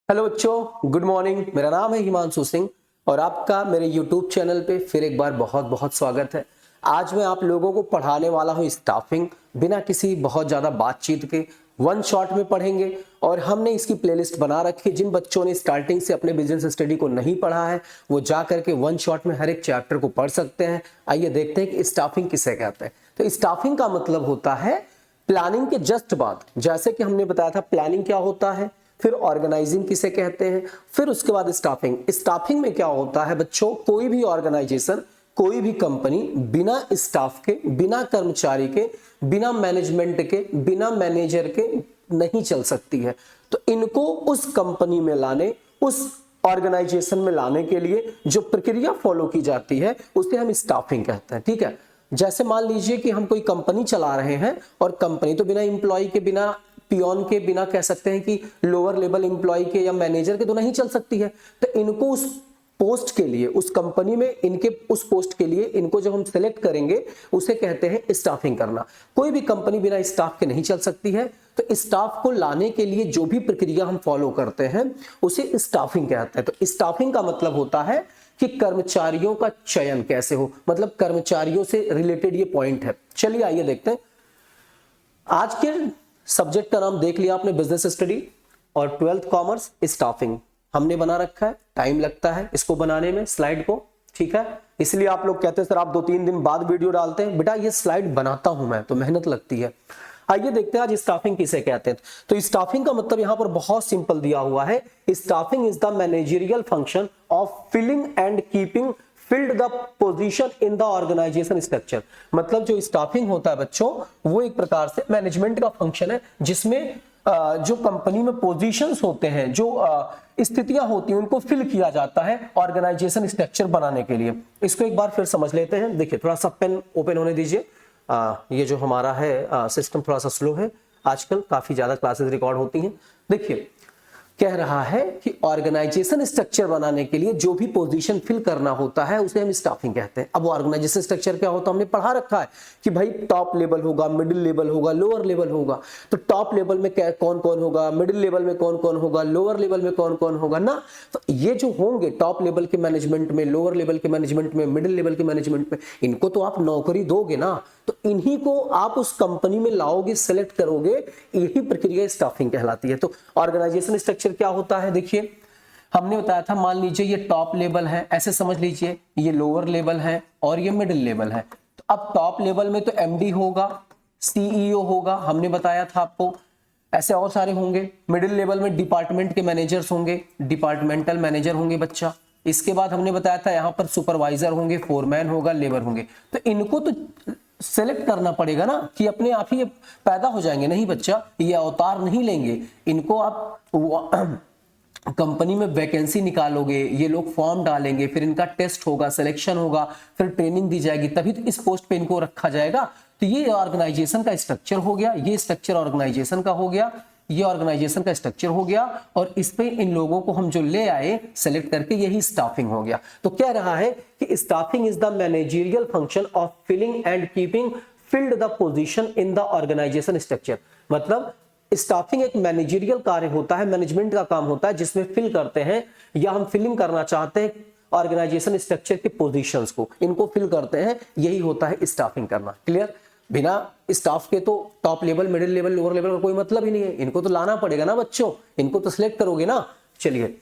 Hello बच्चों, good morning. मेरा नाम है हिमांशु सिंह और आपका मेरे यूट्यूब चैनल पे फिर एक बार बहुत बहुत स्वागत है। आज मैं आप लोगों को पढ़ाने वाला हूँ स्टाफिंग, बिना किसी बहुत ज़्यादा बातचीत के वन शॉट में पढ़ेंगे। और हमने इसकी प्लेलिस्ट बना रखी है। जिन बच्चों ने स्टार्टिंग से अपने बिजनेस स्टडी को नहीं पढ़ा है वो जा करके वन शॉट में हर एक चैप्टर को पढ़ सकते हैं। आइए देखते हैं कि स्टाफिंग किसे कहते हैं। तो स्टाफिंग का मतलब होता है प्लानिंग के जस्ट बाद। जैसे कि हमने बताया था प्लानिंग क्या होता है, फिर ऑर्गेनाइजिंग किसे कहते हैं, फिर उसके बाद स्टाफिंग। स्टाफिंग में क्या होता है बच्चों, कोई भी ऑर्गेनाइजेशन, कोई भी कंपनी बिना स्टाफ के, बिना कर्मचारी के, बिना मैनेजमेंट के, बिना मैनेजर के नहीं चल सकती है। तो इनको उस कंपनी में लाने, उस ऑर्गेनाइजेशन में लाने के लिए जो प्रक्रिया फॉलो की जाती है उसे हम स्टाफिंग कहते हैं। ठीक है, जैसे मान लीजिए कि हम कोई कंपनी चला रहे हैं और कंपनी तो बिना एम्प्लॉय के, बिना पियोन के, बिना कह सकते हैं कि लोअर लेवल एम्प्लॉय के या मैनेजर के तो नहीं चल सकती है। तो इनको उस पोस्ट के लिए, उस कंपनी में इनके उस पोस्ट के लिए इनको जब हम सेलेक्ट करेंगे उसे कहते हैं स्टाफिंग करना। कोई भी कंपनी बिना स्टाफ के नहीं चल सकती है। तो स्टाफ को लाने के लिए जो भी प्रक्रिया हम फॉलो करते हैं उसे स्टाफिंग कहते हैं। तो स्टाफिंग का मतलब होता है कि कर्मचारियों का चयन कैसे हो, मतलब कर्मचारियों से रिलेटेड ये पॉइंट है। चलिए आइए देखते हैं। आज के सब्जेक्ट का नाम देख लिया आपने, बिजनेस स्टडी और 12th कॉमर्स स्टाफिंग हमने बना रखा है। टाइम लगता है इसको बनाने में, स्लाइड को, ठीक है। इसलिए आप लोग कहते हैं सर आप 2-3 दिन बाद वीडियो डालते हैं। बेटा ये स्लाइड बनाता हूं मैं तो मेहनत लगती है। आइए देखते हैं आज स्टाफिंग किसे कहते हैं। तो स्टाफिंग का मतलब यहां पर बहुत सिंपल दिया हुआ है। Staffing is the managerial function of filling and keeping filled the position in the organisation structure. मतलब जो स्टाफिंग होता है बच्चों, वो एक प्रकार से मैनेजमेंट का फंक्शन है जिसमें जो कंपनी में पोजीशंस होते हैं, जो स्थितियां होती हैं, उनको फिल किया जाता है ऑर्गेनाइजेशन स्ट्रक्चर बनाने के लिए। इसको एक बार फिर समझ लेते हैं। देखिए थोड़ा सा पेन ओपन होने दीजिए। ये जो हमारा है सिस्टम थोड़ा सा स्लो है आजकल, काफी ज्यादा क्लासेस रिकॉर्ड होती हैं। देखिए कह रहा है कि ऑर्गेनाइजेशन स्ट्रक्चर बनाने के लिए जो भी पोजीशन फिल करना होता है उसे हम स्टाफिंग कहते हैं। अब ऑर्गेनाइजेशन स्ट्रक्चर क्या होता है हमने पढ़ा रखा है कि भाई टॉप लेवल होगा, मिडिल लेवल होगा, लोअर लेवल होगा। तो टॉप लेवल में कौन कौन होगा, मिडिल लेवल में कौन कौन होगा, लोअर लेवल में कौन कौन होगा ना। तो ये जो होंगे टॉप लेवल के मैनेजमेंट में, लोअर लेवल के मैनेजमेंट में, मिडिल लेवल के मैनेजमेंट में, इनको तो आप नौकरी दोगे ना। तो इन्हीं को आप उस कंपनी में लाओगे, सेलेक्ट करोगे, यही प्रक्रिया स्टाफिंग कहलाती है। तो ऑर्गेनाइजेशन स्ट्रक्चर क्या होता है, देखिए हमने बताया था, मान लीजिए ये टॉप लेवल है, ऐसे समझ लीजिए, ये लोअर लेवल है और ये मिडिल लेवल है। तो अब टॉप लेवल में तो एमडी होगा, सीईओ होगा, हमने बताया था आपको, ऐसे और सारे होंगे। मिडिल लेवल में डिपार्टमेंट के मैनेजर्स होंगे, डिपार्टमेंटल मैनेजर होंगे बच्चा। इसके बाद हमने बताया था यहाँ पर सुपरवाइजर होंगे, फोरमैन होगा, लेबर होंगे। तो इनको तो सेलेक्ट करना पड़ेगा ना कि अपने आप ही ये पैदा हो जाएंगे, नहीं बच्चा, ये अवतार नहीं लेंगे। इनको आप कंपनी में वैकेंसी निकालोगे, ये लोग फॉर्म डालेंगे, फिर इनका टेस्ट होगा, सिलेक्शन होगा, फिर ट्रेनिंग दी जाएगी, तभी तो इस पोस्ट पे इनको रखा जाएगा। तो ये ऑर्गेनाइजेशन का स्ट्रक्चर हो गया, ये स्ट्रक्चर ऑर्गेनाइजेशन का हो गया, ये ऑर्गेनाइजेशन का स्ट्रक्चर हो गया। और इस पे इन लोगों को हम जो ले आए सेलेक्ट करके, यही स्टाफिंग हो गया। तो कह रहा है कि staffing is the managerial function of filling and keeping filled the position in the organisation structure. मतलब स्टाफिंग एक मैनेजरियल कार्य होता है, मैनेजमेंट का काम होता है, जिसमें फिल करते हैं या हम फिलिंग करना चाहते हैं ऑर्गेनाइजेशन स्ट्रक्चर के पोजीशंस को, इनको फिल करते हैं, यही होता है स्टाफिंग करना। क्लियर? बिना स्टाफ के तो top level, middle level, lower level का कोई मतलब ही नहीं है। इनको तो लाना पड़ेगा ना बच्चों, इनको तो सिलेक्ट करोगे ना। चलिए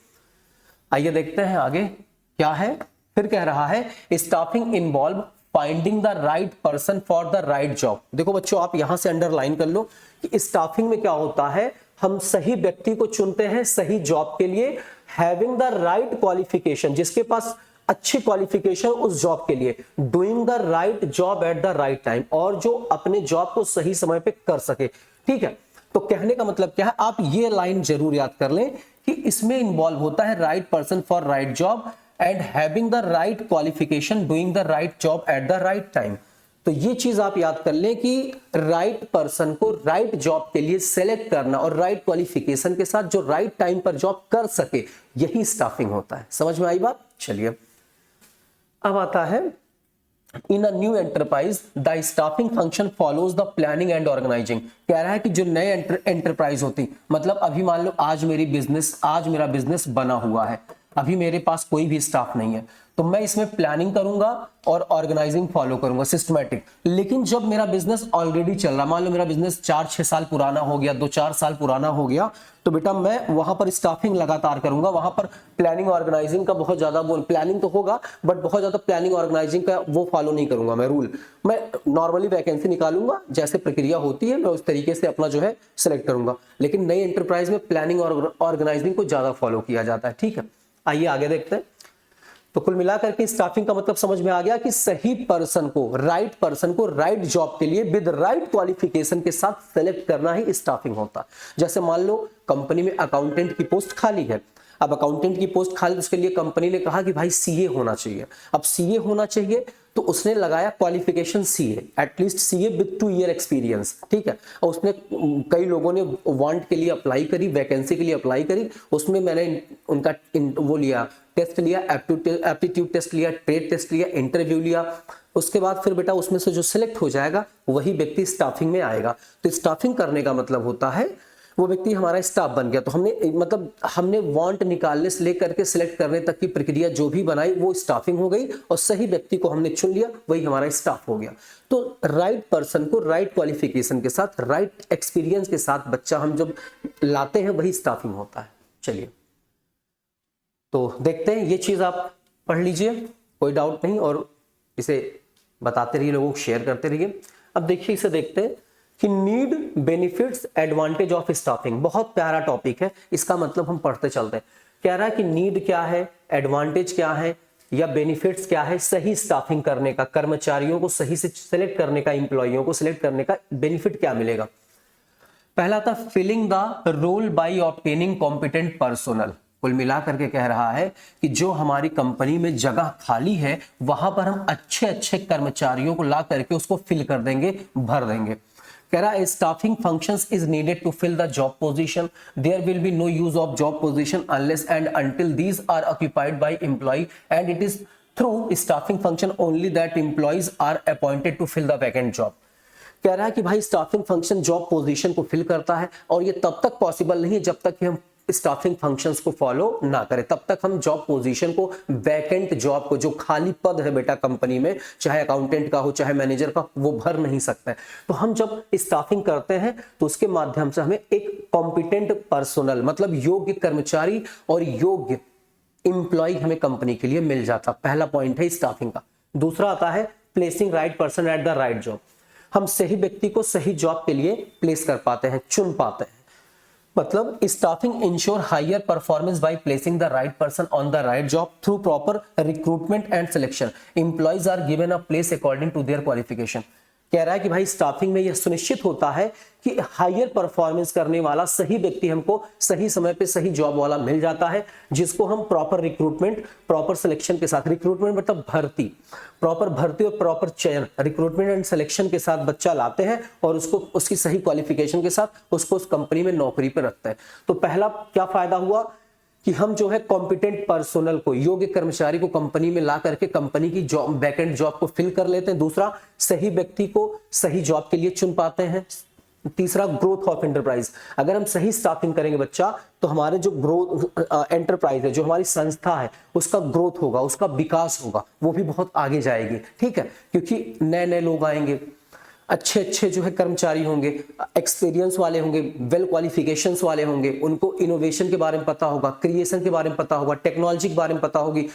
आइए देखते हैं आगे क्या है। फिर कह रहा है staffing involve finding the right person for the right job. देखो बच्चों आप यहां से अंडरलाइन कर लो कि स्टाफिंग में क्या होता है, हम सही व्यक्ति को चुनते हैं सही जॉब के लिए, हैविंग द राइट क्वालिफिकेशन, जिसके पास अच्छी क्वालिफिकेशन उस जॉब के लिए, doing the right job eight the right time, और जो अपने जॉब को सही समय पे कर सके। ठीक है, तो कहने का मतलब क्या है, आप ये लाइन जरूर याद कर लें कि इसमें इन्वॉल्व होता है right person for right job and having the right qualification, doing the right job eight the right time. तो ये चीज आप याद कर लें कि राइट पर्सन को राइट जॉब के लिए सेलेक्ट करना और राइट क्वालिफिकेशन के साथ जो राइट टाइम पर जॉब कर सके, यही स्टाफिंग होता है। समझ में आई बात? चलिए अब आता है in a new enterprise the staffing function follows the planning and organising. कह रहा है कि जो नए एंटरप्राइज होती, मतलब अभी मान लो आज मेरा बिजनेस बना हुआ है, अभी मेरे पास कोई भी स्टाफ नहीं है, तो मैं इसमें प्लानिंग करूंगा और ऑर्गेनाइजिंग फॉलो करूंगा, सिस्टमैटिक। लेकिन जब मेरा बिजनेस ऑलरेडी चल रहा, मान लो मेरा बिजनेस 4-6 साल पुराना हो गया, 2-4 साल पुराना हो गया, तो बेटा मैं वहां पर स्टाफिंग लगातार करूंगा, वहां पर प्लानिंग ऑर्गेनाइजिंग का बहुत ज्यादा प्लानिंग तो होगा, बट बहुत ज्यादा प्लानिंग ऑर्गेनाइजिंग का वो फॉलो नहीं करूंगा मैं रूल। मैं नॉर्मली वैकेंसी निकालूंगा, जैसे प्रक्रिया होती है मैं उस तरीके से अपना जो है सिलेक्ट करूंगा। लेकिन नई एंटरप्राइज में प्लानिंग और ऑर्गेनाइजिंग को ज्यादा फॉलो किया जाता है। ठीक है, आइए आगे देखते हैं। तो कुल मिलाकर के स्टाफिंग का मतलब समझ में आ गया कि सही पर्सन को राइट जॉब के लिए विद राइट क्वालिफिकेशन के साथ सेलेक्ट करना ही स्टाफिंग होता है। जैसे मान लो कंपनी में अकाउंटेंट की पोस्ट खाली है, अब अकाउंटेंट की पोस्ट खाली, उसके लिए कंपनी ने कहा कि भाई सीए होना चाहिए। अब सीए होना चाहिए तो उसने लगाया qualification CA, at least CA with 2 year experience. ठीक है, और उसने कई लोगों ने वांट के लिए अप्लाई करी, वैकेंसी के लिए अप्लाई करी, उसमें मैंने उनका वो लिया, टेस्ट लिया, एप्टीट्यूड टेस्ट लिया, ट्रेड टेस्ट लिया, इंटरव्यू लिया। उसके बाद फिर बेटा उसमें से जो सिलेक्ट हो जाएगा वही व्यक्ति स्टाफिंग में आएगा। तो स्टाफिंग करने का मतलब होता है वो व्यक्ति हमारा स्टाफ बन गया। तो हमने वांट निकालने से लेकर के सिलेक्ट करने तक की प्रक्रिया जो भी बनाई वो स्टाफिंग हो गई, और सही व्यक्ति को हमने चुन लिया, वही हमारा स्टाफ हो गया। तो राइट पर्सन को राइट क्वालिफिकेशन के साथ, राइट एक्सपीरियंस के साथ बच्चा हम जब लाते हैं वही स्टाफिंग होता है। चलिए तो देखते हैं, ये चीज आप पढ़ लीजिए, कोई डाउट नहीं, और इसे बताते रहिए, लोगों को शेयर करते रहिए। अब देखिए इसे देखते हैं कि need, benefits, advantage of staffing. बहुत प्यारा टॉपिक है, इसका मतलब हम पढ़ते चलते हैं। कह रहा है कि नीड क्या है, एडवांटेज क्या है, या बेनिफिट्स क्या है सही स्टाफिंग करने का, कर्मचारियों को सही से सिलेक्ट करने का, इंप्लॉइयों को सिलेक्ट करने का बेनिफिट क्या मिलेगा। पहला था filling the role by obtaining competent personnel. कुल मिलाकर के कह रहा है कि जो हमारी कंपनी में जगह खाली है वहां पर हम अच्छे अच्छे कर्मचारियों को ला करके उसको फिल कर देंगे, भर देंगे। कह रहा है staffing functions is needed to fill the job position, there will be no use of job position unless and until these are occupied by employ, and it is through staffing function only that employees are appointed to fill the vacant job. कह रहा है कि भाई staffing function job position को fill करता है, और ये तब तक पॉसिबल नहीं है जब तक कि हम स्टाफिंग फंक्शंस को फॉलो ना करें, तब तक हम जॉब पोजीशन को, वैकेंट जॉब को, जो खाली पद है बेटा कंपनी में, चाहे अकाउंटेंट का हो चाहे मैनेजर का, वो भर नहीं सकते। तो हम जब स्टाफिंग करते हैं तो उसके माध्यम से हमें एक कॉम्पिटेंट पर्सनल, मतलब योग्य कर्मचारी और योग्य इंप्लॉय हमें कंपनी के लिए मिल जाता। पहला पॉइंट है स्टाफिंग का। दूसरा आता है placing right person at the right job. हम सही व्यक्ति को सही जॉब के लिए प्लेस कर पाते हैं, चुन पाते हैं। मतलब staffing ensure higher performance by placing the right person on the right job through proper recruitment and selection. Employees are given a place according to their qualification. कह रहा है कि भाई स्टाफिंग में यह सुनिश्चित होता है कि हायर परफॉर्मेंस करने वाला सही व्यक्ति हमको सही समय पे सही जॉब वाला मिल जाता है, जिसको हम प्रॉपर रिक्रूटमेंट, प्रॉपर सिलेक्शन के साथ, रिक्रूटमेंट मतलब भर्ती, प्रॉपर भर्ती और प्रॉपर चयन, रिक्रूटमेंट एंड सिलेक्शन के साथ बच्चा लाते हैं और उसको उसकी सही क्वालिफिकेशन के साथ उसको उस कंपनी में नौकरी पर रखते हैं। तो पहला क्या फायदा हुआ कि हम जो है कॉम्पिटेंट पर्सोनल को, योग्य कर्मचारी को कंपनी में ला करके कंपनी की जॉब, वैकेंट जॉब को फिल कर लेते हैं। दूसरा, सही व्यक्ति को सही जॉब के लिए चुन पाते हैं। तीसरा, ग्रोथ ऑफ एंटरप्राइज। अगर हम सही स्टाफिंग करेंगे बच्चा, तो हमारे जो ग्रोथ एंटरप्राइज है, जो हमारी संस्था है, उसका ग्रोथ होगा, उसका विकास होगा, वो भी बहुत आगे जाएगी। ठीक है, क्योंकि नए नए लोग आएंगे, अच्छे अच्छे जो है कर्मचारी होंगे, एक्सपीरियंस वाले होंगे, वेल क्वालिफिकेशंस वाले होंगे, उनको इनोवेशन के बारे में पता होगा, क्रिएशन के बारे में पता होगा, टेक्नोलॉजी के बारे में पता होगी,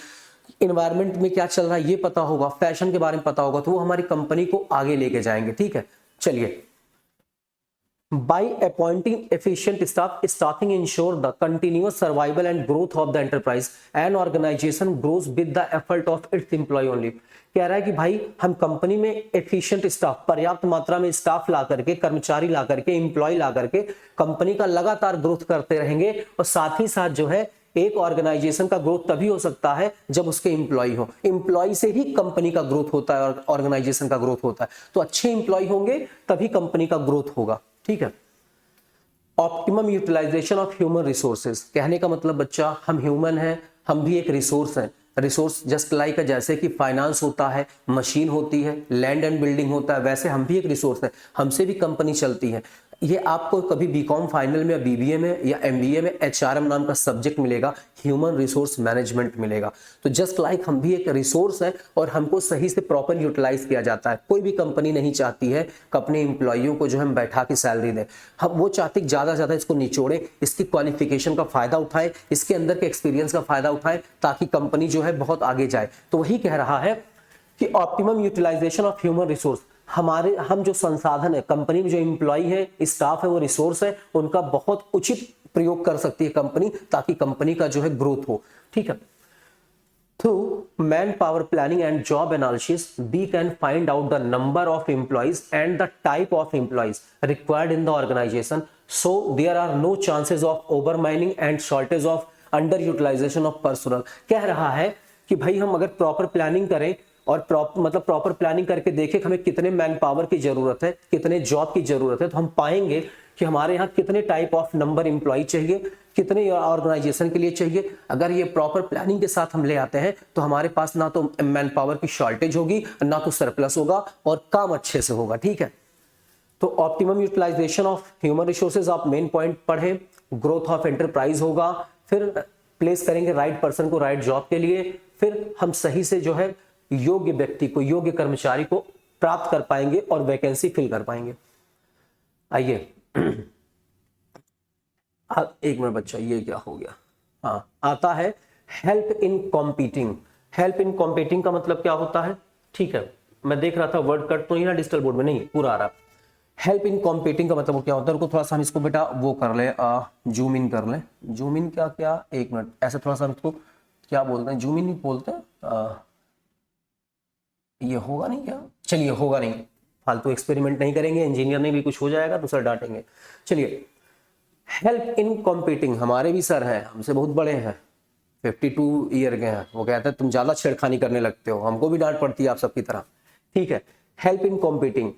इन्वायरमेंट में क्या चल रहा है ये पता होगा, फैशन के बारे में पता होगा, तो वो हमारी कंपनी को आगे लेके जाएंगे। ठीक है, चलिए। By appointing efficient staff, staffing ensure the continuous survival and growth of the enterprise. An organization grows with the effort of its employee only. कह रहा है कि भाई हम कंपनी में एफिशिएंट स्टाफ, पर्याप्त मात्रा में स्टाफ ला करके, कर्मचारी ला करके, एम्प्लॉय ला करके कंपनी का लगातार ग्रोथ करते रहेंगे, और साथ ही साथ जो है एक ऑर्गेनाइजेशन का ग्रोथ तभी हो सकता है जब उसके एम्प्लॉय हो। एम्प्लॉय से ही कंपनी का ग्रोथ होता है और ऑर्गेनाइजेशन का ग्रोथ होता है। तो अच्छे एम्प्लॉय होंगे तभी कंपनी का ग्रोथ होगा। ठीक है। Optimum utilisation of human resources. कहने का मतलब बच्चा, हम ह्यूमन हैं, हम भी एक रिसोर्स हैं। रिसोर्स जस्ट लाइक जैसे कि फाइनेंस होता है, मशीन होती है, लैंड एंड बिल्डिंग होता है, वैसे हम भी एक रिसोर्स है, हमसे भी कंपनी चलती है। ये आपको कभी बीकॉम फाइनल में या बीबीए में या एमबीए में एचआरएम नाम का सब्जेक्ट मिलेगा, ह्यूमन रिसोर्स मैनेजमेंट मिलेगा। तो जस्ट लाइक हम भी एक रिसोर्स है और हमको सही से प्रॉपर यूटिलाइज किया जाता है। कोई भी कंपनी नहीं चाहती है कि अपने एम्प्लॉइयों को जो हम बैठा के सैलरी दें, हम वो चाहते ज़्यादा से ज़्यादा इसको निचोड़े, इसकी क्वालिफिकेशन का फायदा उठाए, इसके अंदर के एक्सपीरियंस का फायदा उठाए, ताकि कंपनी जो है बहुत आगे जाए। तो वही कह रहा है कि optimum utilisation of human resource, हम जो संसाधन है, कंपनी में जो एम्प्लॉय है, स्टाफ है, वो रिसोर्स है, उनका बहुत उचित प्रयोग कर सकती है कंपनी, ताकि कंपनी का जो है ग्रोथ हो। ठीक है। Through man power planning and job analysis we can find out the number of employees and the type of employees required in the organisation, so there are no chances of over mining and shortage of under utilisation of personnel. कह रहा है कि भाई हम अगर proper planning करें और proper planning करके देखें कि हमें कितने मैन पावर की जरूरत है, कितने जॉब की जरूरत है, तो हम पाएंगे कि हमारे यहाँ कितने टाइप ऑफ नंबर एम्प्लॉय चाहिए, कितने ऑर्गेनाइजेशन के लिए चाहिए। अगर ये प्रॉपर प्लानिंग के साथ हम ले आते हैं तो हमारे पास ना तो मैन पावर की शॉर्टेज होगी, ना तो सरप्लस होगा, और काम अच्छे से होगा। ठीक है। तो optimum utilisation of human resources आप मेन पॉइंट पढ़े, ग्रोथ ऑफ एंटरप्राइज होगा, फिर प्लेस करेंगे राइट पर्सन को राइट जॉब के लिए, फिर हम सही से जो है योग्य व्यक्ति को, योग्य कर्मचारी को प्राप्त कर पाएंगे और वैकेंसी फिल कर पाएंगे। आइए एक मिनट बच्चा, ये क्या हो गया? हाँ, आता है help in competing. Help in competing का मतलब क्या होता है? ठीक है, मैं देख रहा था वर्ड कट तो नहीं ना डिजिटल बोर्ड में, नहीं पूरा आ रहा। हेल्प इन कॉम्पीटिंग का मतलब क्या होता है? उनको थोड़ा सा हम इसको बेटा वो कर ले, जूम इन कर ले। जूम इन क्या एक मिनट, ऐसे थोड़ा सा इसको क्या बोलते हैं, जूम इन नहीं बोलते, ये होगा नहीं क्या? चलिए होगा नहीं, फालतू एक्सपेरिमेंट नहीं करेंगे, इंजीनियर नहीं भी कुछ हो जाएगा तो सर डांटेंगे। चलिए, हेल्प इन कॉम्पीटिंग, हमारे भी सर हैं, हमसे बहुत बड़े हैं, 52 ईयर के हैं, वो कहते हैं तुम ज्यादा छेड़खानी करने लगते हो, हमको भी डांट पड़ती है आप सबकी तरह। ठीक है। Help in competing,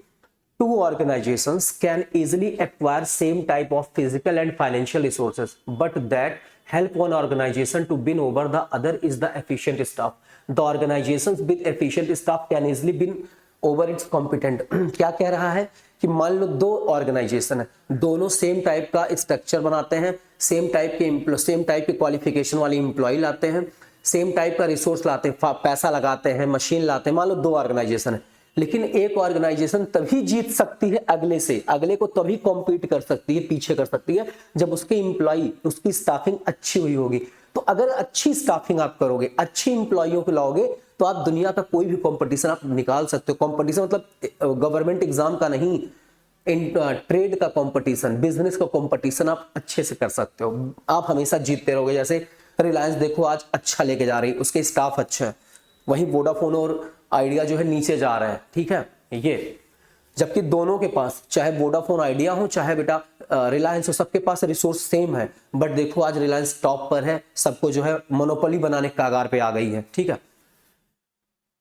two organizations can easily acquire same type of physical and financial resources, but that help one organization to win over the other is the efficient staff. The organizations with efficient staff can easily win over its competent. क्या कह रहा है कि मान लो दो organisation है, दोनों same type का स्ट्रक्चर बनाते हैं, सेम टाइप के क्वालिफिकेशन वाले एम्प्लॉय लाते हैं, सेम टाइप का रिसोर्स लाते हैं, पैसा लगाते हैं, मशीन लाते हैं। मान लो दो ऑर्गेनाइजेशन है, लेकिन एक ऑर्गेनाइजेशन तभी जीत सकती है अगले को तभी कॉम्पीट कर सकती है, पीछे कर सकती है, जब उसके एम्प्लॉय, उसकी स्टाफिंग अच्छी हुई होगी। तो अगर अच्छी स्टाफिंग आप करोगे, अच्छी एम्प्लॉइयों को लाओगे, तो आप दुनिया का कोई भी कंपटीशन आप निकाल सकते हो। कंपटीशन मतलब गवर्नमेंट एग्जाम का नहीं, ट्रेड का कंपटीशन, बिजनेस का कंपटीशन आप अच्छे से कर सकते हो, आप हमेशा जीतते रहोगे। जैसे रिलायंस देखो आज अच्छा लेके जा रही, उसके स्टाफ अच्छे हैं, वहीं वोडाफोन और आइडिया जो है नीचे जा रहे हैं। ठीक है, ये जबकि दोनों के पास, चाहे वोडाफोन आइडिया हो चाहे बेटा रिलायंस हो, सबके पास रिसोर्स सेम है, बट देखो आज रिलायंस टॉप पर है, सबको जो है मोनोपोली बनाने के कगार पे आ गई है। ठीक है।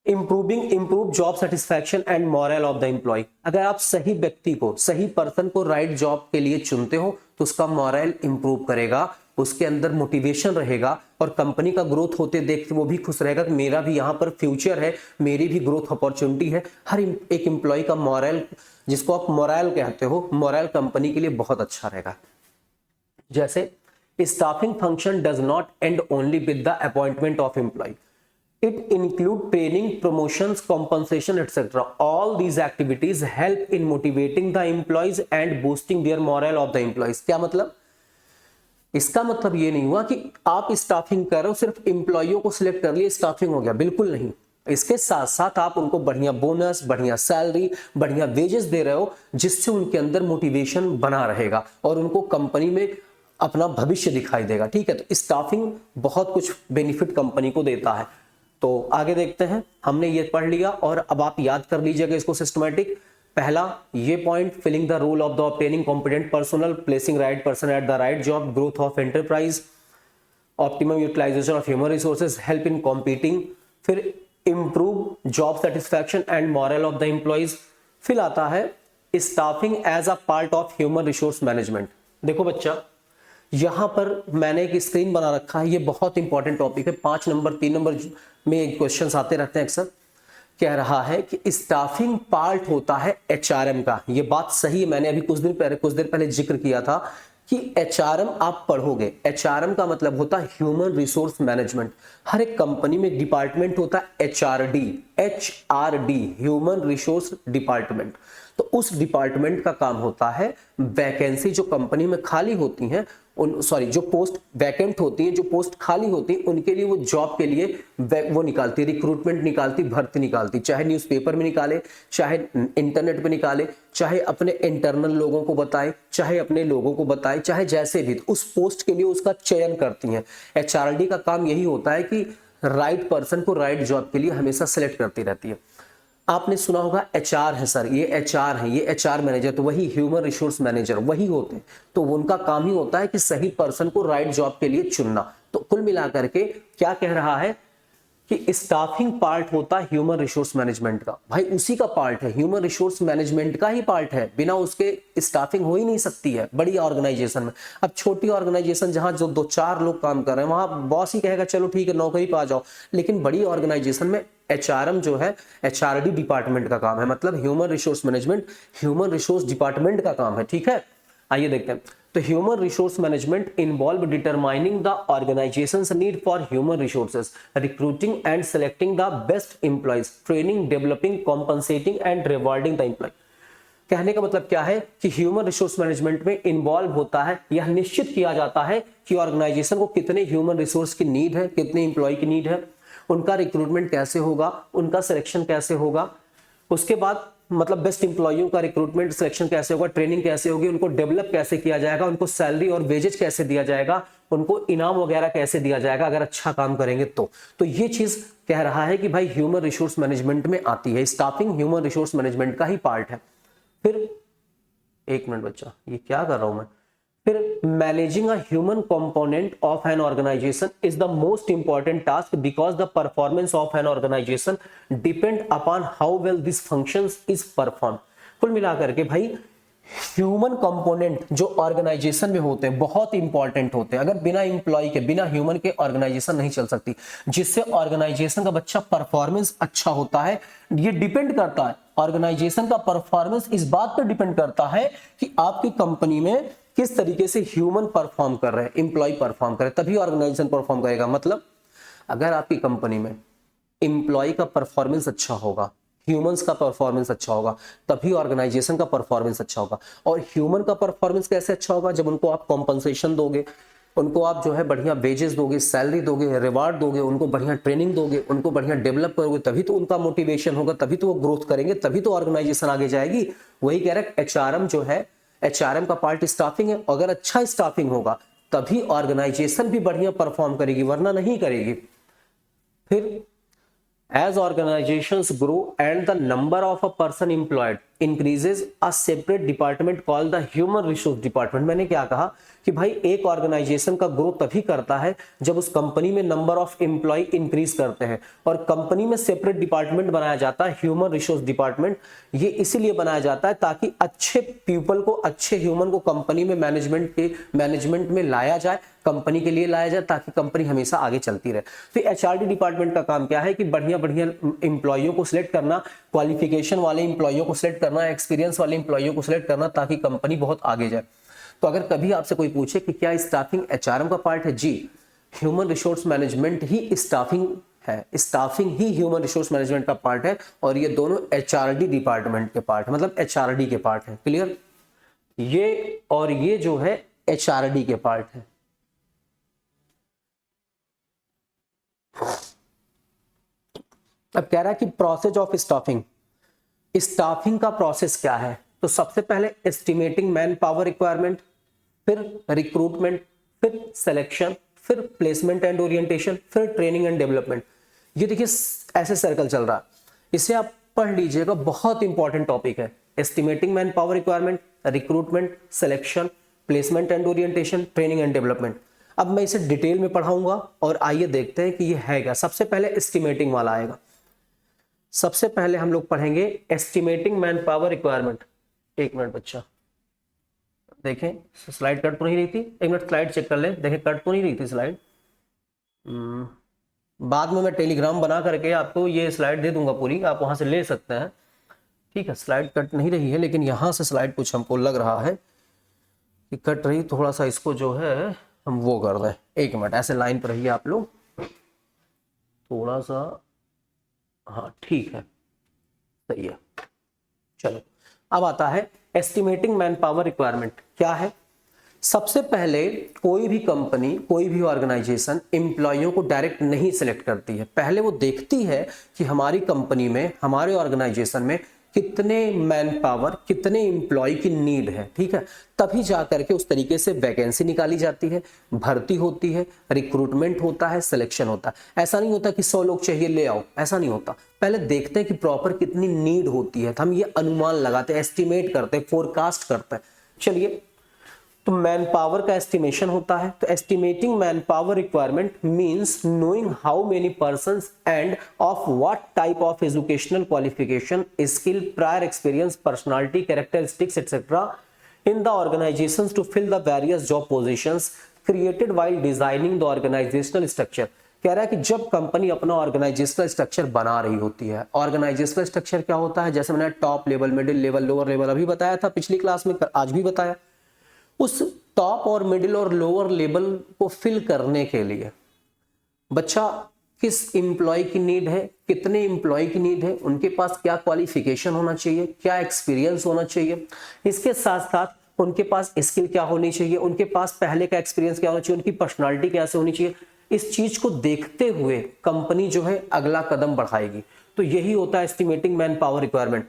Improve job satisfaction and morale of the employ, अगर आप सही व्यक्ति को, सही पर्सन को राइट जॉब के लिए चुनते हो तो उसका मोरल इंप्रूव करेगा, उसके अंदर मोटिवेशन रहेगा, और कंपनी का ग्रोथ होते देख के वो भी खुश रहेगा कि मेरा भी यहाँ पर फ्यूचर है, मेरी भी ग्रोथ अपॉर्चुनिटी है। हर एक एम्प्लॉय का मोरल, जिसको आप मोरल कहते हो, मोरल कंपनी के लिए बहुत अच्छा रहेगा। जैसे staffing function does not end only with the appointment of employ, it include training, promotions, compensation, etc. All these activities help in motivating the employees and boosting their morale of the employees. क्या मतलब? इसका मतलब ये नहीं हुआ कि आप staffing कर रहे हो, सिर्फ एम्प्लॉइयों को सिलेक्ट कर लिए स्टाफिंग हो गया, बिल्कुल नहीं। इसके साथ साथ आप उनको बढ़िया बोनस, बढ़िया सैलरी, बढ़िया वेजेस दे रहे हो, जिससे उनके अंदर मोटिवेशन बना रहेगा और उनको कंपनी में अपना भविष्य दिखाई देगा। ठीक है, तो स्टाफिंग बहुत कुछ बेनिफिट कंपनी को देता है। तो आगे देखते हैं, हमने ये पढ़ लिया और अब आप याद कर लीजिएगा इसको सिस्टमैटिक। पहला ये point, filling the role of the obtaining competent personnel, placing right person at the right job, growth of enterprise, optimum utilisation of human resources, help in competing, फिर improve job satisfaction and morale of the employees, फिर आता है staffing as a part of human resource management. देखो बच्चा, यहां पर मैंने एक स्क्रीन बना रखा है, ये बहुत इंपॉर्टेंट टॉपिक है, 5 नंबर 3 नंबर में क्वेश्चन आते रहते हैं अक्सर। कह रहा है कि स्टाफिंग पार्ट होता है एचआरएम का। ये बात सही है, मैंने अभी कुछ देर पहले जिक्र किया था कि एचआरएम आप पढ़ोगे। एचआरएम का मतलब होता है ह्यूमन रिसोर्स मैनेजमेंट। हर एक कंपनी में डिपार्टमेंट होता है एचआरडी, ह्यूमन रिसोर्स डिपार्टमेंट। तो उस डिपार्टमेंट का काम होता है वैकेंसी जो कंपनी में खाली होती हैं, जो पोस्ट वैकेंट होती हैं, जो पोस्ट खाली होती हैं, उनके लिए वो जॉब के लिए वो निकालती, रिक्रूटमेंट निकालती, भर्ती निकालती, चाहे न्यूज़पेपर में निकाले, चाहे इंटरनेट पे निकाले, चाहे अपने इंटरनल लोगों को बताए, चाहे अपने लोगों को बताए, चाहे जैसे भी, उस पोस्ट के लिए उसका चयन करती हैं। एचआरडी का काम यही होता है कि राइट पर्सन को राइट जॉब के लिए हमेशा सेलेक्ट करती रहती है। आपने सुना होगा एचआर है सर, ये एचआर है, ये एचआर मैनेजर, तो वही ह्यूमन रिसोर्स मैनेजर वही होते हैं। तो उनका काम ही होता है कि सही पर्सन को राइट जॉब के लिए चुनना। तो कुल मिलाकर के क्या कह रहा है कि स्टाफिंग पार्ट होता है ह्यूमन रिसोर्स मैनेजमेंट का। भाई उसी का पार्ट है, ह्यूमन रिसोर्स मैनेजमेंट का ही पार्ट है, बिना उसके स्टाफिंग हो ही नहीं सकती है बड़ी ऑर्गेनाइजेशन में। अब छोटी ऑर्गेनाइजेशन जहां जो 2-4 लोग काम कर रहे हैं, वहां बॉस ही कहेगा चलो ठीक है नौकरी पे आ जाओ। लेकिन बड़ी ऑर्गेनाइजेशन में एचआरएम जो है एचआरडी डिपार्टमेंट का काम है, मतलब human resource management human resource department का काम है। ठीक है, आइए देखते हैं। तो human resource management involve determining the organisation's need for human resources, recruiting and selecting the best employees, training, developing, compensating and rewarding the employ. कहने का मतलब क्या है कि ह्यूमन रिसोर्स मैनेजमेंट में इन्वॉल्व होता है, यह निश्चित किया जाता है कि ऑर्गेनाइजेशन को कितने ह्यूमन रिसोर्स की नीड है, कितने एम्प्लॉय की नीड है, उनका रिक्रूटमेंट कैसे होगा, उनका सिलेक्शन कैसे होगा, उसके बाद मतलब बेस्ट एम्प्लॉइयों का रिक्रूटमेंट सिलेक्शन कैसे होगा, ट्रेनिंग कैसे होगी, उनको डेवलप कैसे किया जाएगा, उनको सैलरी और वेजेज कैसे दिया जाएगा, उनको इनाम वगैरह कैसे दिया जाएगा अगर अच्छा काम करेंगे तो ये चीज कह रहा है कि भाई ह्यूमन रिसोर्स मैनेजमेंट में आती है। स्टाफिंग ह्यूमन रिसोर्स मैनेजमेंट का ही पार्ट है। फिर एक मिनट बच्चा, ये क्या कर रहा हूं मैं। फिर managing a human component of an organisation is the most important task because the performance of an organisation depend upon how well this functions is perform. कुल मिलाकर के भाई ह्यूमन कंपोनेंट जो ऑर्गेनाइजेशन में होते हैं बहुत इंपॉर्टेंट होते हैं। अगर बिना एम्प्लॉय के, बिना ह्यूमन के ऑर्गेनाइजेशन नहीं चल सकती। जिससे ऑर्गेनाइजेशन का बच्चा परफॉर्मेंस अच्छा होता है, ये डिपेंड करता है, ऑर्गेनाइजेशन का परफॉर्मेंस इस बात पर डिपेंड करता है कि आपकी कंपनी में किस तरीके से ह्यूमन परफॉर्म कर रहे हैं, एम्प्लॉय परफॉर्म कर रहे हैं, तभी ऑर्गेनाइजेशन परफॉर्म करेगा। मतलब अगर आपकी कंपनी में एम्प्लॉय का परफॉर्मेंस अच्छा होगा, ह्यूमंस का परफॉर्मेंस अच्छा होगा, तभी ऑर्गेनाइजेशन का परफॉर्मेंस अच्छा होगा। और ह्यूमन का परफॉर्मेंस कैसे अच्छा होगा? जब उनको आप कॉम्पनसेशन दोगे, उनको आप जो है बढ़िया वेजेस दोगे, सैलरी दोगे, रिवार्ड दोगे, उनको बढ़िया ट्रेनिंग दोगे, उनको बढ़िया डेवलप करोगे, तभी तो उनका मोटिवेशन होगा, तभी तो वो ग्रोथ करेंगे, तभी तो ऑर्गेनाइजेशन आगे जाएगी। वही कह रहा है एचआरएम जो है, एचआरएम का पार्ट स्टाफिंग है। अगर अच्छा स्टाफिंग होगा तभी ऑर्गेनाइजेशन भी बढ़िया परफॉर्म करेगी, वरना नहीं करेगी। फिर as organizations grow and the number of a person employed increases, a separate department called the human resource department। मैंने क्या कहा कि भाई एक ऑर्गेनाइजेशन का ग्रोथ तभी करता है जब उस कंपनी में नंबर ऑफ एम्प्लॉय इंक्रीज करते हैं, और कंपनी में सेपरेट डिपार्टमेंट बनाया जाता है ह्यूमन रिसोर्स डिपार्टमेंट। ये इसीलिए बनाया जाता है ताकि अच्छे पीपल को, अच्छे ह्यूमन को कंपनी में मैनेजमेंट में लाया जाए, कंपनी के लिए लाया जाए, ताकि कंपनी हमेशा आगे चलती रहे। तो एचआरडी डिपार्टमेंट का काम क्या है कि बढ़िया बढ़िया एम्प्लॉइयों को सिलेक्ट करना, क्वालिफिकेशन वाले एम्प्लॉइयों को सिलेक्ट करना, एक्सपीरियंस वाले एम्प्लॉइयों को सिलेक्ट करना, ताकि कंपनी बहुत आगे जाए। तो अगर कभी आपसे कोई पूछे कि क्या स्टाफिंग एचआरएम का पार्ट है, जी ह्यूमन रिसोर्स मैनेजमेंट ही स्टाफिंग है, स्टाफिंग ही ह्यूमन रिसोर्स मैनेजमेंट का पार्ट है, और ये दोनों एचआरडी डिपार्टमेंट के पार्ट है, मतलब एचआरडी के पार्ट है। क्लियर? ये और ये जो है एचआरडी के पार्ट है। अब कह रहा है कि प्रोसेस ऑफ स्टाफिंग, स्टाफिंग का प्रोसेस क्या है? तो सबसे पहले एस्टिमेटिंग मैन पावर रिक्वायरमेंट, फिर रिक्रूटमेंट, फिर सिलेक्शन, फिर प्लेसमेंट एंड ओरिएंटेशन, फिर ट्रेनिंग एंड डेवलपमेंट। ये देखिए ऐसे सर्कल चल रहा है, इसे आप पढ़ लीजिएगा, बहुत इंपॉर्टेंट टॉपिक है। Estimating man power requirement, recruitment, selection, placement and orientation, training and development. अब मैं इसे डिटेल में पढ़ाऊंगा और आइए देखते हैं कि ये है क्या। सबसे पहले एस्टिमेटिंग वाला आएगा। सबसे पहले हम लोग पढ़ेंगे एस्टिमेटिंग मैन पावर रिक्वायरमेंट। एक मिनट बच्चा, देखें स्लाइड कट तो नहीं रही थी, एक मिनट स्लाइड चेक कर लें, देखें कट तो नहीं रही थी स्लाइड। बाद में मैं टेलीग्राम बना करके आपको ये स्लाइड दे दूंगा पूरी, आप वहां से ले सकते हैं। ठीक है, स्लाइड कट नहीं रही है, लेकिन यहाँ से स्लाइड कुछ हमको लग रहा है कि कट रही, थोड़ा सा इसको जो है हम वो कर दें। एक मिनट ऐसे लाइन पर रहिए आप लोग, थोड़ा सा, हाँ ठीक है, सही है। चलो अब आता है एस्टिमेटिंग मैन पावर रिक्वायरमेंट क्या है। सबसे पहले कोई भी कंपनी, कोई भी ऑर्गेनाइजेशन एम्प्लॉइयों को डायरेक्ट नहीं सिलेक्ट करती है। पहले वो देखती है कि हमारी कंपनी में, हमारे ऑर्गेनाइजेशन में कितने मैन पावर, कितने एम्प्लॉय की नीड है। ठीक है, तभी जा करके उस तरीके से वैकेंसी निकाली जाती है, भर्ती होती है, रिक्रूटमेंट होता है, सिलेक्शन होता है। ऐसा नहीं होता कि 100 लोग चाहिए ले आओ, ऐसा नहीं होता। पहले देखते हैं कि प्रॉपर कितनी नीड होती है, तो हम ये अनुमान लगाते हैं, एस्टिमेट करते हैं, फोरकास्ट करते हैं। चलिए, तो मैन पावर का एस्टिमेशन होता है। तो estimating man power requirement means knowing how many persons end of what type of educational qualification, skill, prior experience, personality, characteristics etcetera in the organizations to fill the various job positions created while designing the organizational structure। कह रहा है कि जब company अपना organisational structure बना रही होती है, ऑर्गेनाइजेशनल स्ट्रक्चर क्या होता है, जैसे मैंने top level, middle level, lower level अभी बताया था पिछली क्लास में, आज भी बताया। उस टॉप और मिडिल और लोअर लेवल को फिल करने के लिए बच्चा किस एम्प्लॉय की नीड है, कितने एम्प्लॉय की नीड है, उनके पास क्या क्वालिफिकेशन होना चाहिए, क्या एक्सपीरियंस होना चाहिए, इसके साथ साथ उनके पास स्किल क्या होनी चाहिए, उनके पास पहले का एक्सपीरियंस क्या होना चाहिए, उनकी पर्सनालिटी कैसे होनी चाहिए। इस चीज को देखते हुए कंपनी जो है अगला कदम बढ़ाएगी। तो यही होता है एस्टिमेटिंग मैन पावर रिक्वायरमेंट,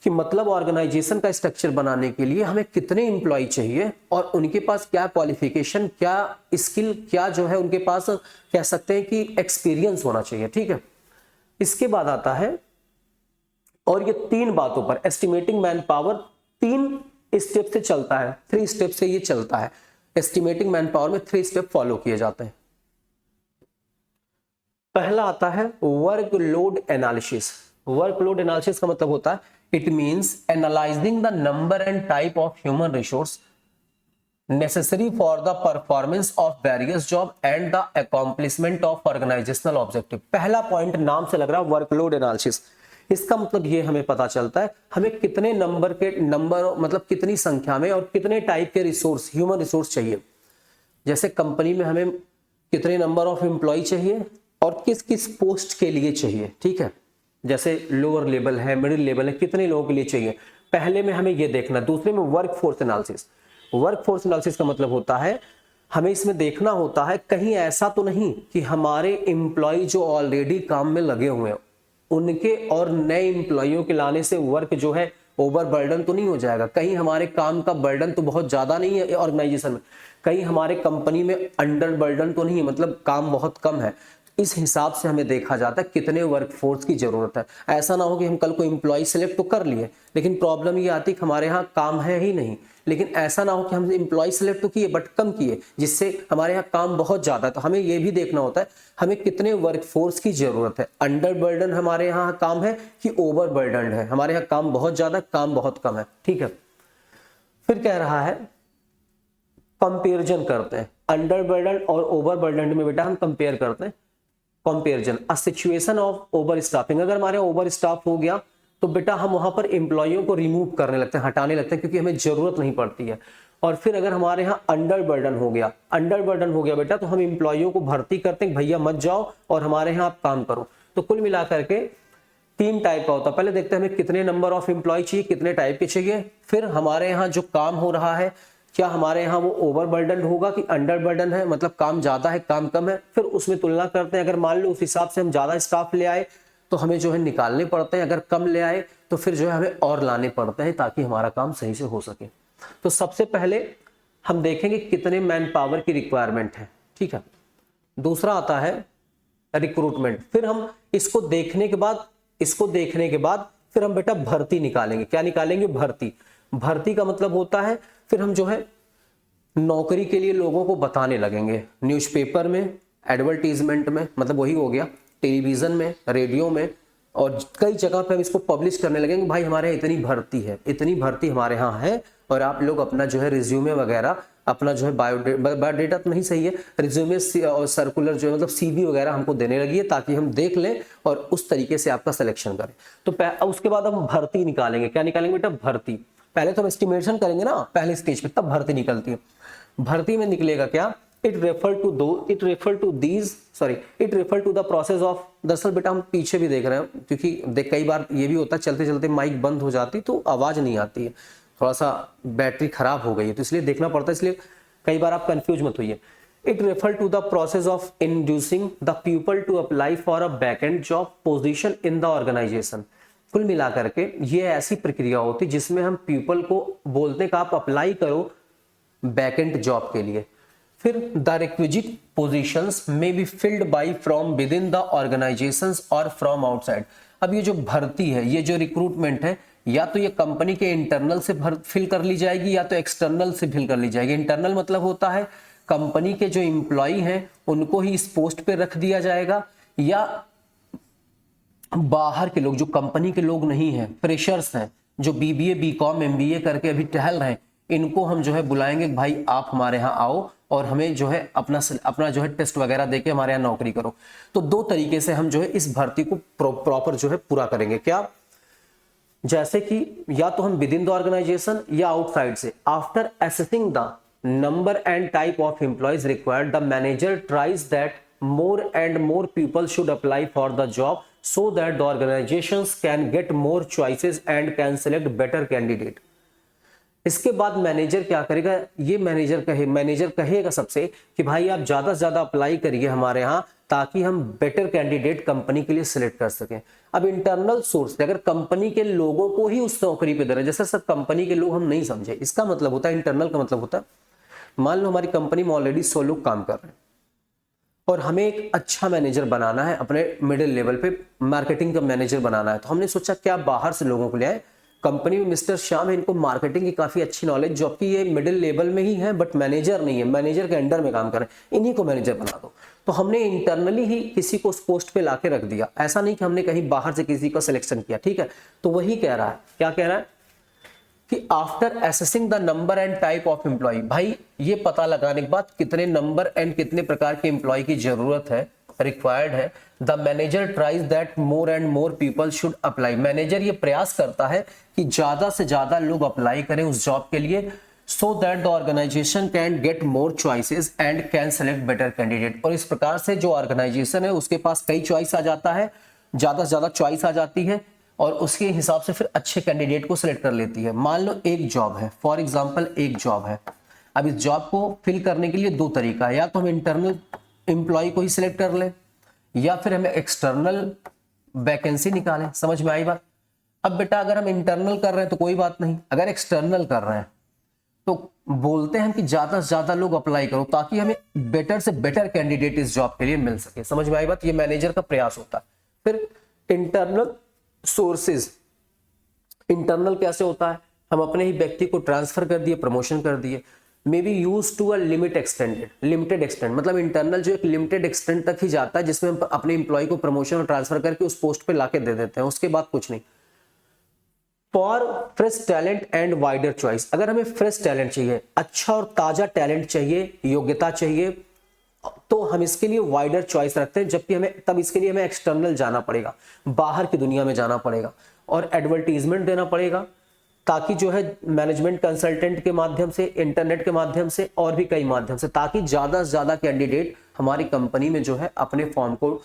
कि मतलब ऑर्गेनाइजेशन का स्ट्रक्चर बनाने के लिए हमें कितने एम्प्लॉय चाहिए और उनके पास क्या क्वालिफिकेशन, क्या स्किल, क्या जो है उनके पास कह सकते हैं कि एक्सपीरियंस होना चाहिए। ठीक है, इसके बाद आता है, और ये 3 बातों पर एस्टिमेटिंग मैन पावर 3 स्टेप से चलता है, 3 स्टेप से ये चलता है। एस्टिमेटिंग मैन पावर में 3 स्टेप फॉलो किए जाते हैं। पहला आता है वर्कलोड एनालिसिस। वर्कलोड एनालिसिस का मतलब होता है, it means analysing the number and type of human resource necessary for the performance of various job and the accomplishment of organizational objective। पहला पॉइंट नाम से लग रहा है वर्कलोड एनालिसिस। इसका मतलब ये हमें पता चलता है हमें कितने नंबर मतलब कितनी संख्या में और कितने टाइप के रिसोर्स, ह्यूमन रिसोर्स चाहिए। जैसे कंपनी में हमें कितने नंबर ऑफ एम्प्लॉय चाहिए और किस किस पोस्ट के लिए चाहिए। ठीक है, जैसे लोअर लेवल है, मिडिल लेवल है, कितने लोगों के लिए चाहिए, पहले में हमें ये देखना। दूसरे में work force analysis. Work force analysis का मतलब होता है हमें इसमें देखना होता है कहीं ऐसा तो नहीं कि हमारे एम्प्लॉय जो ऑलरेडी काम में लगे हुए हैं उनके और नए एम्प्लॉयों के लाने से वर्क जो है ओवर बर्डन तो नहीं हो जाएगा, कहीं हमारे काम का बर्डन तो बहुत ज्यादा नहीं है ऑर्गेनाइजेशन में, कहीं हमारे कंपनी में अंडर बर्डन तो नहीं है, मतलब काम बहुत कम है। इस हिसाब से हमें देखा जाता है कितने वर्कफोर्स की जरूरत है। ऐसा ना हो कि हम कल को एम्प्लॉय सिलेक्ट तो कर लिए लेकिन प्रॉब्लम ये आती कि हमारे यहाँ काम है ही नहीं, लेकिन ऐसा ना हो कि हम एम्प्लॉय सिलेक्ट तो किए बट कम किए जिससे हमारे यहाँ काम बहुत ज्यादा है। तो हमें ये भी देखना होता है हमें कितने वर्कफोर्स की जरूरत है, अंडर बर्डन हमारे यहाँ काम है कि ओवर बर्डन है, हमारे यहाँ काम बहुत ज्यादा, काम बहुत कम है। ठीक है, फिर कह रहा है कंपेरिजन करते हैं, अंडर बर्डन और ओवर बर्डन में बेटा हम कंपेयर करते हैं। Comparison, a situation of over staffing. अगर हमारे ओवर स्टाफ हो गया तो बेटा हम वहां पर एम्प्लॉइयों को रिमूव करने लगते हैं, हटाने लगते हैं क्योंकि हमें जरूरत नहीं पड़ती है। और फिर अगर हमारे यहाँ अंडर बर्डन हो गया बेटा तो हम एम्प्लॉइयों को भर्ती करते हैं, भैया मत जाओ और हमारे यहाँ आप काम करो। तो कुल मिलाकर के 3 टाइप का होता है। पहले देखते हैं हमें कितने नंबर ऑफ एम्प्लॉय चाहिए, कितने टाइप के चाहिए, फिर हमारे यहाँ जो काम हो रहा है क्या हमारे यहाँ वो ओवर बर्डन होगा कि अंडर बर्डन है, मतलब काम ज्यादा है काम कम है। फिर उसमें तुलना करते हैं, अगर मान लो उस हिसाब से हम ज्यादा स्टाफ ले आए तो हमें जो है निकालने पड़ते हैं, अगर कम ले आए तो फिर जो है हमें और लाने पड़ते हैं ताकि हमारा काम सही से हो सके। तो सबसे पहले हम देखेंगे कितने मैन पावर की रिक्वायरमेंट है। ठीक है, दूसरा आता है रिक्रूटमेंट। फिर हम इसको देखने के बाद फिर हम बेटा भर्ती निकालेंगे। क्या निकालेंगे? भर्ती। भर्ती का मतलब होता है फिर हम जो है नौकरी के लिए लोगों को बताने लगेंगे, न्यूज़पेपर में, एडवर्टीजमेंट में, मतलब वही हो गया, टेलीविजन में, रेडियो में, और कई जगह पे हम इसको पब्लिश करने लगेंगे, भाई हमारे यहाँ इतनी भर्ती है, इतनी भर्ती हमारे यहाँ है और आप लोग अपना जो है रिज्यूमे वगैरह, अपना जो है बायोडेटा तो नहीं सही है, रिज्यूमे और सर्कुलर जो है मतलब सीवी वगैरह हमको देने लगी है, ताकि हम देख लें और उस तरीके से आपका सिलेक्शन करें। तो उसके बाद हम भर्ती निकालेंगे। क्या निकालेंगे बेटा? भर्ती। पहले तो हम एस्टिमेशन करेंगे ना पहले स्टेज पे, तब भर्ती निकलती है। भर्ती में निकलेगा क्या? It refer to the process of. दरअसल बेटा हम पीछे भी देख रहे हैं, क्योंकि कई बार ये भी होता है चलते चलते माइक बंद हो जाती तो आवाज नहीं आती है, थोड़ा सा बैटरी खराब हो गई है, तो इसलिए देखना पड़ता है, इसलिए कई बार आप कंफ्यूज मत होइए। It refer to the process of inducing the people to apply for a backend job position in the organisation. कुल मिलाकर के ये ऐसी प्रक्रिया होती है जिसमें हम पीपल को बोलते हैं कि आप अप्लाई करो बैकएंड जॉब के लिए। फिर द रिक्विजिट पोजीशंस में be filled by from within the organisations और फ्रॉम आउटसाइड। अब ये जो भर्ती है, ये जो रिक्रूटमेंट है, या तो ये कंपनी के इंटरनल से फिल कर ली जाएगी या तो एक्सटर्नल से फिल कर ली जाएगी। इंटरनल मतलब होता है कंपनी के जो एम्प्लॉय हैं उनको ही इस पोस्ट पे रख दिया जाएगा, या बाहर के लोग जो कंपनी के लोग नहीं हैं, फ्रेशर्स हैं, जो बीबीए बीकॉम एमबीए करके अभी टहल रहे हैं, इनको हम जो है बुलाएंगे, भाई आप हमारे यहाँ आओ और हमें जो है अपना जो है टेस्ट वगैरह देके हमारे यहाँ नौकरी करो। तो दो तरीके से हम जो है इस भर्ती को प्रॉपर जो है पूरा करेंगे। क्या? जैसे कि या तो हम विद इन द ऑर्गेनाइजेशन या आउटसाइड से। After assessing the number and type of employees required, the manager tries that more and more people should apply for the job so that the organizations can get more choices and can select better candidate। इसके बाद manager क्या करेगा? ये manager कहेगा सबसे कि भाई आप ज्यादा से ज्यादा अप्लाई करिए हमारे यहाँ, ताकि हम बेटर कैंडिडेट कंपनी के लिए सिलेक्ट कर सकें। अब इंटरनल सोर्स से अगर कंपनी के लोगों को ही उस नौकरी पे दे रहे हैं, जैसे सब कंपनी के लोग हम नहीं समझे, इसका मतलब होता है इंटरनल का मतलब होता है, मान लो हमारी कंपनी में ऑलरेडी 100 लोग काम कर रहे हैं और हमें एक अच्छा मैनेजर बनाना है, अपने मिडिल लेवल पे मार्केटिंग का मैनेजर बनाना है। तो हमने सोचा क्या बाहर से लोगों को ले आए। कंपनी में मिस्टर श्याम है, इनको मार्केटिंग की काफी अच्छी नॉलेज, जबकि ये मिडिल लेवल में ही है बट मैनेजर नहीं है, मैनेजर के अंडर में काम कर रहे हैं, इन्हीं को मैनेजर बना दो। तो हमने इंटरनली ही किसी को उस पोस्ट पे लाके रख दिया, ऐसा नहीं कि हमने कहीं बाहर से किसी का सिलेक्शन किया। ठीक है, तो वही कह रहा है, क्या कह रहा है कि after assessing the number and type of employ, भाई ये पता लगाने के बाद कितने नंबर एंड कितने प्रकार के एम्प्लॉय की जरूरत है, रिक्वायर्ड है, the manager tries that more and more people should apply. Manager ये प्रयास करता है कि ज्यादा से ज्यादा लोग अप्लाई करें उस जॉब के लिए, so that the organisation can get more choices and can select better candidate. और इस प्रकार से जो ऑर्गेनाइजेशन है उसके पास कई चॉइस आ जाता है, ज्यादा से ज्यादा चॉइस आ जाती है और उसके हिसाब से फिर अच्छे कैंडिडेट को सिलेक्ट कर लेती है। मान लो एक जॉब है, फॉर एग्जांपल एक जॉब है, अब इस जॉब को फिल करने के लिए दो तरीका है, या तो हम इंटरनल एम्प्लॉय को ही सिलेक्ट कर लें या फिर हमें एक्सटर्नल वैकेंसी निकालें। समझ में आई बात? अब बेटा अगर हम इंटरनल कर रहे हैं तो कोई बात नहीं, अगर एक्सटर्नल कर रहे हैं तो बोलते हैं कि ज्यादा से ज्यादा लोग अप्लाई करो ताकि हमें बेटर से बेटर कैंडिडेट इस जॉब के लिए मिल सके। समझ में आई बात? ये मैनेजर का प्रयास होता है। फिर इंटरनल सोर्सेज, इंटरनल कैसे होता है? हम अपने ही व्यक्ति को ट्रांसफर कर दिए, प्रमोशन कर दिए, may be use to a limited extend, मतलब इंटरनल जो एक लिमिटेड एक्सटेंड तक ही जाता है, जिसमें हम अपने एम्प्लॉय को प्रमोशन और ट्रांसफर करके उस पोस्ट पे लाके दे देते हैं, उसके बाद कुछ नहीं। For fresh talent and wider choice, अगर हमें फ्रेश टैलेंट चाहिए, अच्छा और ताजा टैलेंट चाहिए, योग्यता चाहिए, तो हम इसके लिए वाइडर चॉइस रखते हैं, जबकि इसके लिए हमें एक्सटर्नल जाना पड़ेगा, बाहर की दुनिया में जाना पड़ेगा और एडवर्टीजमेंट देना पड़ेगा, ताकि जो है मैनेजमेंट कंसल्टेंट के माध्यम से, इंटरनेट के माध्यम से और भी कई माध्यम से, ताकि ज्यादा से ज्यादा कैंडिडेट हमारी कंपनी में जो है अपने फॉर्म को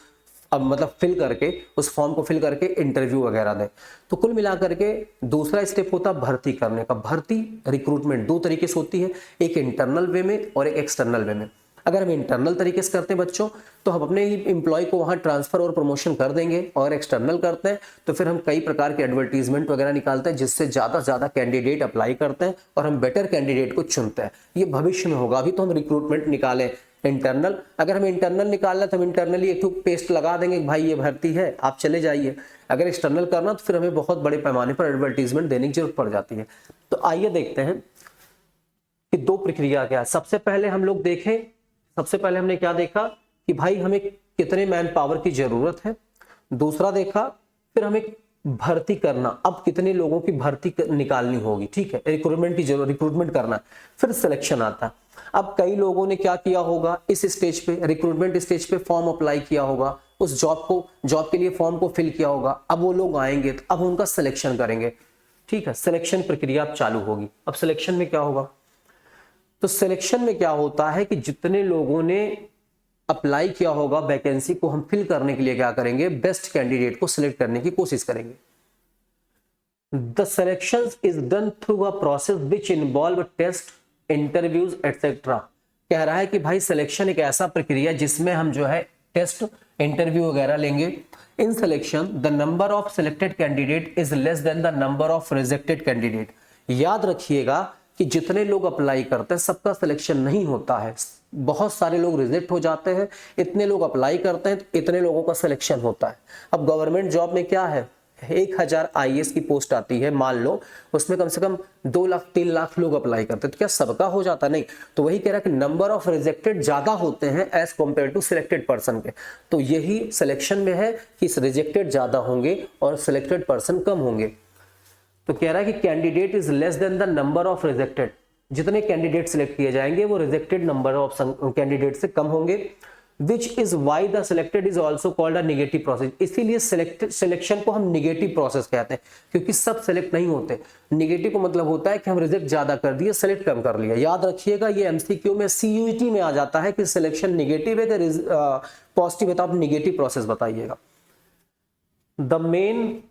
उस फॉर्म को फिल करके इंटरव्यू वगैरह दें। तो कुल मिलाकर के दूसरा स्टेप होता है भर्ती करने का। भर्ती रिक्रूटमेंट दो तरीके से होती है, एक इंटरनल वे में और एक एक्सटर्नल वे में। अगर हम इंटरनल तरीके से करते हैं बच्चों तो हम अपने ही एम्प्लॉय को वहां ट्रांसफर और प्रमोशन कर देंगे, और एक्सटर्नल करते हैं तो फिर हम कई प्रकार के एडवर्टीजमेंट वगैरह निकालते हैं जिससे ज्यादा से ज्यादा कैंडिडेट अप्लाई करते हैं और हम बेटर कैंडिडेट को चुनते हैं। ये भविष्य में होगा, अभी तो हम रिक्रूटमेंट निकालें इंटरनल। अगर हम इंटरनल निकालना तो हम इंटरनली एक पेस्ट लगा देंगे, भाई ये भर्ती है आप चले जाइए। अगर एक्सटर्नल करना तो फिर हमें बहुत बड़े पैमाने पर एडवर्टीजमेंट देने की जरूरत पड़ जाती है। तो आइए देखते हैं कि दो प्रक्रिया क्या है। सबसे पहले हमने क्या देखा कि भाई हमें कितने मैन पावर की जरूरत है, दूसरा देखा फिर हमें भर्ती करना, अब कितने लोगों की भर्ती निकालनी होगी, ठीक है, रिक्रूटमेंट की जरूरत, रिक्रूटमेंट करना, फिर सिलेक्शन आता है। अब कई लोगों ने क्या किया होगा, इस स्टेज पे, रिक्रूटमेंट स्टेज पे फॉर्म अप्लाई किया होगा, उस जॉब के लिए फॉर्म को फिल किया होगा। अब वो लोग आएंगे तो अब उनका सिलेक्शन करेंगे, ठीक है, सिलेक्शन प्रक्रिया अब चालू होगी। अब सिलेक्शन में क्या होगा, तो सिलेक्शन में क्या होता है कि जितने लोगों ने अप्लाई किया होगा वैकेंसी को, हम फिल करने के लिए क्या करेंगे, बेस्ट कैंडिडेट को सिलेक्ट करने की कोशिश करेंगे। The selection is done through a process which involve test, interviews et cetera. कह रहा है कि भाई सिलेक्शन एक ऐसा प्रक्रिया जिसमें हम जो है टेस्ट, इंटरव्यू वगैरह लेंगे। In selection the number of selected candidate is less than the number of rejected candidate. याद रखिएगा कि जितने लोग अप्लाई करते हैं सबका सिलेक्शन नहीं होता है, बहुत सारे लोग रिजेक्ट हो जाते हैं, इतने लोग अप्लाई करते हैं तो इतने लोगों का सिलेक्शन होता है। अब गवर्नमेंट जॉब में क्या है, 1000 IAS की पोस्ट आती है, मान लो उसमें कम से कम 2 लाख 3 लाख लोग अप्लाई करते हैं, तो क्या सबका हो जाता? नहीं। तो वही कह रहा है कि नंबर ऑफ रिजेक्टेड ज्यादा होते हैं as compare to selected person के। तो यही सिलेक्शन में है कि रिजेक्टेड ज्यादा होंगे और सिलेक्टेड पर्सन कम होंगे। तो कह रहा है कि candidate is less than the number of rejected, जितने कैंडिडेट सिलेक्ट किए जाएंगे वो रिजेक्टेड नंबर ऑफ कैंडिडेट से कम होंगे। Which is why the selected is also called a negative process. इसीलिए सिलेक्शन को हम निगेटिव प्रोसेस कहते हैं, क्योंकि सब सिलेक्ट नहीं होते। निगेटिव का मतलब होता है कि हम रिजेक्ट ज्यादा कर दिए, सिलेक्ट कम कर लिया। याद रखिएगा ये MCQ में CUET में आ जाता है कि सिलेक्शन निगेटिव है कि पॉजिटिव है, तो आप निगेटिव प्रोसेस बताइएगा। द मेन,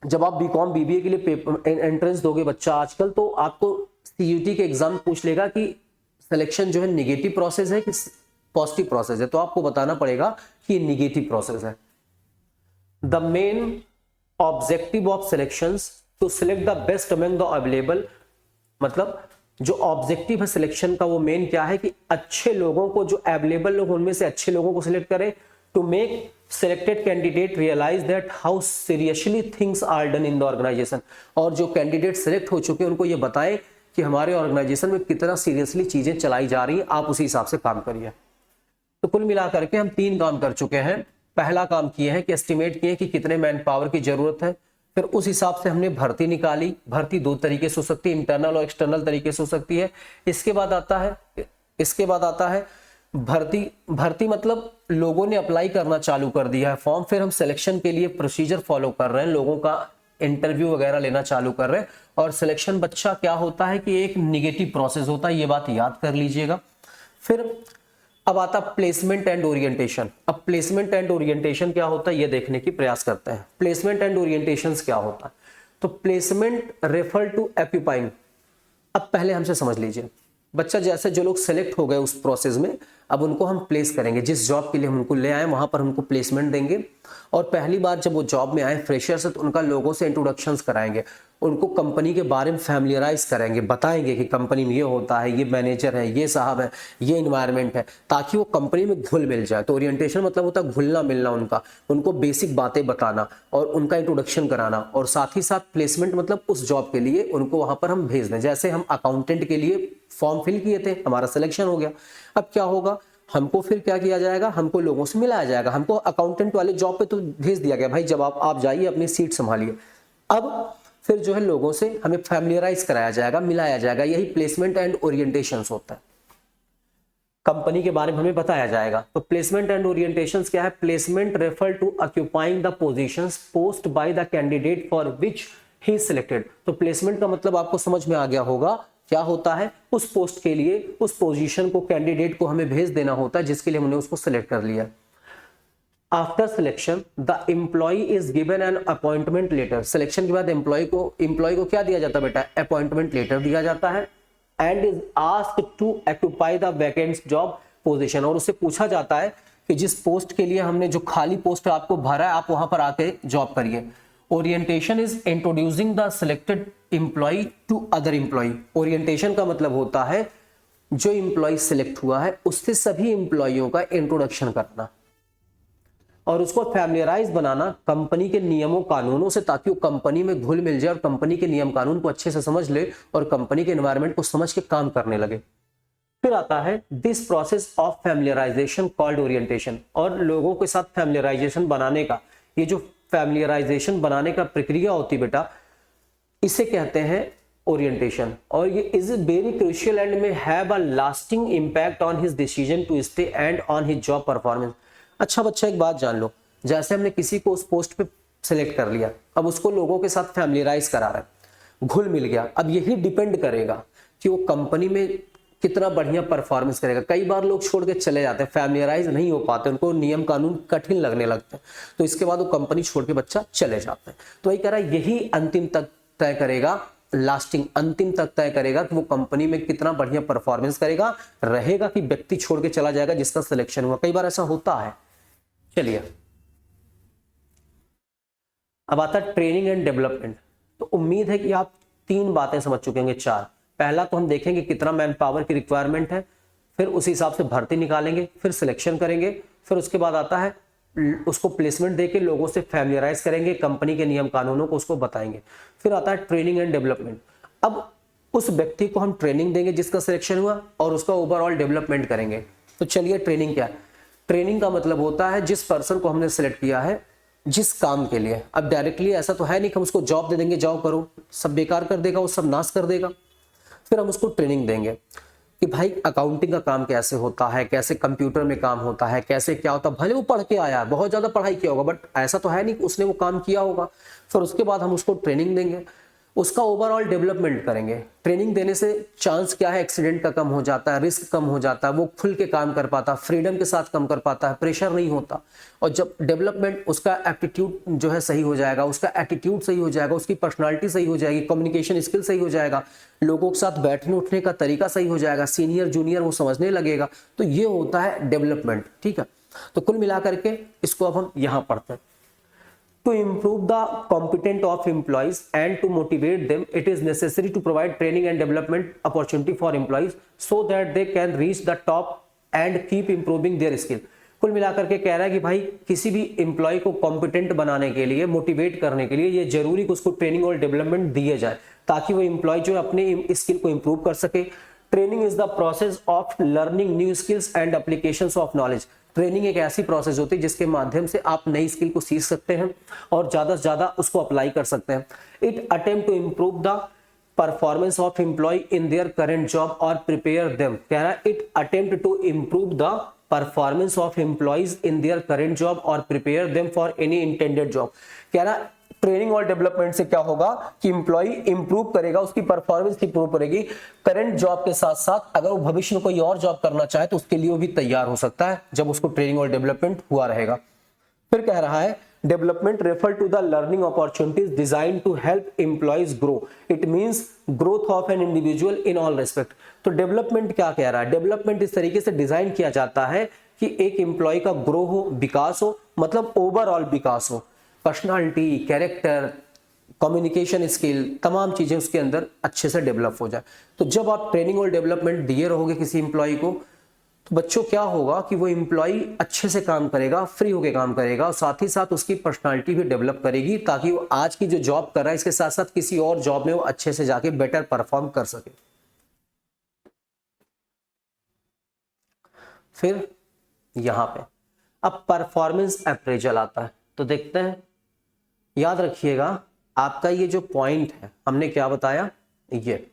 जब आप BCom BBA के लिए पेपर एंट्रेंस दोगे बच्चा आजकल, तो आपको CUET के एग्जाम पूछ लेगा कि सिलेक्शन जो है निगेटिव प्रोसेस है कि पॉजिटिव प्रोसेस है, तो आपको बताना पड़ेगा कि निगेटिव प्रोसेस है। The main objective of selections to select the best among the available, मतलब जो ऑब्जेक्टिव है सिलेक्शन का वो मेन क्या है कि अच्छे लोगों को, जो अवेलेबल लोग उनमें से अच्छे लोगों को सिलेक्ट करें। To make selected candidate realize that how seriously things are done in the organization, और जो कैंडिडेट सिलेक्ट हो चुके हैं उनको ये बताएं कि हमारे ऑर्गेनाइजेशन में कितना सीरियसली चीजें चलाई जा रही हैं, आप उसी हिसाब से काम करिए। तो कुल मिलाकर के हम 3 काम कर चुके हैं। पहला काम किए हैं कि एस्टिमेट किए कि कितने मैन पावर की जरूरत है, फिर उस हिसाब से हमने भर्ती निकाली। भर्ती 2 तरीके से हो सकती है, इंटरनल और एक्सटर्नल तरीके से हो सकती है। इसके बाद आता है भर्ती मतलब लोगों ने अप्लाई करना चालू कर दिया है फॉर्म, फिर हम सिलेक्शन के लिए प्रोसीजर फॉलो कर रहे हैं, लोगों का इंटरव्यू वगैरह लेना चालू कर रहे हैं। और सिलेक्शन बच्चा क्या होता है कि एक निगेटिव प्रोसेस होता है, ये बात याद कर लीजिएगा। फिर अब आता प्लेसमेंट एंड ओरिएंटेशन। अब प्लेसमेंट एंड ओरिएंटेशन क्या होता है ये देखने की प्रयास करते हैं। प्लेसमेंट एंड ओरिएंटेशन क्या होता है, तो प्लेसमेंट रेफर टू ऑक्यूपाइंग। अब पहले हमसे समझ लीजिए, बच्चा जैसे जो लोग सेलेक्ट हो गए उस प्रोसेस में, अब उनको हम प्लेस करेंगे, जिस जॉब के लिए हम उनको ले आए वहां पर हमको प्लेसमेंट देंगे। और पहली बार जब वो जॉब में आए फ्रेशर से, तो उनका लोगों से इंट्रोडक्शंस कराएंगे, उनको कंपनी के बारे में फैमिलियराइज कराएंगे, बताएंगे कि कंपनी में ये होता है, ये मैनेजर है, ये साहब है, ये इन्वायरमेंट है, ताकि वो कंपनी में घुल मिल जाए। तो ओरिएंटेशन मतलब होता है घुलना मिलना उनको बेसिक बातें बताना और उनका इंट्रोडक्शन कराना। और साथ ही साथ प्लेसमेंट मतलब उस जॉब के लिए उनको वहां पर हम भेज दें। जैसे हम अकाउंटेंट के लिए फॉर्म फिल किए थे, हमारा सिलेक्शन हो गया, अब क्या होगा, हमको फिर क्या किया जाएगा, हमको लोगों से मिलाया जाएगा। हमको अकाउंटेंट वाले जॉब पे तो भेज दिया गया, भाई जब आप जाइए अपनी सीट संभालिए। अब फिर जो है लोगों से हमें फैमिलियराइज कराया जाएगा, मिलाया जाएगा। यही प्लेसमेंट एंड ओरिएंटेशन होता है, कंपनी के बारे में हमें बताया जाएगा। तो प्लेसमेंट एंड ओरिएंटेशन क्या है, placement refer to occupying the positions post by the candidate for which he selected. तो प्लेसमेंट का मतलब आपको समझ में आ गया होगा, क्या होता है, उस पोस्ट के लिए, उस पोजीशन को कैंडिडेट को हमें भेज देना होता है जिसके लिए हमने उसको सिलेक्ट कर लिया। After selection the employ is given an appointment letter. Selection के बाद एम्प्लॉय को क्या दिया जाता है बेटा, अपॉइंटमेंट लेटर दिया जाता है। And is asked to occupy the vacant job position, और उससे पूछा जाता है कि जिस पोस्ट के लिए हमने, जो खाली पोस्ट आपको भरा है, आप वहां पर आके जॉब करिए। Orientation is introducing the selected employ to other employ. Orientation का मतलब होता है जो एम्प्लॉय सिलेक्ट हुआ है उससे सभी एम्प्लॉयों का इंट्रोडक्शन करना और उसको फैमिलियराइज बनाना कंपनी के नियमों कानूनों से, ताकि वो कंपनी में घुल मिल जाए और कंपनी के नियम कानून को अच्छे से समझ ले और कंपनी के एनवायरनमेंट को समझ के काम करने लगे। फिर आता है this process of familiarisation called orientation. और लोगों के साथ फैमिलियराइजेशन बनाने का ये जो फैमिलियराइजेशन बनाने का प्रक्रिया होती बेटा, इसे कहते हैं ओरिएंटेशन, और ये is very crucial and may have a lasting impact on his decision to stay and on his job performance. अच्छा बच्चा एक बात जान लो, जैसे हमने किसी को उस पोस्ट पे सिलेक्ट कर लिया, अब उसको लोगों के साथ फैमिलियराइज करा रहे हैं, घुल मिल गया, अब यही डिपेंड करेगा कि वो कंपनी में कितना बढ़िया परफॉर्मेंस करेगा। कई बार लोग छोड़ के चले जाते हैं, फैमिलियराइज नहीं हो पाते, उनको नियम कानून कठिन लगने लगते हैं, तो इसके बाद वो कंपनी छोड़ के बच्चा चले जाते हैं। तो वही कह रहा है यही अंतिम तक तय करेगा, लास्टिंग अंतिम तक तय करेगा कि वो कंपनी में कितना बढ़िया परफॉर्मेंस करेगा, रहेगा कि व्यक्ति छोड़ के चला जाएगा जिसका सिलेक्शन हुआ। कई बार ऐसा होता है। चलिए अब आता है ट्रेनिंग एंड डेवलपमेंट। तो उम्मीद है कि आप 3 बातें समझ चुके होंगे, 4। पहला तो हम देखेंगे कितना मैन पावर की रिक्वायरमेंट है, फिर उसी हिसाब से भर्ती निकालेंगे, फिर सिलेक्शन करेंगे, फिर उसके बाद आता है उसको प्लेसमेंट देके लोगों से फैमिलियराइज करेंगे, कंपनी के नियम कानूनों को उसको बताएंगे, फिर आता है ट्रेनिंग एंड डेवलपमेंट। अब उस व्यक्ति को हम ट्रेनिंग देंगे जिसका सिलेक्शन हुआ, और उसका ओवरऑल डेवलपमेंट करेंगे। तो चलिए ट्रेनिंग क्या है। ट्रेनिंग का मतलब होता है जिस पर्सन को हमने सिलेक्ट किया है जिस काम के लिए, अब डायरेक्टली ऐसा तो है नहीं कि हम उसको जॉब दे देंगे, जाओ करो, सब बेकार कर देगा, वो सब नाश कर देगा। फिर हम उसको ट्रेनिंग देंगे कि भाई अकाउंटिंग का काम कैसे होता है, कैसे कंप्यूटर में काम होता है, कैसे क्या होता है। भले वो पढ़ के आया है, बहुत ज्यादा पढ़ाई किया होगा, बट ऐसा तो है नहीं कि उसने वो काम किया होगा। फिर उसके बाद हम उसको ट्रेनिंग देंगे, उसका ओवरऑल डेवलपमेंट करेंगे। ट्रेनिंग देने से चांस क्या है, एक्सीडेंट का कम हो जाता है, रिस्क कम हो जाता है, वो खुल के काम कर पाता है, फ्रीडम के साथ काम कर पाता है, प्रेशर नहीं होता। और जब डेवलपमेंट, उसका एप्टीट्यूड जो है सही हो जाएगा, उसका एटीट्यूड सही हो जाएगा, उसकी पर्सनालिटी सही हो जाएगी, कम्युनिकेशन स्किल सही हो जाएगा, लोगों के साथ बैठने उठने का तरीका सही हो जाएगा, सीनियर जूनियर वो समझने लगेगा। तो ये होता है डेवलपमेंट। ठीक है, तो कुल मिलाकर के इसको अब हम यहां पढ़ते हैं। To improve the competence of employees and to motivate them, it is necessary to provide training and development opportunity for employees so that they can reach the top and keep improving their skill। कुल मिलाकर के कह रहा है कि भाई किसी भी एम्प्लॉय को कॉम्पिटेंट बनाने के लिए, मोटिवेट करने के लिए ये जरूरी कि उसको ट्रेनिंग और डेवलपमेंट दिए जाए ताकि वो एम्प्लॉय जो अपने स्किल को इंप्रूव कर सके। Training is the process of learning new skills and applications of knowledge. Training एक ऐसी प्रोसेस होती है जिसके माध्यम से आप नई स्किल को सीख सकते हैं और ज्यादा से ज्यादा उसको अप्लाई कर सकते हैं। It attempt to improve the performance of employee in their current job और प्रिपेयर देम। कह रहा है it attempt to improve the performance of employees in their current job और prepare them for any intended job. कह रहा है training और development से क्या होगा कि एम्प्लॉय इंप्रूव करेगा, उसकी परफॉर्मेंस इंप्रूव करेगी करंट जॉब के साथ साथ, अगर वो भविष्य में कोई और जॉब करना चाहे तो उसके लिए वो भी तैयार हो सकता है जब उसको ट्रेनिंग और डेवलपमेंट हुआ रहेगा। फिर कह रहा है development refer to the learning opportunities design to help employees grow. It means growth of an individual in all respect. तो डेवलपमेंट क्या कह रहा है, डेवलपमेंट इस तरीके से डिजाइन किया जाता है कि एक एम्प्लॉय का ग्रो हो, विकास हो, मतलब ओवरऑल विकास हो, पर्सनालिटी, कैरेक्टर, कम्युनिकेशन स्किल, तमाम चीजें उसके अंदर अच्छे से डेवलप हो जाए। तो जब आप ट्रेनिंग और डेवलपमेंट दिए रहोगे किसी एम्प्लॉय को, तो बच्चों क्या होगा कि वो एम्प्लॉय अच्छे से काम करेगा, फ्री होकर काम करेगा और साथ ही साथ उसकी पर्सनालिटी भी डेवलप करेगी ताकि वो आज की जो जॉब कर रहा है इसके साथ साथ किसी और जॉब में वो अच्छे से जाके बेटर परफॉर्म कर सके। फिर यहां पे अब परफॉर्मेंस अप्रेजल आता है। तो देखते हैं, याद रखिएगा आपका ये जो पॉइंट है हमने क्या बताया, ये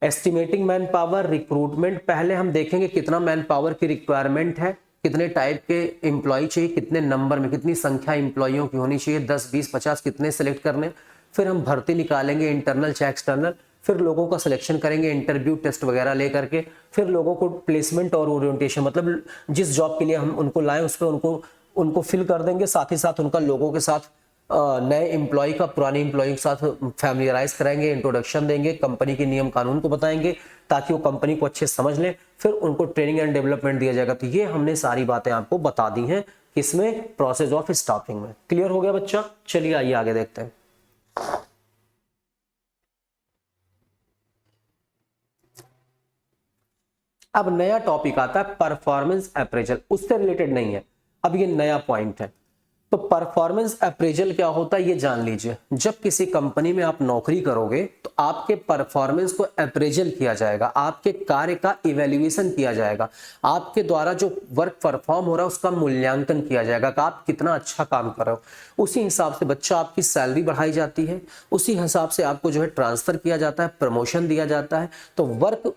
एस्टिमेटिंग मैन पावर, रिक्रूटमेंट। पहले हम देखेंगे कितना मैन पावर की रिक्वायरमेंट है, कितने टाइप के एम्प्लॉय चाहिए, कितने नंबर में, कितनी संख्या एम्प्लॉयों की होनी चाहिए, 10, 20, 50 कितने सिलेक्ट करने। फिर हम भर्ती निकालेंगे, इंटरनल चाहे एक्सटर्नल। फिर लोगों का सिलेक्शन करेंगे इंटरव्यू टेस्ट वगैरह ले करके। फिर लोगों को प्लेसमेंट और ओरिएंटेशन, मतलब जिस जॉब के लिए हम उनको लाएं उस पर उनको फिल कर देंगे। साथ ही साथ उनका लोगों के साथ नए एम्प्लॉय का पुराने एम्प्लॉय के साथ फैमिलियराइज कराएंगे, इंट्रोडक्शन देंगे, कंपनी के नियम कानून को बताएंगे ताकि वो कंपनी को अच्छे समझ लें। फिर उनको ट्रेनिंग एंड डेवलपमेंट दिया जाएगा। तो ये हमने सारी बातें आपको बता दी हैं किसमें, प्रोसेस ऑफ स्टाफिंग में। क्लियर हो गया बच्चा? चलिए आइए आगे देखते हैं। अब नया टॉपिक आता है परफॉर्मेंस अप्रेजल, उससे रिलेटेड नहीं है, अब ये नया पॉइंट है। तो परफॉर्मेंस अप्रेजल क्या होता है ये जान लीजिए। जब किसी कंपनी में आप नौकरी करोगे तो आपके परफॉर्मेंस को अप्रेजल किया जाएगा, आपके कार्य का इवैल्यूएशन किया जाएगा, आपके द्वारा जो वर्क परफॉर्म हो रहा है उसका मूल्यांकन किया जाएगा कि आप कितना अच्छा काम कर रहे हो। उसी हिसाब से बच्चा आपकी सैलरी बढ़ाई जाती है, उसी हिसाब से आपको जो है ट्रांसफर किया जाता है, प्रमोशन दिया जाता है। तो वर्क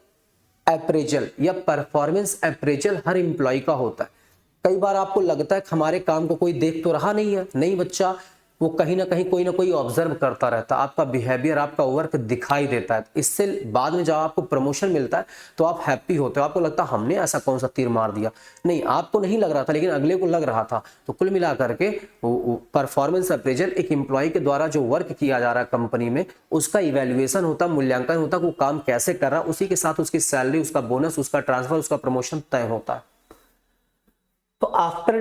अप्रेजल या परफॉर्मेंस अप्रेजल हर एम्प्लॉय का होता है। कई बार आपको लगता है कि हमारे काम को कोई देख तो रहा नहीं है, नहीं बच्चा, वो कहीं ना कहीं कोई ना कोई ऑब्जर्व करता रहता है, आपका बिहेवियर, आपका वर्क दिखाई देता है। इससे बाद में जब आपको प्रमोशन मिलता है तो आप हैप्पी होते हो, आपको लगता है हमने ऐसा कौन सा तीर मार दिया। नहीं, आपको नहीं लग रहा था लेकिन अगले को लग रहा था। तो कुल मिला करके परफॉर्मेंस अप्रेजल एक एम्प्लॉय के द्वारा जो वर्क किया जा रहा है कंपनी में, उसका इवेल्युएशन होता, मूल्यांकन होता, वो काम कैसे कर रहा है, उसी के साथ उसकी सैलरी, उसका बोनस, उसका ट्रांसफर, उसका प्रमोशन तय होता है। तो after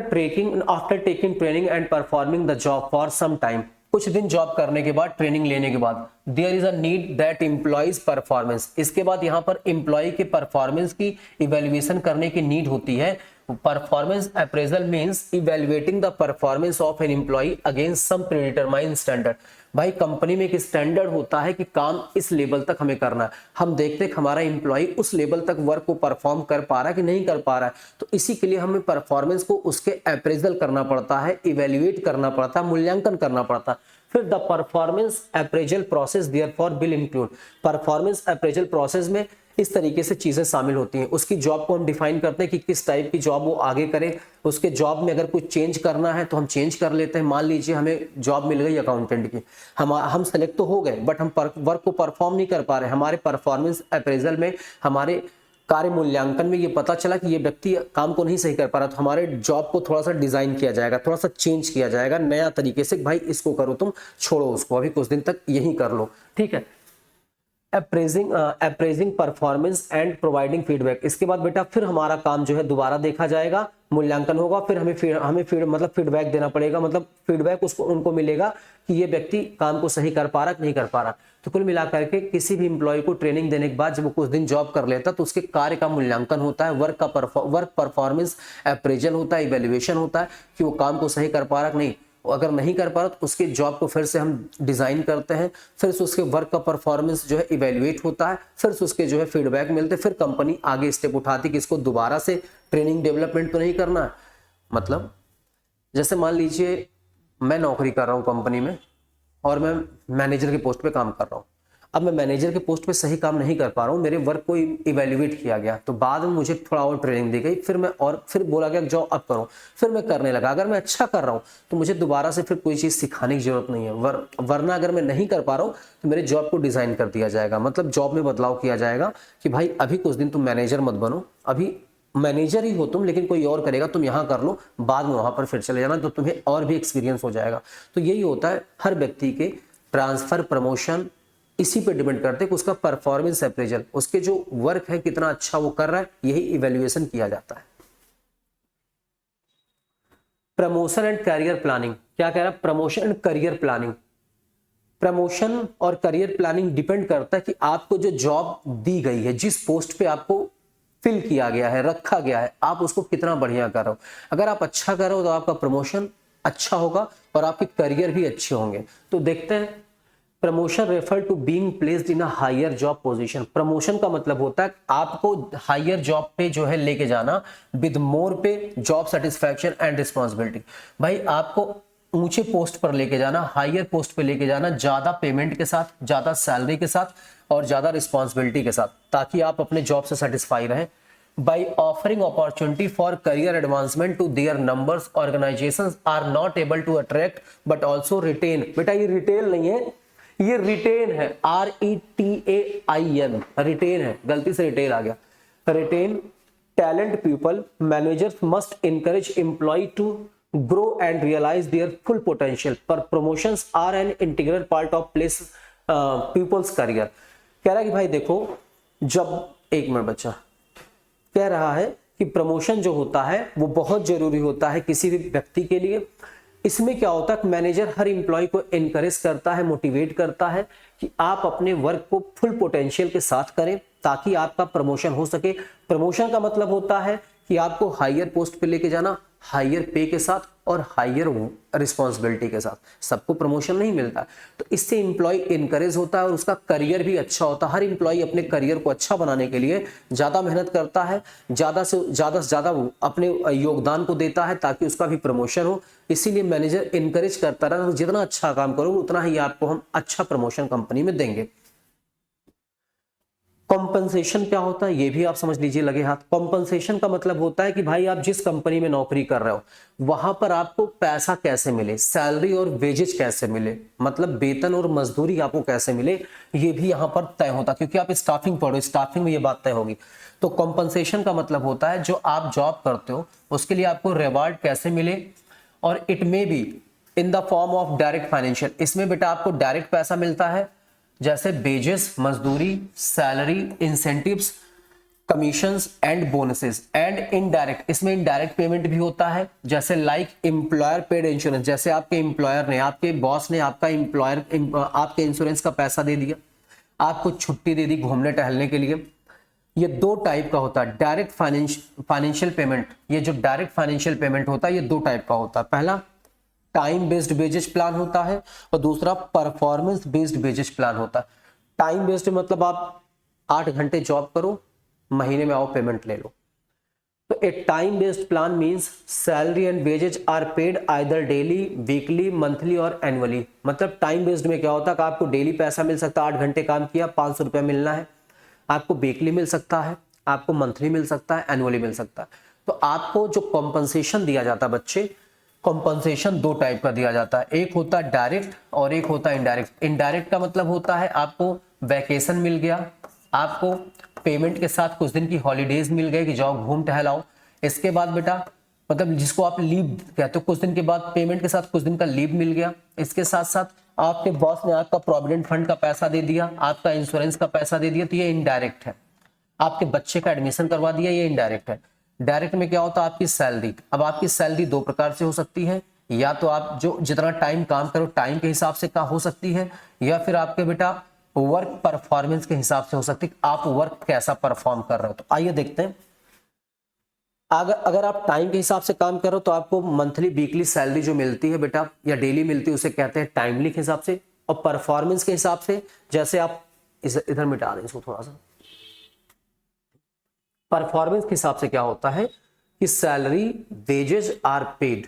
taking training and performing the job for some time, कुछ दिन जॉब करने के बाद, ट्रेनिंग लेने के बाद, there is a need that employees performance, इसके बाद यहाँ पर एम्प्लॉय के परफॉर्मेंस की इवेल्युएशन करने की नीड होती है। Performance appraisal means evaluating the performance of an employ against some predetermined standard. भाई कंपनी में एक स्टैंडर्ड होता है कि काम इस लेवल तक हमें करना है, हम देखते हैं हमारा एम्प्लॉय उस लेवल तक वर्क को परफॉर्म कर पा रहा है कि नहीं कर पा रहा है। तो इसी के लिए हमें परफॉर्मेंस को उसके अप्रेजल करना पड़ता है, इवेल्युएट करना पड़ता है, मूल्यांकन करना पड़ता है। फिर the performance appraisal process therefore will include, performance appraisal process में इस तरीके से चीजें शामिल होती हैं। उसकी जॉब को हम डिफाइन करते हैं कि किस टाइप की जॉब वो आगे करे, उसके जॉब में अगर कुछ चेंज करना है तो हम चेंज कर लेते हैं। मान लीजिए हमें जॉब मिल गई अकाउंटेंट की, हम सेलेक्ट तो हो गए बट हम वर्क को परफॉर्म नहीं कर पा रहे। हमारे परफॉर्मेंस अप्रेजल में, हमारे कार्य मूल्यांकन में ये पता चला कि ये व्यक्ति काम को नहीं सही कर पा रहा, तो हमारे जॉब को थोड़ा सा डिजाइन किया जाएगा, थोड़ा सा चेंज किया जाएगा नया तरीके से। भाई इसको करो, तुम छोड़ो उसको, अभी कुछ दिन तक यही कर लो, ठीक है। Appraising performance and providing feedback, इसके बाद बेटा फिर हमारा काम जो है दोबारा देखा जाएगा, मूल्यांकन होगा, फिर हमें फीडबैक देना पड़ेगा, मतलब फीडबैक उसको उनको मिलेगा कि ये व्यक्ति काम को सही कर पा रहा कि नहीं कर पा रहा। तो कुल मिलाकर के किसी भी एम्प्लॉय को ट्रेनिंग देने के बाद जब वो कुछ दिन जॉब कर लेता है तो उसके कार्य का मूल्यांकन होता है, वर्क परफॉर्मेंस अप्रेजल होता है, इवेल्युएशन होता है कि वो काम को सही कर पा रहा कि नहीं। अगर नहीं कर पा रहा तो उसके जॉब को फिर से हम डिजाइन करते हैं, फिर से उसके वर्क का परफॉर्मेंस जो है इवेल्युएट होता है, फिर से उसके जो है फीडबैक मिलते हैं, फिर कंपनी आगे स्टेप उठाती कि इसको दोबारा से ट्रेनिंग डेवलपमेंट तो नहीं करना। मतलब जैसे मान लीजिए मैं नौकरी कर रहा हूँ कंपनी में और मैं मैनेजर के पोस्ट पे काम कर रहा हूँ। अब मैं मैनेजर के पोस्ट पे सही काम नहीं कर पा रहा हूँ, मेरे वर्क को इवेल्युएट किया गया, तो बाद में मुझे थोड़ा और ट्रेनिंग दी गई, फिर बोला गया जाओ अब करो, फिर मैं करने लगा। अगर मैं अच्छा कर रहा हूँ तो मुझे दोबारा से फिर कोई चीज़ सिखाने की जरूरत नहीं है, वरना अगर मैं नहीं कर पा रहा हूँ तो मेरे जॉब को डिज़ाइन कर दिया जाएगा, मतलब जॉब में बदलाव किया जाएगा कि भाई अभी कुछ दिन तुम मैनेजर मत बनो, अभी मैनेजर ही हो तुम लेकिन कोई और करेगा, तुम यहाँ कर लो, बाद में वहाँ पर फिर चले जाना, तो तुम्हें और भी एक्सपीरियंस हो जाएगा। तो यही होता है हर व्यक्ति के ट्रांसफर, प्रमोशन इसी पे डिपेंड करते हैं कि उसका परफॉर्मेंस अप्रेजल, उसके जो वर्क है कितना अच्छा वो कर रहा है, यही इवेल्युएशन किया जाता है। प्रमोशन एंड करियर प्लानिंग, क्या कह रहा है? Promotion and career planning. Promotion और करियर प्लानिंग डिपेंड करता है कि आपको जो जॉब दी गई है, जिस पोस्ट पे आपको फिल किया गया है, रखा गया है, आप उसको कितना बढ़िया कर रहे हो। अगर आप अच्छा कर रहे हो तो आपका प्रमोशन अच्छा होगा और आपके करियर भी अच्छे होंगे। तो देखते हैं, promotion refer to being placed in a higher job position. Promotion का मतलब होता है आपको हायर जॉब पे जो है लेके जाना, विद मोर पे जॉब सेटिस्फैक्शन एंड रिस्पॉन्सिबिलिटी। भाई आपको ऊंचे पोस्ट पर लेके जाना, हायर पोस्ट पे लेके जाना, ज्यादा पेमेंट के साथ, ज्यादा सैलरी के साथ और ज्यादा रिस्पॉन्सिबिलिटी के साथ, ताकि आप अपने जॉब से सेटिस्फाई रहें। By offering opportunity for career advancement to their numbers, organizations are not able to attract but also retain। बेटा ये रिटेल नहीं है, ये रिटेन है, RETAIN, रिटेन है, गलती से रिटेल आ गया। Retain talent people, managers must encourage employee to grow and realize their full potential, पर promotions are an integral part of place people's career। कह रहा है कि भाई देखो, जब एक मिनट बच्चा कह रहा है कि प्रमोशन जो होता है वो बहुत जरूरी होता है किसी भी व्यक्ति के लिए। इसमें क्या होता है, मैनेजर हर एम्प्लॉय को एनकरेज करता है, मोटिवेट करता है कि आप अपने वर्क को फुल पोटेंशियल के साथ करें ताकि आपका प्रमोशन हो सके। प्रमोशन का मतलब होता है कि आपको हायर पोस्ट पे लेके जाना, हायर पे के साथ और हायर रिस्पॉन्सिबिलिटी के साथ। सबको प्रमोशन नहीं मिलता, तो इससे एम्प्लॉय इनकरेज होता है और उसका करियर भी अच्छा होता है। हर एम्प्लॉय अपने करियर को अच्छा बनाने के लिए ज़्यादा मेहनत करता है, ज़्यादा से ज़्यादा अपने योगदान को देता है ताकि उसका भी प्रमोशन हो। इसीलिए मैनेजर इनकरेज करता रहा, जितना अच्छा काम करोगे उतना ही आपको हम अच्छा प्रमोशन कंपनी में देंगे। कॉम्पनसेशन क्या होता है ये भी आप समझ लीजिए लगे हाथ। कॉम्पनसेशन का मतलब होता है कि भाई आप जिस कंपनी में नौकरी कर रहे हो वहां पर आपको पैसा कैसे मिले, सैलरी और वेजेज कैसे मिले, मतलब वेतन और मजदूरी आपको कैसे मिले, ये भी यहाँ पर तय होता है। क्योंकि आप स्टाफिंग पढ़ो, स्टाफिंग में ये बात तय होगी। तो कॉम्पनसेशन का मतलब होता है जो आप जॉब करते हो उसके लिए आपको रिवार्ड कैसे मिले, और it may be in the form of direct financial. इसमें बेटा आपको डायरेक्ट पैसा मिलता है जैसे वेजेस, मजदूरी, salary, incentives, commissions and bonuses. And indirect, इसमें इनडायरेक्ट पेमेंट भी होता है जैसे लाइक एम्प्लॉयर पेड इंश्योरेंस। जैसे आपके एम्प्लॉयर ने, आपके बॉस ने आपके इंश्योरेंस का पैसा दे दिया, आपको छुट्टी दे दी घूमने टहलने के लिए। ये दो टाइप का होता है डायरेक्ट फाइनेंशियल पेमेंट। ये जो डायरेक्ट फाइनेंशियल पेमेंट होता है ये दो टाइप का होता है। पहला टाइम बेस्ड वेजेस प्लान होता है और दूसरा परफॉर्मेंस बेस्ड वेजेस प्लान होता है। टाइम बेस्ड मतलब आप 8 घंटे जॉब करो, महीने में आओ पेमेंट ले लो। तो a time based plan means salary and wages are paid either daily, weekly, monthly और एनुअली। मतलब टाइम बेस्ड में क्या होता है कि आपको डेली पैसा मिल सकता है, 8 घंटे काम किया 500 रुपया मिलना है, आपको वीकली मिल सकता है, आपको मंथली मिल सकता है, एनुअली मिल सकता है। तो आपको जो कॉम्पनसेशन दिया जाता है बच्चे, कॉम्पनसेशन दो टाइप का दिया जाता है, एक होता है डायरेक्ट और एक होता है इनडायरेक्ट। इनडायरेक्ट का मतलब होता है आपको वैकेशन मिल गया, आपको पेमेंट के साथ कुछ दिन की हॉलीडेज मिल गए कि जाओ घूम टहलाओ। इसके बाद बेटा मतलब जिसको आप लीव कहते हो, कुछ दिन के बाद पेमेंट के साथ कुछ दिन का लीव मिल गया। इसके साथ साथ आपके बॉस ने आपका प्रोविडेंट फंड का पैसा दे दिया, आपका इंश्योरेंस का पैसा दे दिया, तो ये इनडायरेक्ट है। आपके बच्चे का एडमिशन करवा दिया, ये इनडायरेक्ट है। डायरेक्ट में क्या होता है आपकी सैलरी। अब आपकी सैलरी दो प्रकार से हो सकती है, या तो आप जो जितना टाइम काम करो टाइम के हिसाब से का हो सकती है, या फिर आपके बेटा वर्क परफॉर्मेंस के हिसाब से हो सकती है, आप वर्क कैसा परफॉर्म कर रहे हो। तो आइए देखते हैं। अगर आप टाइम के हिसाब से काम करो तो आपको मंथली वीकली सैलरी जो मिलती है बेटा या डेली मिलती है उसे कहते हैं टाइमली के हिसाब से। और परफॉर्मेंस के हिसाब से जैसे आप इधर मिटा दें इसको थोड़ा सा। परफॉर्मेंस के हिसाब से क्या होता है कि salary wages are paid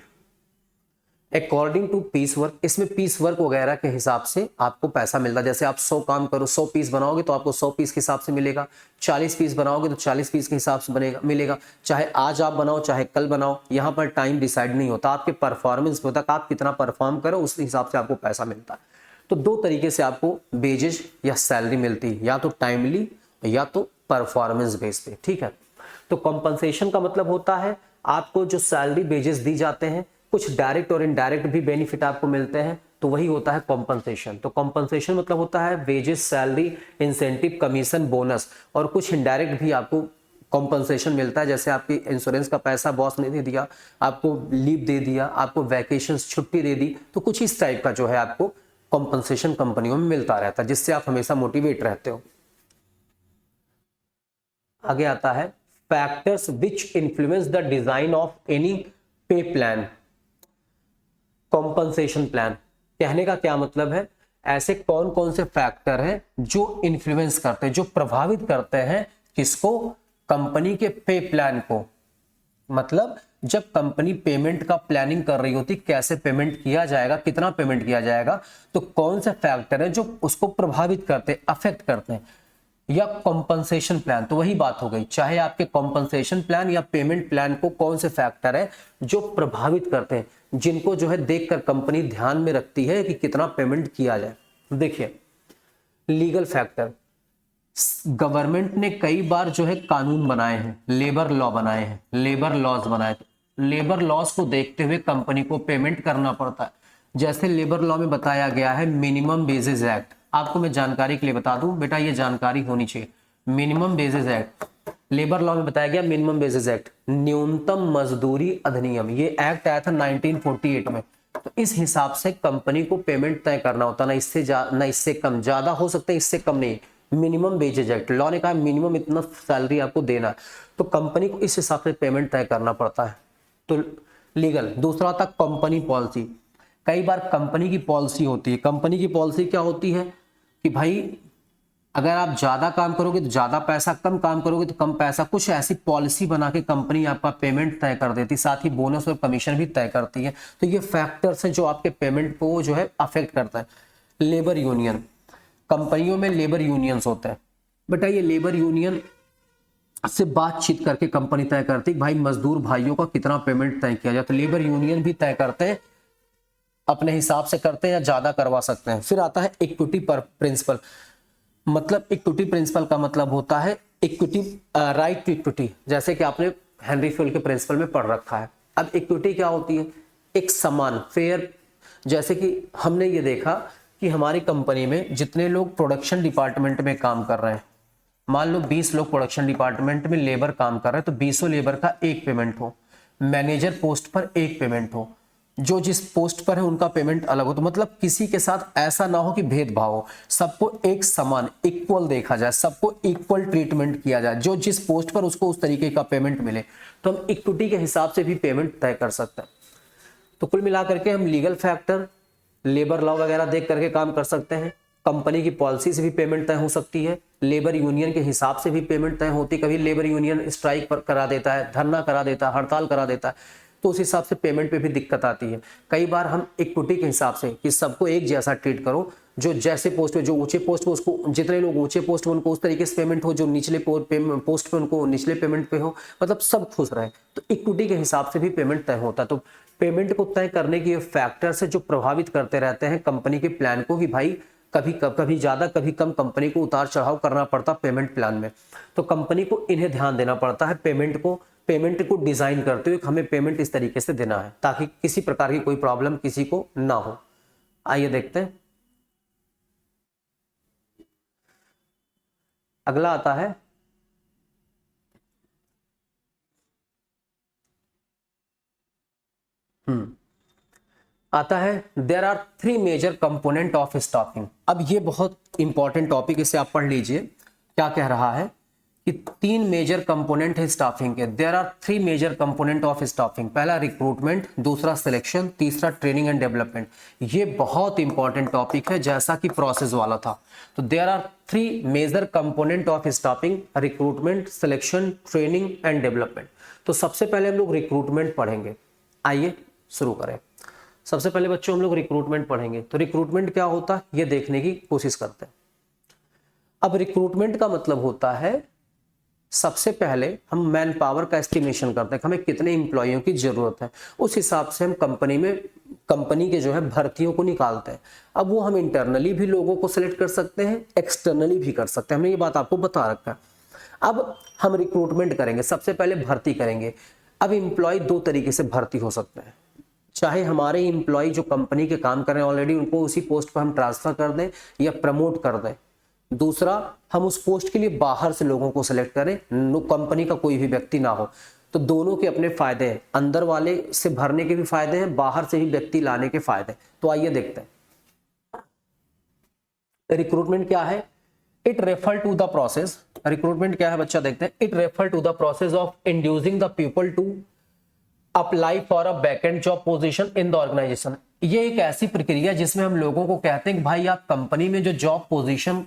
according to piece work. इसमें पीस वर्क वगैरह के हिसाब से आपको पैसा मिलता है। जैसे आप 100 काम करो, 100 पीस बनाओगे तो आपको 100 पीस के हिसाब से मिलेगा, 40 पीस बनाओगे तो 40 पीस के हिसाब से मिलेगा। चाहे आज आप बनाओ चाहे कल बनाओ, यहाँ पर टाइम डिसाइड नहीं होता, आपके परफॉर्मेंस पे होता है, आप कितना परफॉर्म करो उस हिसाब से आपको पैसा मिलता है। तो दो तरीके से आपको वेजेस या सैलरी मिलती है, या तो टाइमली या तो परफॉर्मेंस बेस पे। ठीक है, तो कॉम्पनसेशन का मतलब होता है आपको जो सैलरी वेजेस दी जाते हैं, कुछ डायरेक्ट और इनडायरेक्ट भी बेनिफिट आपको मिलते हैं, तो वही होता है कॉम्पनसेशन। तो कॉम्पनसेशन मतलब होता है wages, salary, incentive, commission, bonus, और कुछ इनडायरेक्ट भी आपको कॉम्पनसेशन मिलता है। जैसे आपकी इंश्योरेंस का पैसा बॉस ने दे दिया, आपको लीव दे दिया, आपको वैकेशन छुट्टी दे दी, तो कुछ इस टाइप का जो है आपको कॉम्पनसेशन कंपनियों में मिलता रहता है, जिससे आप हमेशा मोटिवेट रहते हो। आगे आता है factors which influence the design of any पे प्लान। कॉम्पनसेशन प्लान कहने का क्या मतलब है, ऐसे कौन कौन से फैक्टर हैं जो इन्फ्लुएंस करते हैं, जो प्रभावित करते हैं किसको, कंपनी के पे प्लान को। मतलब जब कंपनी पेमेंट का प्लानिंग कर रही होती, कैसे पेमेंट किया जाएगा, कितना पेमेंट किया जाएगा, तो कौन से फैक्टर हैं जो उसको प्रभावित करते हैं, अफेक्ट करते हैं। या कॉम्पनसेशन प्लान, तो वही बात हो गई, चाहे आपके कॉम्पनसेशन प्लान या पेमेंट प्लान को कौन से फैक्टर है जो प्रभावित करते हैं, जिनको जो है देखकर कंपनी ध्यान में रखती है कि कितना पेमेंट किया जाए। देखिए, लीगल फैक्टर, गवर्नमेंट ने कई बार जो है कानून बनाए हैं, लेबर लॉ बनाए हैं, लेबर लॉज बनाए। लेबर लॉज को देखते हुए कंपनी को पेमेंट करना पड़ता है। जैसे लेबर लॉ में बताया गया है मिनिमम वेजेस एक्ट, आपको मैं जानकारी के लिए बता दूं बेटा, ये जानकारी होनी चाहिए। Minimum wages act, labour law में बताया गया मिनिमम वेजेस एक्ट, न्यूनतम मजदूरी अधिनियम, ये एक्ट आया था 1948 में। तो इस हिसाब से कंपनी को पेमेंट तय करना होता, ना इससे कम, ज्यादा हो सकता है, इससे कम नहीं। मिनिमम वेजेज एक्ट, लॉ ने कहा मिनिमम इतना सैलरी आपको देना है, तो कंपनी को इस हिसाब से पेमेंट तय करना पड़ता है। तो लीगल। दूसरा होता है कंपनी पॉलिसी। कई बार कंपनी की पॉलिसी होती है, कंपनी की पॉलिसी क्या होती है कि भाई अगर आप ज्यादा काम करोगे तो ज्यादा पैसा, कम काम करोगे तो कम पैसा, कुछ ऐसी पॉलिसी बना के कंपनी आपका पेमेंट तय कर देती, साथ ही बोनस और कमीशन भी तय करती है। तो ये फैक्टर्स हैं जो आपके पेमेंट को जो है अफेक्ट करता है। लेबर यूनियन, कंपनियों में लेबर यूनियंस होते हैं बेटा, ये लेबर यूनियन से बातचीत करके कंपनी तय करती है भाई मजदूर भाइयों का कितना पेमेंट तय किया जाए। तो लेबर यूनियन भी तय करते हैं, अपने हिसाब से करते हैं या ज्यादा करवा सकते हैं। फिर आता है इक्विटी पर प्रिंसिपल। मतलब इक्विटी प्रिंसिपल का मतलब होता है इक्विटी, राइट टू इक्विटी, जैसे कि आपने हेनरी फील्ड के प्रिंसिपल में पढ़ रखा है। अब इक्विटी क्या होती है? एक समान फेयर, जैसे कि हमने ये देखा कि हमारी कंपनी में जितने लोग प्रोडक्शन डिपार्टमेंट में काम कर रहे हैं, मान लो 20 लोग प्रोडक्शन डिपार्टमेंट में लेबर काम कर रहे हैं, तो 20 लेबर का एक पेमेंट हो, मैनेजर पोस्ट पर एक पेमेंट हो, जो जिस पोस्ट पर है उनका पेमेंट अलग हो। तो मतलब किसी के साथ ऐसा ना हो कि भेदभाव हो, सबको एक समान इक्वल देखा जाए, सबको इक्वल ट्रीटमेंट किया जाए, जो जिस पोस्ट पर उसको उस तरीके का पेमेंट मिले। तो हम इक्विटी के हिसाब से भी पेमेंट तय कर सकते हैं। तो कुल मिलाकर के हम लीगल फैक्टर, लेबर लॉ वगैरह देख करके काम कर सकते हैं। कंपनी की पॉलिसी से भी पेमेंट तय हो सकती है, लेबर यूनियन के हिसाब से भी पेमेंट तय होती है। कभी लेबर यूनियन स्ट्राइक पर करा देता है, धरना करा देता है, हड़ताल करा देता है, तो उस हिसाब से पेमेंट पे भी दिक्कत आती है। कई बार हम इक्विटी के हिसाब से कि सबको एक जैसा ट्रीट करो, जो जैसे पोस्ट पे, जो ऊंचे पोस्ट पे उसको, जितने लोग ऊंचे पोस्ट पे उनको उस तरीके से पेमेंट हो, जो निचले पोस्ट पे उनको निचले पेमेंट पे हो, मतलब सब खुश रहे। तो इक्विटी के हिसाब से भी पेमेंट तय होता है। तो पेमेंट को तय करने के फैक्टर्स है जो प्रभावित करते रहते हैं कंपनी के प्लान को, कि भाई कभी ज्यादा कभी कम कंपनी को उतार चढ़ाव करना पड़ता पेमेंट प्लान में। तो कंपनी को इन्हें ध्यान देना पड़ता है पेमेंट को डिजाइन करते हुए, हमें पेमेंट इस तरीके से देना है ताकि किसी प्रकार की कोई प्रॉब्लम किसी को ना हो। आइए देखते हैं, अगला आता है there are 3 major component of staffing. अब ये बहुत इंपॉर्टेंट टॉपिक, इसे आप पढ़ लीजिए। क्या कह रहा है कि 3 मेजर कंपोनेंट है स्टाफिंग के। There are 3 major component of staffing. पहला रिक्रूटमेंट, दूसरा सिलेक्शन, तीसरा ट्रेनिंग एंड डेवलपमेंट। ये बहुत इंपॉर्टेंट टॉपिक है, जैसा कि प्रोसेस वाला था। तो there are 3 major component of staffing, recruitment, selection, training and development. तो सबसे पहले हम लोग रिक्रूटमेंट पढ़ेंगे। आइए शुरू करें। सबसे पहले बच्चों हम लोग रिक्रूटमेंट पढ़ेंगे। तो रिक्रूटमेंट क्या होता है ये देखने की कोशिश करते हैं। अब रिक्रूटमेंट का मतलब होता है, सबसे पहले हम मैन पावर का एस्टिमेशन करते हैं, हमें कितने एम्प्लॉइयों की जरूरत है, उस हिसाब से हम कंपनी के जो है भर्तियों को निकालते हैं। अब वो हम इंटरनली भी लोगों को सिलेक्ट कर सकते हैं, एक्सटर्नली भी कर सकते हैं, हमने ये बात आपको बता रखा है। अब हम रिक्रूटमेंट करेंगे, सबसे पहले भर्ती करेंगे। अब एम्प्लॉय 2 तरीके से भर्ती हो सकते हैं, चाहे हमारे एम्प्लॉय जो कंपनी के काम कर रहे हैं ऑलरेडी, उनको उसी पोस्ट पर हम ट्रांसफर कर दें या प्रमोट कर दें। दूसरा, हम उस पोस्ट के लिए बाहर से लोगों को सिलेक्ट करें, कंपनी का कोई भी व्यक्ति ना हो। तो दोनों के अपने फायदे हैं, अंदर वाले से भरने के भी फायदे हैं, बाहर से ही व्यक्ति लाने के फायदे। तो आइए देखते हैं रिक्रूटमेंट क्या है। It refer to the process, recruitment क्या है बच्चा देखते हैं। It refer to the process of inducing the people to apply for a vacant job position in the organisation. ये एक ऐसी प्रक्रिया जिसमें हम लोगों को कहते हैं कि भाई आप कंपनी में जो जॉब पोजीशन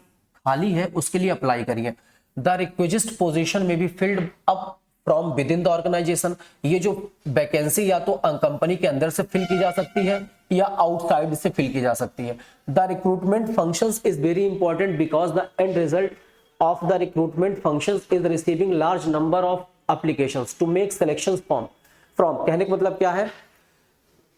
खाली है उसके लिए अप्लाई करिए। The request position may be filled up from within the organisation. ये जो वैकेंसी या तो कंपनी के अंदर से फिल की जा सकती है या आउटसाइड से फिल की जा सकती है। The recruitment functions is very important because the end result of the recruitment functions is receiving large number of applications to make selections from. कहने का मतलब क्या है,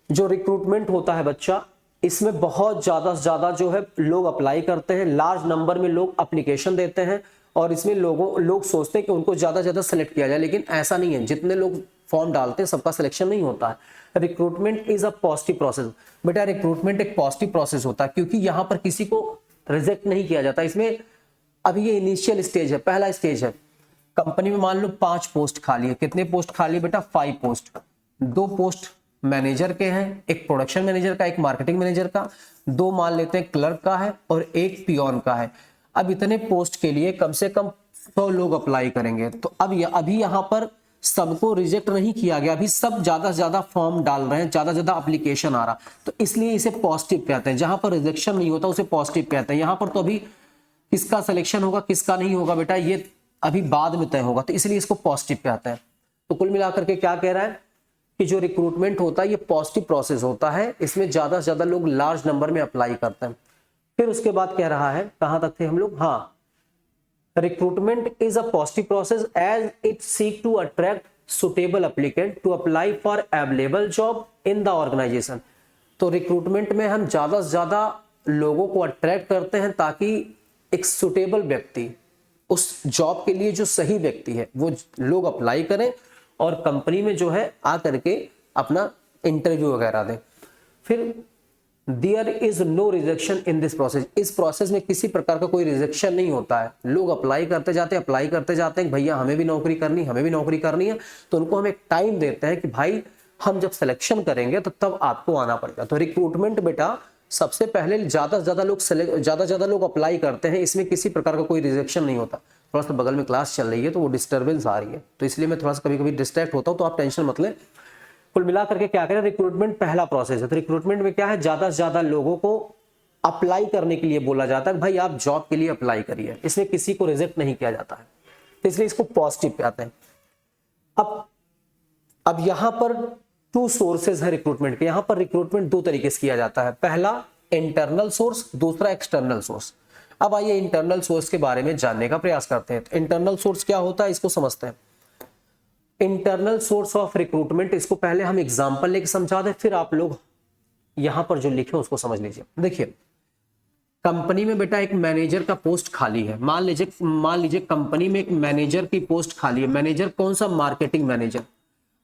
जो रिक्रूटमेंट होता है बच्चा, इसमें बहुत ज्यादा से ज्यादा जो है लोग अप्लाई करते हैं, लार्ज नंबर में लोग एप्लीकेशन देते हैं और इसमें लोग सोचते हैं कि उनको ज्यादा ज्यादा सेलेक्ट किया जाए, लेकिन ऐसा नहीं है। जितने लोग फॉर्म डालते हैं सबका सिलेक्शन नहीं होता है। Recruitment is a positive process. बेटा रिक्रूटमेंट एक पॉजिटिव प्रोसेस होता है क्योंकि यहाँ पर किसी को रिजेक्ट नहीं किया जाता। इसमें अभी ये इनिशियल स्टेज है, पहला स्टेज है। कंपनी में मान लो 5 पोस्ट खाली है। कितने पोस्ट खाली है बेटा? 5 पोस्ट। 2 पोस्ट मैनेजर के हैं, एक प्रोडक्शन मैनेजर का, एक मार्केटिंग मैनेजर का, 2 मान लेते हैं क्लर्क का है और 1 पियोन का है। अब इतने पोस्ट के लिए कम से कम 100 लोग अप्लाई करेंगे। तो अब अभी यहाँ पर सबको रिजेक्ट नहीं किया गया, अभी सब ज्यादा से ज्यादा फॉर्म डाल रहे हैं, ज्यादा से ज्यादा एप्लीकेशन आ रहा, तो इसलिए इसे पॉजिटिव कहते हैं। जहां पर रिजेक्शन नहीं होता उसे पॉजिटिव कहते हैं। यहां पर तो अभी किसका सिलेक्शन होगा किसका नहीं होगा बेटा ये अभी बाद में तय होगा, तो इसलिए इसको पॉजिटिव कहते हैं। तो कुल मिलाकर के क्या कह रहा है कि जो रिक्रूटमेंट होता है ये पॉजिटिव प्रोसेस होता है, इसमें ज्यादा से ज्यादा लोग लार्ज नंबर में अप्लाई करते हैं। फिर उसके बाद कह रहा है, कहां तक थे हम लोग, हाँ, recruitment is a positive process as it seek to attract suitable applicant to apply for available job in the organisation. तो रिक्रूटमेंट में हम ज्यादा से ज्यादा लोगों को अट्रैक्ट करते हैं ताकि एक सुटेबल व्यक्ति, उस जॉब के लिए जो सही व्यक्ति है वो लोग अप्लाई करें और कंपनी में जो है आकर के अपना इंटरव्यू वगैरह दें। फिर there is no rejection in this process, इस प्रोसेस में किसी प्रकार का कोई रिजेक्शन नहीं होता है। लोग अप्लाई करते जाते हैं भैया हमें भी नौकरी करनी, हमें भी नौकरी करनी है, तो उनको हम एक टाइम देते हैं कि भाई हम जब सिलेक्शन करेंगे तो तब आपको आना पड़ेगा। तो रिक्रूटमेंट बेटा सबसे पहले ज्यादा से ज्यादा लोग अप्लाई करते हैं, इसमें किसी प्रकार का कोई रिजेक्शन नहीं होता। थोड़ा सा बगल में क्लास चल रही है तो वो डिस्टर्बेंस आ रही है, तो इसलिए मैं थोड़ा सा कभी कभी डिस्ट्रैक्ट होता हूं, तो आप टेंशन मत लें। कुल मिलाकर के क्या करें, रिक्रूटमेंट पहला प्रोसेस है। तो रिक्रूटमेंट में क्या है, ज्यादा से ज्यादा लोगों को अप्लाई करने के लिए बोला जाता है, भाई आप जॉब के लिए अप्लाई करिए, इसमें किसी को रिजेक्ट नहीं किया जाता है, तो इसलिए इसको पॉजिटिव कहते हैं। अब यहां पर टू सोर्सेज है रिक्रूटमेंट के। यहां पर रिक्रूटमेंट दो तरीके से किया जाता है, पहला इंटरनल सोर्स, दूसरा एक्सटर्नल सोर्स। अब आइए इंटरनल सोर्स के बारे में जानने का प्रयास करते हैं। तो इंटरनल सोर्स क्या होता है इसको समझते हैं। इंटरनल सोर्स ऑफ रिक्रूटमेंट, इसको पहले हम एग्जांपल लेके समझा दें, फिर आप लोग यहां पर जो लिखे उसको समझ लीजिए। देखिए कंपनी में बेटा एक मैनेजर का पोस्ट खाली है, मान लीजिए कंपनी में एक मैनेजर की पोस्ट खाली है। मैनेजर कौन सा, मार्केटिंग मैनेजर।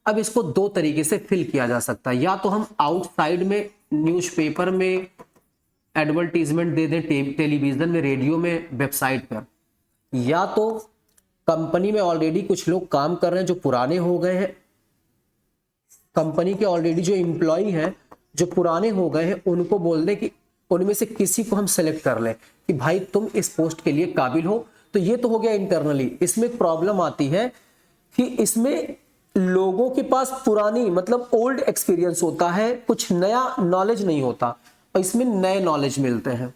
अब इसको दो तरीके से फिल किया जा सकता है, या तो हम आउटसाइड में न्यूज़पेपर में एडवर्टीजमेंट दे दें, टेलीविजन में, रेडियो में, वेबसाइट पर, या तो कंपनी में ऑलरेडी कुछ लोग काम कर रहे हैं जो पुराने हो गए हैं, कंपनी के ऑलरेडी जो एम्प्लॉय हैं जो पुराने हो गए हैं, उनको बोल दें कि उनमें से किसी को हम सेलेक्ट कर लें कि भाई तुम इस पोस्ट के लिए काबिल हो। तो ये तो हो गया इंटरनली। इसमें एक प्रॉब्लम आती है कि इसमें लोगों के पास पुरानी मतलब ओल्ड एक्सपीरियंस होता है, कुछ नया नॉलेज नहीं होता, और इसमें नए नॉलेज मिलते हैं।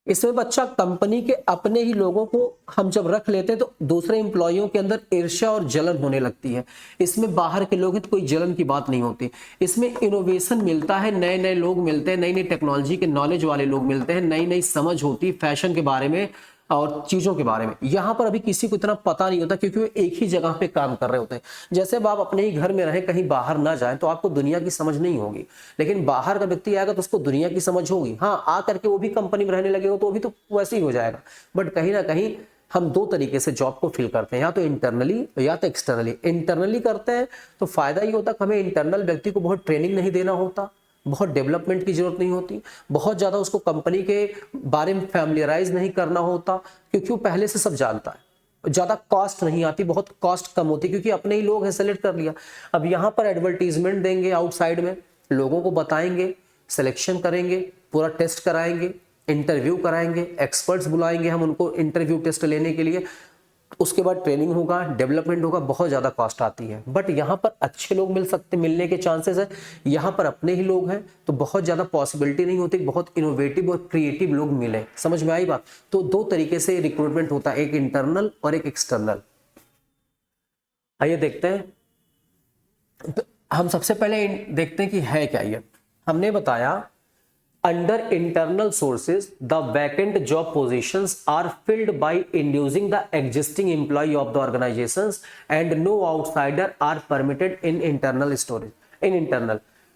इसमें बच्चा कंपनी के अपने ही लोगों को हम जब रख लेते हैं तो दूसरे एम्प्लॉइयों के अंदर ईर्ष्या और जलन होने लगती है। इसमें बाहर के लोग हैं तो कोई जलन की बात नहीं होती। इसमें इनोवेशन मिलता है, नए नए लोग मिलते हैं, नई नई टेक्नोलॉजी के नॉलेज वाले लोग मिलते हैं, नई नई समझ होती है फैशन के बारे में और चीजों के बारे में। यहाँ पर अभी किसी को इतना पता नहीं होता क्योंकि वो एक ही जगह पे काम कर रहे होते हैं। जैसे अब आप अपने ही घर में रहें, कहीं बाहर ना जाएं, तो आपको दुनिया की समझ नहीं होगी, लेकिन बाहर का व्यक्ति आएगा तो उसको दुनिया की समझ होगी। हाँ, आ करके वो भी कंपनी में रहने लगेगा तो वो भी तो वैसे ही हो जाएगा। बट कहीं ना कहीं हम दो तरीके से जॉब को फिल करते हैं, या तो इंटरनली या तो एक्सटर्नली। इंटरनली करते हैं तो फायदा ये होता है कि हमें इंटरनल व्यक्ति को बहुत ट्रेनिंग नहीं देना होता, बहुत डेवलपमेंट की जरूरत नहीं होती, बहुत ज्यादा उसको कंपनी के बारे में फैमिलियराइज नहीं करना होता क्योंकि वो पहले से सब जानता है। ज्यादा कॉस्ट नहीं आती, बहुत कॉस्ट कम होती क्योंकि अपने ही लोग हैं, सेलेक्ट कर लिया। अब यहाँ पर एडवर्टीजमेंट देंगे आउटसाइड में, लोगों को बताएंगे, सिलेक्शन करेंगे, पूरा टेस्ट कराएंगे, इंटरव्यू कराएंगे, एक्सपर्ट्स बुलाएंगे हम उनको इंटरव्यू टेस्ट लेने के लिए, उसके बाद ट्रेनिंग होगा, डेवलपमेंट होगा, बहुत ज्यादा कॉस्ट आती है। बट यहाँ पर अच्छे लोग मिलने के चांसेस है, यहाँ पर अपने ही लोग हैं तो बहुत ज्यादा पॉसिबिलिटी नहीं होती बहुत इनोवेटिव और क्रिएटिव लोग मिले। समझ में आई बात। तो दो तरीके से रिक्रूटमेंट होता है, एक इंटरनल और एक एक्सटर्नल। आइए देखते हैं। तो हम सबसे पहले देखते हैं कि है क्या ये। हमने बताया under internal sources the vacant job positions are filled by inducing the existing employee of the organizations and no outsider are permitted in internal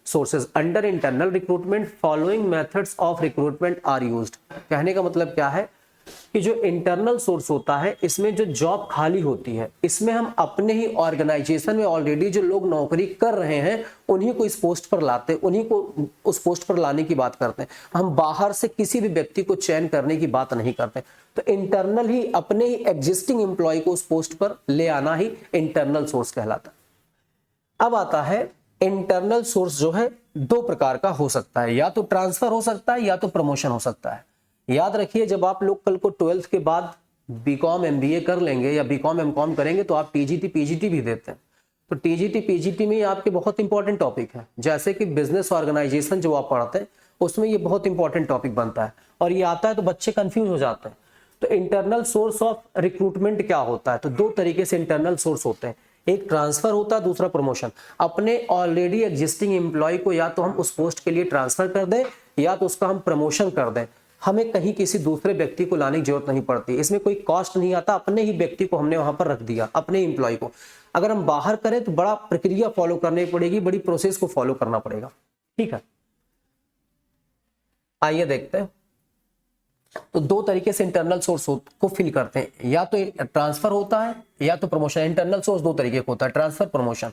sources. Under internal recruitment following methods of recruitment are used. कहने का मतलब क्या है कि जो internal source होता है इसमें जो जॉब खाली होती है, इसमें हम अपने ही ऑर्गेनाइजेशन में ऑलरेडी जो लोग नौकरी कर रहे हैं उन्हीं को इस पोस्ट पर लाते हैं, उन्हीं को उस पोस्ट पर लाने की बात करते हैं। हम बाहर से किसी भी व्यक्ति को चयन करने की बात नहीं करते। तो इंटरनल ही अपने ही एग्जिस्टिंग एम्प्लॉय को उस पोस्ट पर ले आना ही इंटरनल सोर्स कहलाता है। अब आता है इंटरनल सोर्स जो है दो प्रकार का हो सकता है, या तो ट्रांसफर हो सकता है या तो प्रमोशन हो सकता है। याद रखिए जब आप लोग कल को 12th के बाद बीकॉम एमबीए कर लेंगे या बीकॉम एमकॉम करेंगे तो आप टीजीटी पीजीटी भी देते हैं। तो टीजीटी पीजीटी में ये आपके बहुत इंपॉर्टेंट टॉपिक है, जैसे कि बिजनेस ऑर्गेनाइजेशन जो आप पढ़ते हैं उसमें ये बहुत इंपॉर्टेंट टॉपिक बनता है, और ये आता है तो बच्चे कंफ्यूज हो जाते हैं। तो इंटरनल सोर्स ऑफ रिक्रूटमेंट क्या होता है? तो दो तरीके से इंटरनल सोर्स होते हैं, एक ट्रांसफर होता है, दूसरा प्रमोशन। अपने ऑलरेडी एग्जिस्टिंग एम्प्लॉय को या तो हम उस पोस्ट के लिए ट्रांसफर कर दें या तो उसका हम प्रमोशन कर दें, हमें कहीं किसी दूसरे व्यक्ति को लाने की जरूरत नहीं पड़ती, इसमें कोई कॉस्ट नहीं आता, अपने ही व्यक्ति को हमने वहां पर रख दिया, अपने एम्प्लॉय को। अगर हम बाहर करें तो बड़ा प्रक्रिया फॉलो करनी पड़ेगी, बड़ी प्रोसेस को फॉलो करना पड़ेगा। ठीक है, आइए देखते हैं। तो दो तरीके से इंटरनल सोर्स को फिल करते हैं, या तो ट्रांसफर होता है या तो प्रमोशन। इंटरनल सोर्स दो तरीके का होता है, ट्रांसफर, प्रमोशन।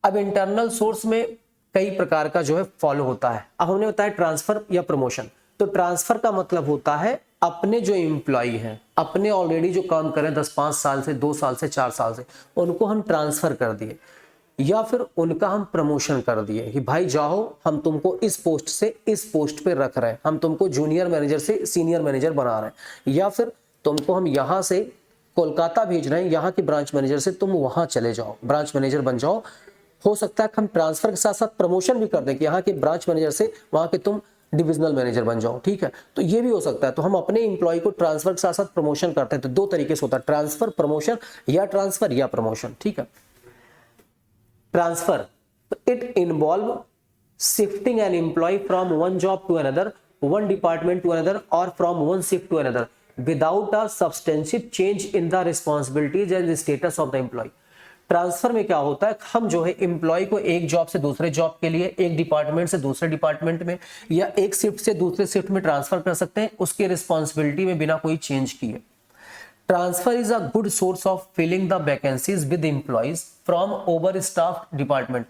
अब इंटरनल सोर्स में कई प्रकार का जो है फॉलो होता है। अब हमने बताया ट्रांसफर या प्रमोशन। तो ट्रांसफर का मतलब होता है अपने जो एम्प्लॉय हैं, अपने ऑलरेडी जो काम कर रहे हैं 10-5 साल से, 2 साल से, 4 साल से, उनको हम ट्रांसफर कर दिए या फिर उनका हम प्रमोशन कर दिए कि भाई जाओ, हम तुमको इस पोस्ट से इस पोस्ट पे रख रहे हैं, हम तुमको जूनियर मैनेजर से सीनियर मैनेजर बना रहे हैं, या फिर तुमको हम यहाँ से कोलकाता भेज रहे हैं, यहाँ की ब्रांच मैनेजर से तुम वहां चले जाओ, ब्रांच मैनेजर बन जाओ। हो सकता है कि हम ट्रांसफर के साथ साथ प्रमोशन भी कर दें कि यहाँ के ब्रांच मैनेजर से वहां पे तुम डिविजनल मैनेजर बन जाओ। ठीक है, तो ये भी हो सकता है। तो हम अपने एम्प्लॉय को ट्रांसफर के साथ साथ प्रमोशन करते हैं। तो दो तरीके से होता है, ट्रांसफर, प्रमोशन, या ट्रांसफर या प्रमोशन। ठीक है, transfer, it involve shifting an employee from one job to another, one department to another, और from one shift to another without a substantive change in the responsibilities and status of the employee. Transfer में क्या होता है, हम जो है employ को एक जॉब से दूसरे जॉब के लिए, एक डिपार्टमेंट से दूसरे डिपार्टमेंट में, या एक शिफ्ट से दूसरे शिफ्ट में ट्रांसफर कर सकते हैं, उसकी रिस्पॉन्सिबिलिटी में बिना कोई चेंज किए। Transfer is a good source of filling the vacancies with employees from over staff department.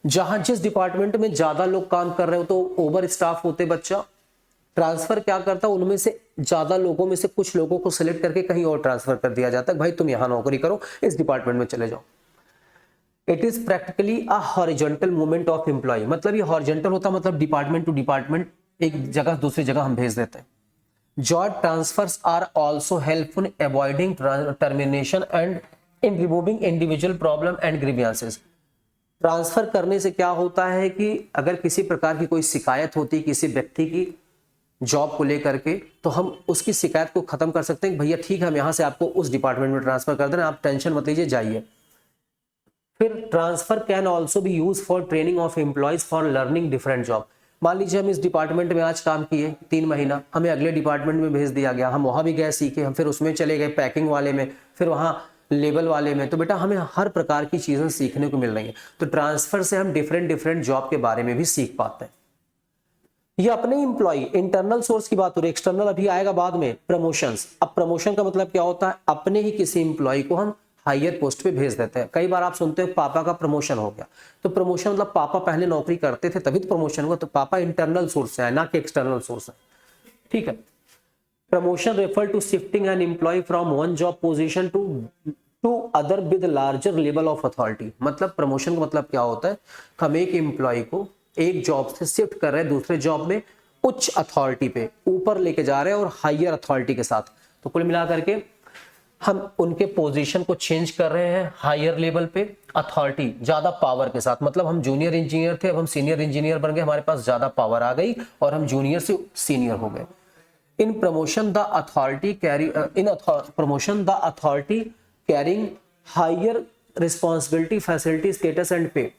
जहां जिस डिपार्टमेंट में ज्यादा लोग काम कर रहे हो तो ओवर स्टाफ होते बच्चा, ट्रांसफर क्या करता है, उनमें से ज्यादा लोगों में से कुछ लोगों को सिलेक्ट करके कहीं और ट्रांसफर कर दिया जाता है, भाई तुम यहां नौकरी करो, इस डिपार्टमेंट में चले जाओ। It is practically a horizontal movement of employee, मतलब ये हॉरिजॉन्टल होता है, मतलब डिपार्टमेंट टू डिपार्टमेंट, एक जगह दूसरी जगह हम भेज देते हैं। Job transfers are also helpful avoiding termination and in removing individual problem and grievances. Transfer करने से क्या होता है कि अगर किसी प्रकार की कोई शिकायत होती है किसी व्यक्ति की जॉब को लेकर के, तो हम उसकी शिकायत को खत्म कर सकते हैं, भैया ठीक है हम यहां से आपको उस डिपार्टमेंट में ट्रांसफर कर दें, आप टेंशन मत लीजिए, जाइए। फिर transfer can also be use for training of employees for learning different job. मान लीजिए हम इस डिपार्टमेंट में आज काम किए 3 महीना, हमें अगले डिपार्टमेंट में भेज दिया गया, हम वहां भी गए सीखे, हम फिर उसमें चले गए पैकिंग वाले में, फिर वहां लेबल वाले में, तो बेटा हमें हर प्रकार की चीजें सीखने को मिल रही हैं। तो ट्रांसफर से हम डिफरेंट जॉब के बारे में भी सीख पाते हैं। ये अपने एम्प्लॉय इंटरनल सोर्स की बात हो रही है, एक्सटर्नल अभी आएगा बाद में, प्रमोशंस। अब प्रमोशन का मतलब क्या होता है, अपने ही किसी एम्प्लॉय को हम हायर पोस्ट पे भेज देते हैं। कई बार आप सुनते हो पापा का प्रमोशन हो गया, तो प्रमोशन मतलब पापा पहले नौकरी करते थे तभी तो प्रमोशन हुआ, तो पापा इंटरनल सोर्स से है ना कि एक्सटर्नल सोर्स है। ठीक है, promotion refer to shifting an employee from one job position to other with larger level of authority. मतलब प्रमोशन का मतलब क्या होता है, हम एक एम्प्लॉय को एक जॉब से शिफ्ट कर रहे हैं दूसरे जॉब में, उच्च अथॉरिटी पे ऊपर लेके जा रहे हैं और हायर अथॉरिटी के साथ। तो कुल मिला करके हम उनके पोजीशन को चेंज कर रहे हैं हायर लेवल पे, अथॉरिटी ज्यादा पावर के साथ। मतलब हम जूनियर इंजीनियर थे, अब हम सीनियर इंजीनियर बन गए, हमारे पास ज्यादा पावर आ गई और हम जूनियर से सीनियर हो गए। In promotion the authority carrying higher responsibility, facility, status and pay.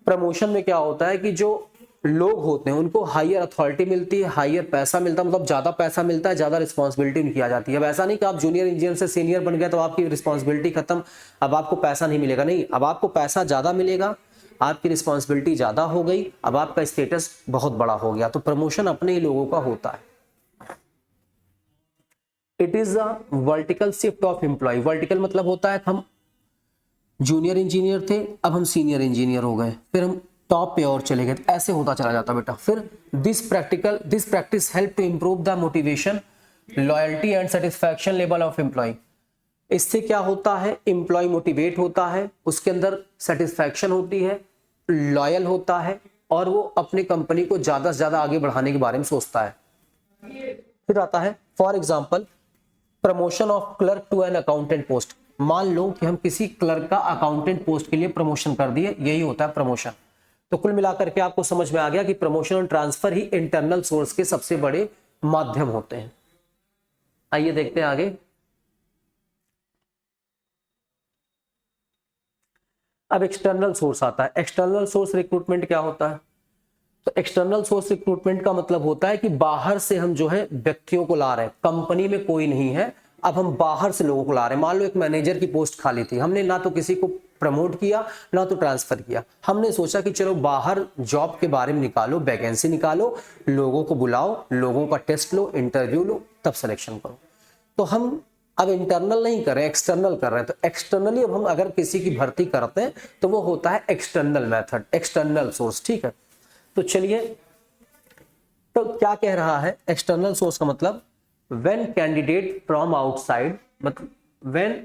Promotion में क्या होता है कि जो लोग होते हैं उनको हायर अथॉरिटी मिलती है, हायर पैसा मिलता है, मतलब ज्यादा पैसा मिलता है, ज्यादा रिस्पॉन्सिबिलिटी उनकी आ जाती है। अब ऐसा नहीं कि आप जूनियर इंजीनियर से सीनियर बन गए तो आपकी रिस्पॉन्सिबिलिटी खत्म, अब आपको पैसा नहीं मिलेगा, नहीं, अब आपको पैसा ज्यादा मिलेगा, आपकी रिस्पॉन्सिबिलिटी ज्यादा हो गई, अब आपका स्टेटस बहुत बड़ा हो गया। तो प्रमोशन अपने ही लोगों का होता है। It is a vertical shift of employee. Vertical मतलब होता है हम जूनियर इंजीनियर थे, अब हम सीनियर इंजीनियर हो गए, फिर हम टॉप पे और चले गए, ऐसे होता चला जाता बेटा। फिर this practice help to improve the motivation, loyalty and satisfaction level of employee. इससे क्या होता है, एम्प्लॉय मोटिवेट होता है, उसके अंदर सेटिस्फैक्शन होती है, लॉयल होता है, और वो अपने कंपनी को ज्यादा से ज्यादा आगे बढ़ाने के बारे में सोचता है। फिर आता है for example promotion of clerk to an accountant post. मान लो कि हम किसी क्लर्क का अकाउंटेंट पोस्ट के लिए प्रमोशन कर दिए, यही होता है प्रमोशन। तो कुल मिलाकर के आपको समझ में आ गया कि प्रमोशन और ट्रांसफर ही इंटरनल सोर्स के सबसे बड़े माध्यम होते हैं। आइए देखते हैं आगे। अब एक्सटर्नल सोर्स आता है। एक्सटर्नल सोर्स रिक्रूटमेंट क्या होता है? तो एक्सटर्नल सोर्स रिक्रूटमेंट का मतलब होता है कि बाहर से हम जो है व्यक्तियों को ला रहे हैं, कंपनी में कोई नहीं है, अब हम बाहर से लोगों को ला रहे हैं। मान लो एक मैनेजर की पोस्ट खाली थी, हमने ना तो किसी को प्रमोट किया ना तो ट्रांसफर किया, हमने सोचा कि चलो बाहर जॉब के बारे में निकालो, वैकेंसी निकालो, लोगों को बुलाओ, लोगों का टेस्ट लो, इंटरव्यू लो, तब सिलेक्शन करो। तो हम अब इंटरनल नहीं कर रहे, एक्सटर्नल कर रहे हैं। तो एक्सटर्नली अब हम अगर किसी की भर्ती करते हैं तो वो होता है एक्सटर्नल मेथड, एक्सटर्नल सोर्स। ठीक है, तो चलिए, तो क्या कह रहा है एक्सटर्नल सोर्स का मतलब, व्हेन कैंडिडेट फ्रॉम आउटसाइड, मतलब when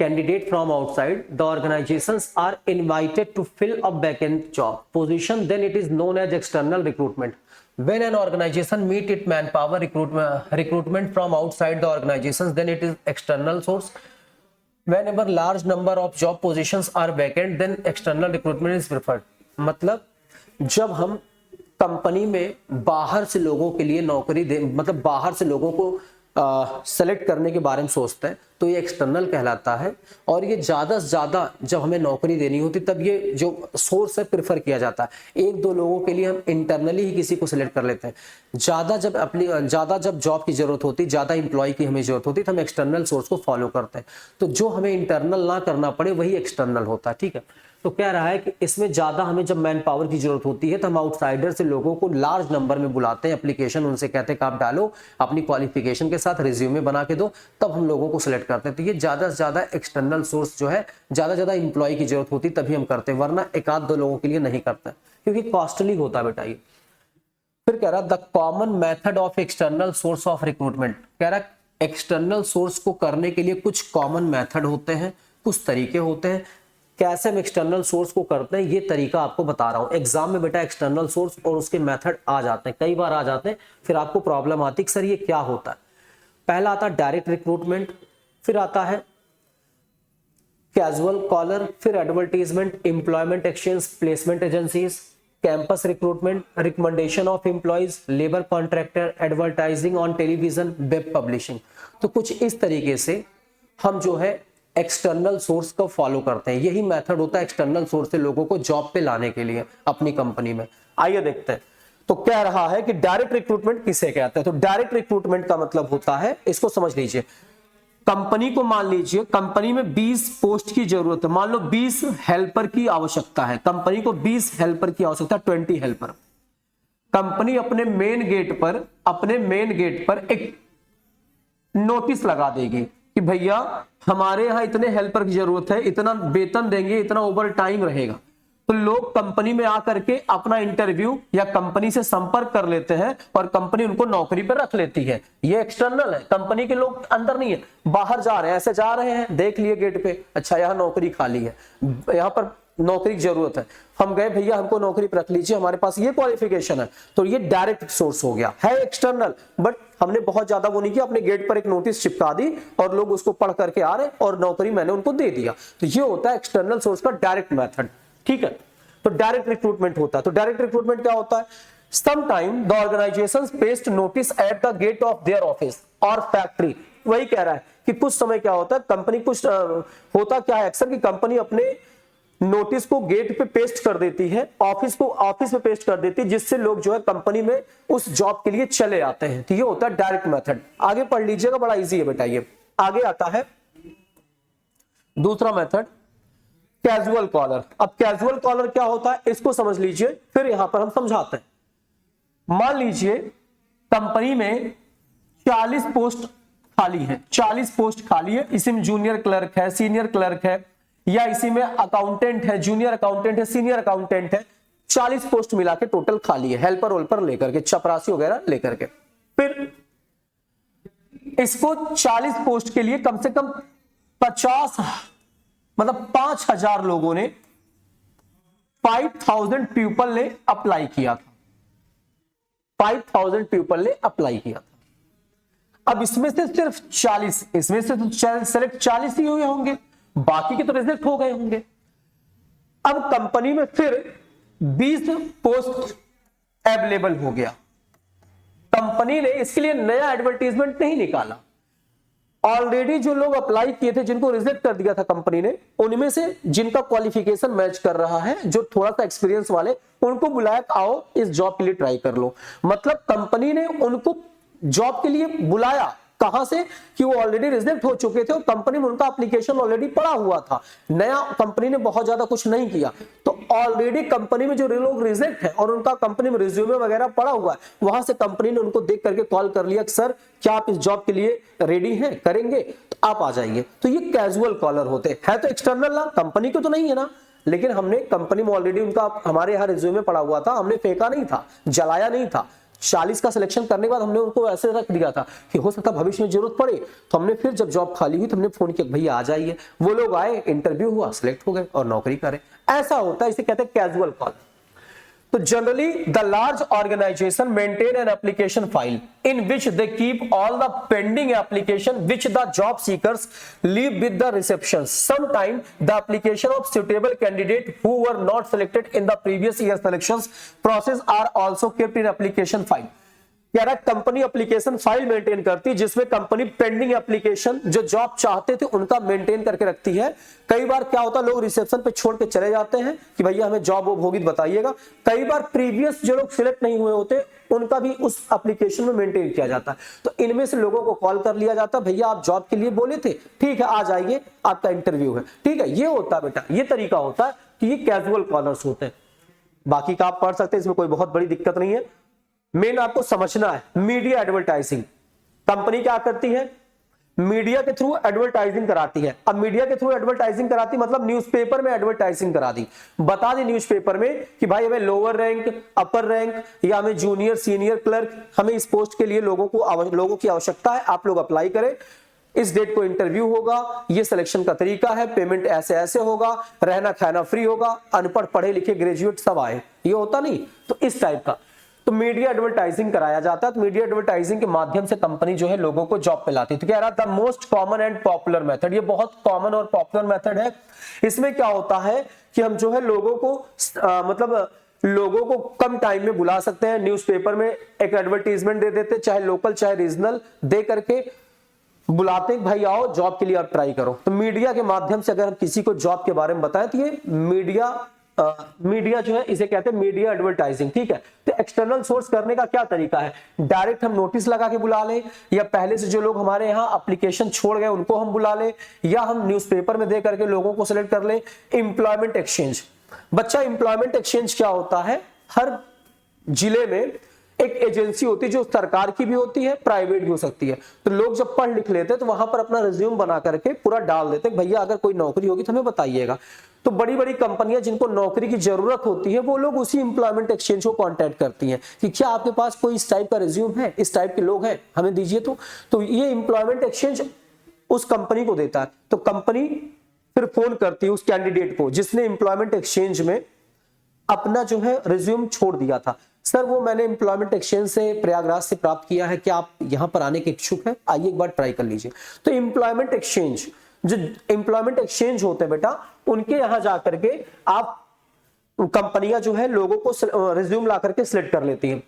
candidate from outside the organizations are invited to fill a vacant job position, then it is known as external recruitment. When an organization meet its manpower recruitment from outside the organizations, then it is external source. Whenever large number of job positions are vacant, then external recruitment is preferred. मतलब जब हम company में बाहर से लोगों के लिए नौकरी दे, मतलब बाहर से लोगों को सेलेक्ट करने के बारे में सोचते हैं, तो ये एक्सटर्नल कहलाता है। और ये ज़्यादा से ज़्यादा जब हमें नौकरी देनी होती तब ये जो सोर्स है प्रेफर किया जाता है। एक दो लोगों के लिए हम इंटरनली ही किसी को सिलेक्ट कर लेते हैं। ज़्यादा जब जॉब की जरूरत होती, ज़्यादा इंप्लॉय की हमें जरूरत होती, तो हम एक्सटर्नल सोर्स को फॉलो करते हैं। तो जो हमें इंटरनल ना करना पड़े वही एक्सटर्नल होता है। ठीक है, तो कह रहा है कि इसमें ज्यादा हमें जब मैन पावर की जरूरत होती है तो हम आउटसाइडर से लोगों को लार्ज नंबर में बुलाते हैं, एप्लीकेशन उनसे कहते हैं कि आप डालो, अपनी क्वालिफिकेशन के साथ रिज्यूमे बना के दो, तब हम लोगों को सिलेक्ट करते हैं। तो ये ज्यादा से ज्यादा एक्सटर्नल सोर्स जो है, ज्यादा इंप्लॉय की जरूरत होती तभी हम करते हैं, वरना एक आध दो लोगों के लिए नहीं करते, क्योंकि कॉस्टली होता है बेटा ये। फिर कह रहा the common method of external source of recruitment, कह रहा एक्सटर्नल सोर्स को करने के लिए कुछ कॉमन मेथड होते हैं, कुछ तरीके होते हैं। कैसे हम एक्सटर्नल सोर्स को करते हैं ये तरीका आपको बता रहा हूं। एग्जाम में बेटा एक्सटर्नल सोर्स और उसके मेथड आ जाते हैं, कई बार आ जाते हैं, फिर आपको प्रॉब्लम आती है सर ये क्या होता है। पहला आता है डायरेक्ट रिक्रूटमेंट, फिर आता है कैजुअल कॉलर, फिर advertisement, employment exchange, placement agencies, campus recruitment, recommendation of employees, labour contractor, advertising on television, web publishing. तो कुछ इस तरीके से हम जो है एक्सटर्नल सोर्स को फॉलो करते हैं। यही मेथड होता है एक्सटर्नल सोर्स से लोगों को जॉब पे लाने के लिए अपनी कंपनी में। आइए देखते हैं। तो कह रहा है कि डायरेक्ट रिक्रूटमेंट किसे कहते हैं। तो डायरेक्ट रिक्रूटमेंट का मतलब होता है, इसको समझ लीजिए, कंपनी को मान लीजिए कंपनी में 20 पोस्ट की जरूरत है, मान लो 20 हेल्पर की आवश्यकता है, कंपनी को 20 हेल्पर की आवश्यकता, 20 हेल्पर। कंपनी अपने मेन गेट पर एक नोटिस लगा देगी कि भैया हमारे यहां इतने हेल्पर की जरूरत है, इतना वेतन देंगे, इतना ओवर टाइम रहेगा। तो लोग कंपनी में आकर के अपना इंटरव्यू या कंपनी से संपर्क कर लेते हैं और कंपनी उनको नौकरी पर रख लेती है। ये एक्सटर्नल है, कंपनी के लोग अंदर नहीं है, बाहर जा रहे हैं, ऐसे जा रहे हैं, देख लिए गेट पे, अच्छा यहाँ नौकरी खाली है, यहाँ पर नौकरी की जरूरत है, हम गए भैया हमको नौकरी पर रख लीजिए, हमारे पास ये क्वालिफिकेशन है। तो ये डायरेक्ट सोर्स हो गया, है एक्सटर्नल, बट हमने बहुत ज्यादा वो नहीं किया, अपने गेट पर एक नोटिस चिपका दी और लोग उसको पढ़ करके आ रहे और नौकरी मैंने उनको दे दिया। तो ये होता है एक्सटर्नल सोर्स का डायरेक्ट मेथड। ठीक है, तो डायरेक्ट रिक्रूटमेंट होता है। तो डायरेक्ट रिक्रूटमेंट क्या होता है, sometime the organisations paste notice at the gate of their office और फैक्ट्री। वही कह रहा है कि कुछ समय क्या होता है, कंपनी कुछ होता क्या है अक्सर कि कंपनी अपने नोटिस को गेट पे पेस्ट कर देती है, ऑफिस में पेस्ट कर देती है, जिससे लोग जो है कंपनी में उस जॉब के लिए चले आते हैं। तो ये होता है डायरेक्ट मेथड। आगे पढ़ लीजिएगा, बड़ा इजी है बेटा। ये आगे आता है दूसरा मेथड, कैजुअल कॉलर। अब कैजुअल कॉलर क्या होता है इसको समझ लीजिए, फिर यहां पर हम समझाते हैं। मान लीजिए कंपनी में 40 पोस्ट खाली है, 40 पोस्ट खाली है, इसी में जूनियर क्लर्क है, सीनियर क्लर्क है, या इसी में अकाउंटेंट है, जूनियर अकाउंटेंट है, सीनियर अकाउंटेंट है, 40 पोस्ट मिला के टोटल खाली है, हेल्पर वेल्पर लेकर के, चपरासी वगैरह लेकर के। फिर इसको 40 पोस्ट के लिए कम से कम 5000 लोगों ने, 5000 पीपल ने अप्लाई किया था, 5000 पीपल ने अप्लाई किया था। अब इसमें से सिर्फ 40, इसमें से तो सेलेक्ट 40 ही हुए होंगे, बाकी के तो रिजेक्ट हो गए होंगे। अब कंपनी में फिर 20 पोस्ट अवेलेबल हो गया। कंपनी ने इसके लिए नया एडवर्टीजमेंट नहीं निकाला। ऑलरेडी जो लोग अप्लाई किए थे, जिनको रिजेक्ट कर दिया था कंपनी ने, उनमें से जिनका क्वालिफिकेशन मैच कर रहा है, जो थोड़ा सा एक्सपीरियंस वाले, उनको बुलाया, आओ इस जॉब के लिए ट्राई कर लो। मतलब कंपनी ने उनको जॉब के लिए बुलाया, कहां से कि वो ऑलरेडी रिजेक्ट हो चुके थे और कंपनी में उनका एप्लीकेशन ऑलरेडी पड़ा हुआ था। नया कंपनी ने बहुत ज्यादा कुछ नहीं किया, तो ऑलरेडी कंपनी में जो लोग रिजेक्ट है और उनका कंपनी में रिज्यूमे वगैरह पड़ा हुआ है, वहां से कंपनी ने उनको देख करके कॉल कर लिया कि सर क्या आप इस जॉब के लिए रेडी हैं, करेंगे, तो आप आ जाइए। तो ये कैजुअल कॉलर होते हैं, तो एक्सटर्नल ना, कंपनी को तो नहीं है ना, लेकिन हमने कंपनी में ऑलरेडी उनका हमारे यहाँ रिज्यूमे पड़ा हुआ था, हमने फेंका नहीं था, जलाया नहीं था। 40 का सिलेक्शन करने के बाद हमने उनको ऐसे रख दिया था कि हो सकता भविष्य में जरूरत पड़े, तो हमने फिर जब जॉब खाली हुई तो हमने फोन किया भैया आ जाइए। वो लोग आए, इंटरव्यू हुआ, सिलेक्ट हो गए और नौकरी करे। ऐसा होता है, इसे कहते हैं कैजुअल कॉल। तो generally the large organisation maintain an application file in which they keep all the pending application which the job seekers leave with the reception. Sometime the application of suitable candidate who were not selected in the previous year selections process are also kept in application file। कह रहा company application file maintain करती, जिसमें company pending application जो job चाहते थे उनका maintain करके रखती है। कई बार क्या होता है, लोग रिसेप्शन पे छोड़ के चले जाते हैं कि भैया हमें जॉब होगी तो बताइएगा। कई बार प्रीवियस जो लोग सिलेक्ट नहीं हुए होते, उनका भी उस एप्लीकेशन में मेंटेन किया जाता है। तो इनमें से लोगों को कॉल कर लिया जाता है, भैया आप जॉब के लिए बोले थे, ठीक है आ जाइए, आपका इंटरव्यू है, ठीक है। ये होता है बेटा, ये तरीका होता है कि ये कैजुअल कॉलर्स होते हैं। बाकी का आप पढ़ सकते हैं, इसमें कोई बहुत बड़ी दिक्कत नहीं है। मेन आपको समझना है मीडिया एडवर्टाइजिंग। कंपनी क्या करती है, मीडिया के थ्रू एडवर्टाइजिंग कराती है। अब मीडिया के थ्रू एडवर्टाइजिंग कराती मतलब न्यूज़पेपर में एडवर्टाइजिंग करा दी, बता दी न्यूज़पेपर में कि भाई हमें लोअर रैंक, अपर रैंक या हमें जूनियर सीनियर क्लर्क, हमें इस पोस्ट के लिए लोगों की आवश्यकता है, आप लोग अप्लाई करें, इस डेट को इंटरव्यू होगा, ये सिलेक्शन का तरीका है, पेमेंट ऐसे ऐसे होगा, रहना खाना फ्री होगा, अनपढ़ पढ़े लिखे ग्रेजुएट सब आए। ये होता नहीं, तो इस टाइप का तो मीडिया एडवर्टाइजिंग कराया जाता है। तो मीडिया एडवर्टाइजिंग के माध्यम से कंपनी जो है लोगों को जॉब पे लाती है। तो कह रहा था most common and popular method, ये बहुत कॉमन और पॉपुलर मेथड है। इसमें क्या होता है कि हम जो है लोगों को मतलब लोगों को कम टाइम में बुला सकते हैं। न्यूज़पेपर में एक एडवर्टीजमेंट दे देते, चाहे लोकल चाहे रीजनल, दे करके बुलाते हैं भाई आओ जॉब के लिए आप ट्राई करो। तो मीडिया के माध्यम से अगर हम किसी को जॉब के बारे में बताएं तो ये मीडिया जो है इसे कहते हैं मीडिया एडवर्टाइजिंग, ठीक है। तो एक्सटर्नल सोर्स करने का क्या तरीका है, डायरेक्ट हम नोटिस लगा के बुला लें, या पहले से जो लोग हमारे यहाँ एप्लीकेशन छोड़ गए उनको हम बुला लें, या हम न्यूज़पेपर में दे करके लोगों को सिलेक्ट कर लें। एम्प्लॉयमेंट एक्सचेंज, बच्चा एम्प्लॉयमेंट एक्सचेंज क्या होता है, हर जिले में एक एजेंसी होती है जो सरकार की भी होती है, प्राइवेट भी हो सकती है। तो लोग जब पढ़ लिख लेते हैं तो वहां पर अपना रिज्यूम बना करके पूरा डाल देते हैं, भैया अगर कोई नौकरी होगी तो हमें बताइएगा। तो बड़ी बड़ी कंपनियां जिनको नौकरी की जरूरत होती है वो लोग उसी एम्प्लॉयमेंट एक्सचेंज को कांटेक्ट करती हैं कि क्या आपके पास कोई इस टाइप का रिज्यूम है, इस टाइप के लोग हैं, हमें दीजिए। तो ये एम्प्लॉयमेंट एक्सचेंज उस कंपनी को देता है। तो कंपनी फिर फोन करती है उस कैंडिडेट को जिसने एम्प्लॉयमेंट एक्सचेंज में अपना जो है रिज्यूम छोड़ दिया था, सर वो मैंने एम्प्लॉयमेंट एक्सचेंज से प्रयागराज से प्राप्त किया है, क्या आप यहां पर आने के इच्छुक हैं, आइए एक बार ट्राई कर लीजिए। तो एम्प्लॉयमेंट एक्सचेंज, जो एम्प्लॉयमेंट एक्सचेंज होते हैं बेटा, उनके यहां जाकर के आप कंपनियां जो है लोगों को रिज्यूम ला करके सिलेक्ट कर लेती हैं।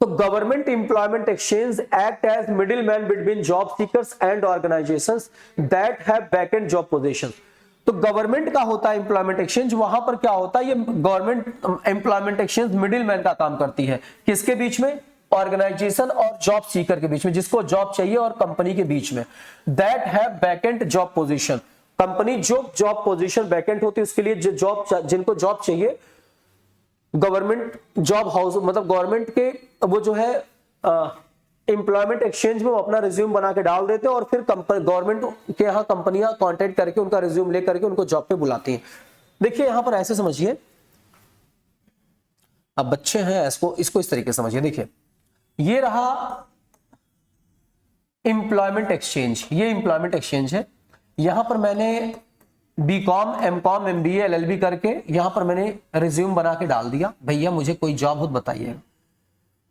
तो government employment exchange act as middle man between job seekers and organisations that have vacant job positions. तो गवर्नमेंट का होता है एम्प्लॉयमेंट एक्सचेंज, वहां पर क्या होता है, ये government employment exchange middle man का काम करती है, किसके बीच में, ऑर्गेनाइजेशन और जॉब सीकर के बीच में, जिसको जॉब चाहिए और कंपनी के बीच में। That have vacant job position, company जो जॉब पोजीशन वैकेंट होती है उसके लिए जो जॉब, जिनको जॉब चाहिए, गवर्नमेंट जॉब हाउस मतलब गवर्नमेंट के वो जो है एम्प्लॉयमेंट एक्सचेंज में वो अपना रिज्यूम बना के डाल देते हैं और फिर गवर्नमेंट के यहाँ कंपनियां कांटेक्ट करके उनका रिज्यूम लेकर के उनको जॉब पे बुलाती हैं। देखिए यहां पर ऐसे समझिए, अब बच्चे हैं इसको इस तरीके से समझिए। देखिए ये रहा एम्प्लॉयमेंट एक्सचेंज, ये एम्प्लॉयमेंट एक्सचेंज है। यहां पर मैंने बीकॉम, एमकॉम, एमबीए, एलएलबी करके यहां पर मैंने रिज्यूम बना के डाल दिया, भैया मुझे कोई जॉब हो बताइए।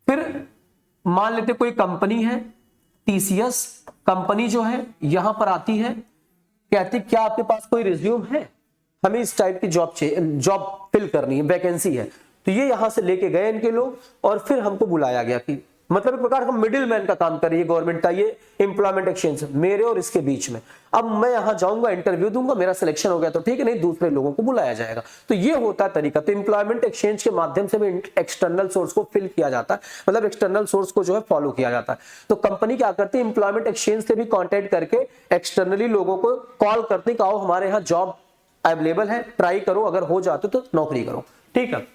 फिर मान लेते कोई कंपनी है, टीसीएस कंपनी जो है यहां पर आती है, कहती क्या आपके पास कोई रिज्यूम है, हमें इस टाइप की जॉब फिल करनी है, वैकेंसी है। तो ये यहां से लेके गए इनके लोग और फिर हमको बुलाया गया कि मतलब एक प्रकार का मिडिल मैन का काम कर रही है गवर्नमेंट का ये एम्प्लॉयमेंट एक्सचेंज मेरे और इसके बीच में। अब मैं यहां जाऊंगा, इंटरव्यू दूंगा, मेरा सिलेक्शन हो गया तो ठीक है, नहीं दूसरे लोगों को बुलाया जाएगा। तो ये होता है तरीका। तो एम्प्लॉयमेंट एक्सचेंज के माध्यम से भी एक्सटर्नल सोर्स को फिल किया जाता है, मतलब एक्सटर्नल सोर्स को जो है फॉलो किया जाता है। तो कंपनी क्या करती है, एम्प्लॉयमेंट एक्सचेंज से भी कॉन्टेक्ट करके एक्सटर्नली लोगों को कॉल करती है, आओ हमारे यहाँ जॉब अवेलेबल है, ट्राई करो, अगर हो जाते तो नौकरी करो। ठीक है,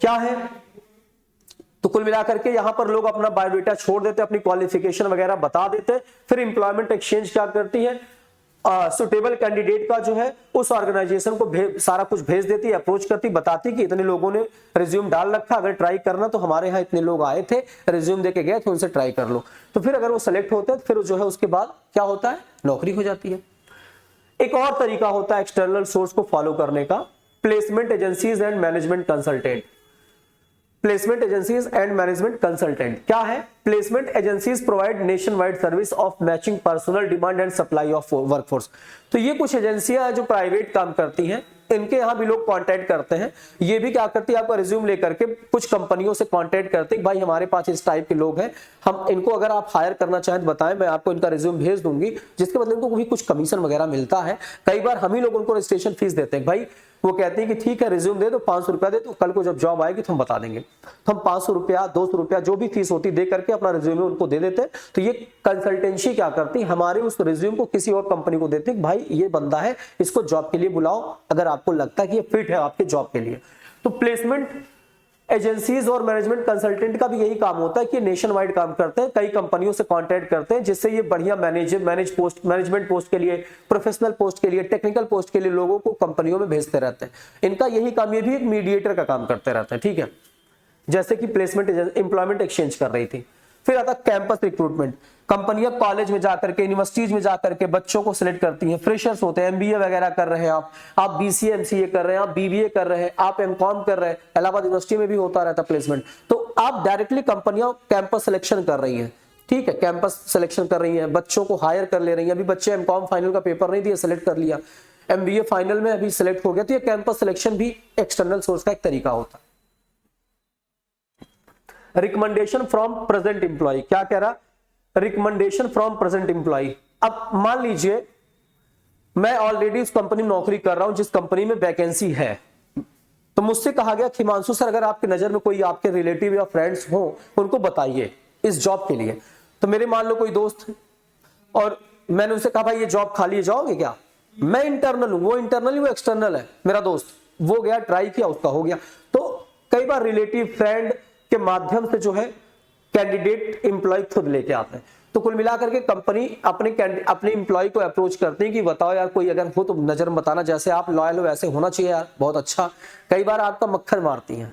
क्या है तो कुल मिलाकर के यहां पर लोग अपना बायोडेटा छोड़ देते, अपनी क्वालिफिकेशन वगैरह बता देते। फिर एम्प्लॉयमेंट एक्सचेंज क्या करती है, सुटेबल कैंडिडेट का जो है उस ऑर्गेनाइजेशन को सारा कुछ भेज देती है, अप्रोच करती, बताती कि इतने लोगों ने रिज्यूम डाल रखा, अगर ट्राई करना तो हमारे यहाँ इतने लोग आए थे, रिज्यूम देके गए थे, उनसे ट्राई कर लो। तो फिर अगर वो सेलेक्ट होते हैं फिर जो है उसके बाद क्या होता है, नौकरी हो जाती है। एक और तरीका होता है एक्सटर्नल सोर्स को फॉलो करने का, placement agencies and management consultant. Placement agencies and management consultant क्या है, placement agencies provide nation wide service of matching personal demand and supply of workforce. तो ये कुछ एजेंसियां हैं जो प्राइवेट काम करती हैं, इनके यहां भी लोग कांटेक्ट करते हैं। ये भी क्या करती है, आपका रिज्यूम लेकर के कुछ कंपनियों से कांटेक्ट करते हैं, भाई हमारे पास इस टाइप के लोग हैं, हम इनको अगर आप हायर करना चाहें तो बताएं, मैं आपको इनका रिज्यूम भेज दूंगी, जिसके बदले इनको भी कुछ कमीशन वगैरह मिलता है। कई बार हम ही लोग उनको रजिस्ट्रेशन फीस देते हैं, भाई वो कहते हैं कि ठीक है रिज्यूम दे दो, 500 रुपया दे दो, कल को जब जॉब आएगी तो हम बता देंगे। तो हम 500 रुपया 200 रुपया जो भी फीस होती दे करके अपना रिज्यूम उनको दे देते। तो ये कंसल्टेंसी क्या करती, हमारे उस रिज्यूम को किसी और कंपनी को देती, भाई ये बंदा है, इसको जॉब के लिए बुलाओ, अगर आपको लगता है कि ये फिट है आपके जॉब के लिए। तो प्लेसमेंट एजेंसीज और मैनेजमेंट कंसल्टेंट का भी यही काम होता है कि नेशन वाइड काम करते हैं, कई कंपनियों से कांटेक्ट करते हैं, जिससे ये बढ़िया मैनेजमेंट पोस्ट के लिए, प्रोफेशनल पोस्ट के लिए, टेक्निकल पोस्ट के लिए लोगों को कंपनियों में भेजते रहते हैं। इनका यही काम, ये भी एक मीडिएटर का काम करते रहते हैं। ठीक है, जैसे कि प्लेसमेंट एम्प्लॉयमेंट एक्सचेंज कर रही थी। फिर आता कैंपस रिक्रूटमेंट, कंपनियां कॉलेज में जाकर के, यूनिवर्सिटीज में जाकर के बच्चों को सिलेक्ट करती हैं। फ्रेशर्स होते हैं, एमबीए वगैरह कर रहे हैं आप बीसीए एमसीए कर रहे हैं, आप बीबीए कर रहे हैं, आप एमकॉम कर रहे हैं, इलाहाबाद यूनिवर्सिटी में भी होता रहता प्लेसमेंट। तो आप डायरेक्टली कंपनियां कैंपस सिलेक्शन कर रही हैं, ठीक है, कैंपस सिलेक्शन कर रही हैं, बच्चों को हायर कर ले रही हैं। अभी बच्चे एमकॉम फाइनल का पेपर नहीं दिया, सिलेक्ट कर लिया, एमबीए फाइनल में अभी सिलेक्ट हो गया, तो ये कैंपस सिलेक्शन भी एक्सटर्नल सोर्स का एक तरीका होता है। रिकमेंडेशन फ्रॉम प्रेजेंट एम्प्लॉय, क्या कह रहा, रिकमेंडेशन फ्रॉम प्रेजेंट एम्प्लॉय। अब मान लीजिए मैं ऑलरेडी उस कंपनी में नौकरी कर रहा हूं जिस कंपनी में वैकेंसी है, तो मुझसे कहा गया कि हिमांशु सर अगर आपकी नजर में कोई आपके रिलेटिव या फ्रेंड्स हो उनको बताइए इस जॉब के लिए। तो मेरे मान लो कोई दोस्त है और मैंने उनसे कहा भाई ये जॉब खाली है, जाओगे क्या? मैं इंटरनल हूं, वो इंटरनल, वो एक्सटर्नल है मेरा दोस्त, वो गया ट्राई किया, उसका हो गया। तो कई बार रिलेटिव फ्रेंड के माध्यम से जो है कैंडिडेट एम्प्लॉय खुद लेके आते हैं। तो कुल मिलाकर के कंपनी अपने एम्प्लॉय को अप्रोच करते हैं कि बताओ यार कोई अगर हो तो नजर में बताना, जैसे आप लॉयल हो वैसे होना चाहिए यार, बहुत अच्छा। कई बार आपका मक्खन मारती हैं,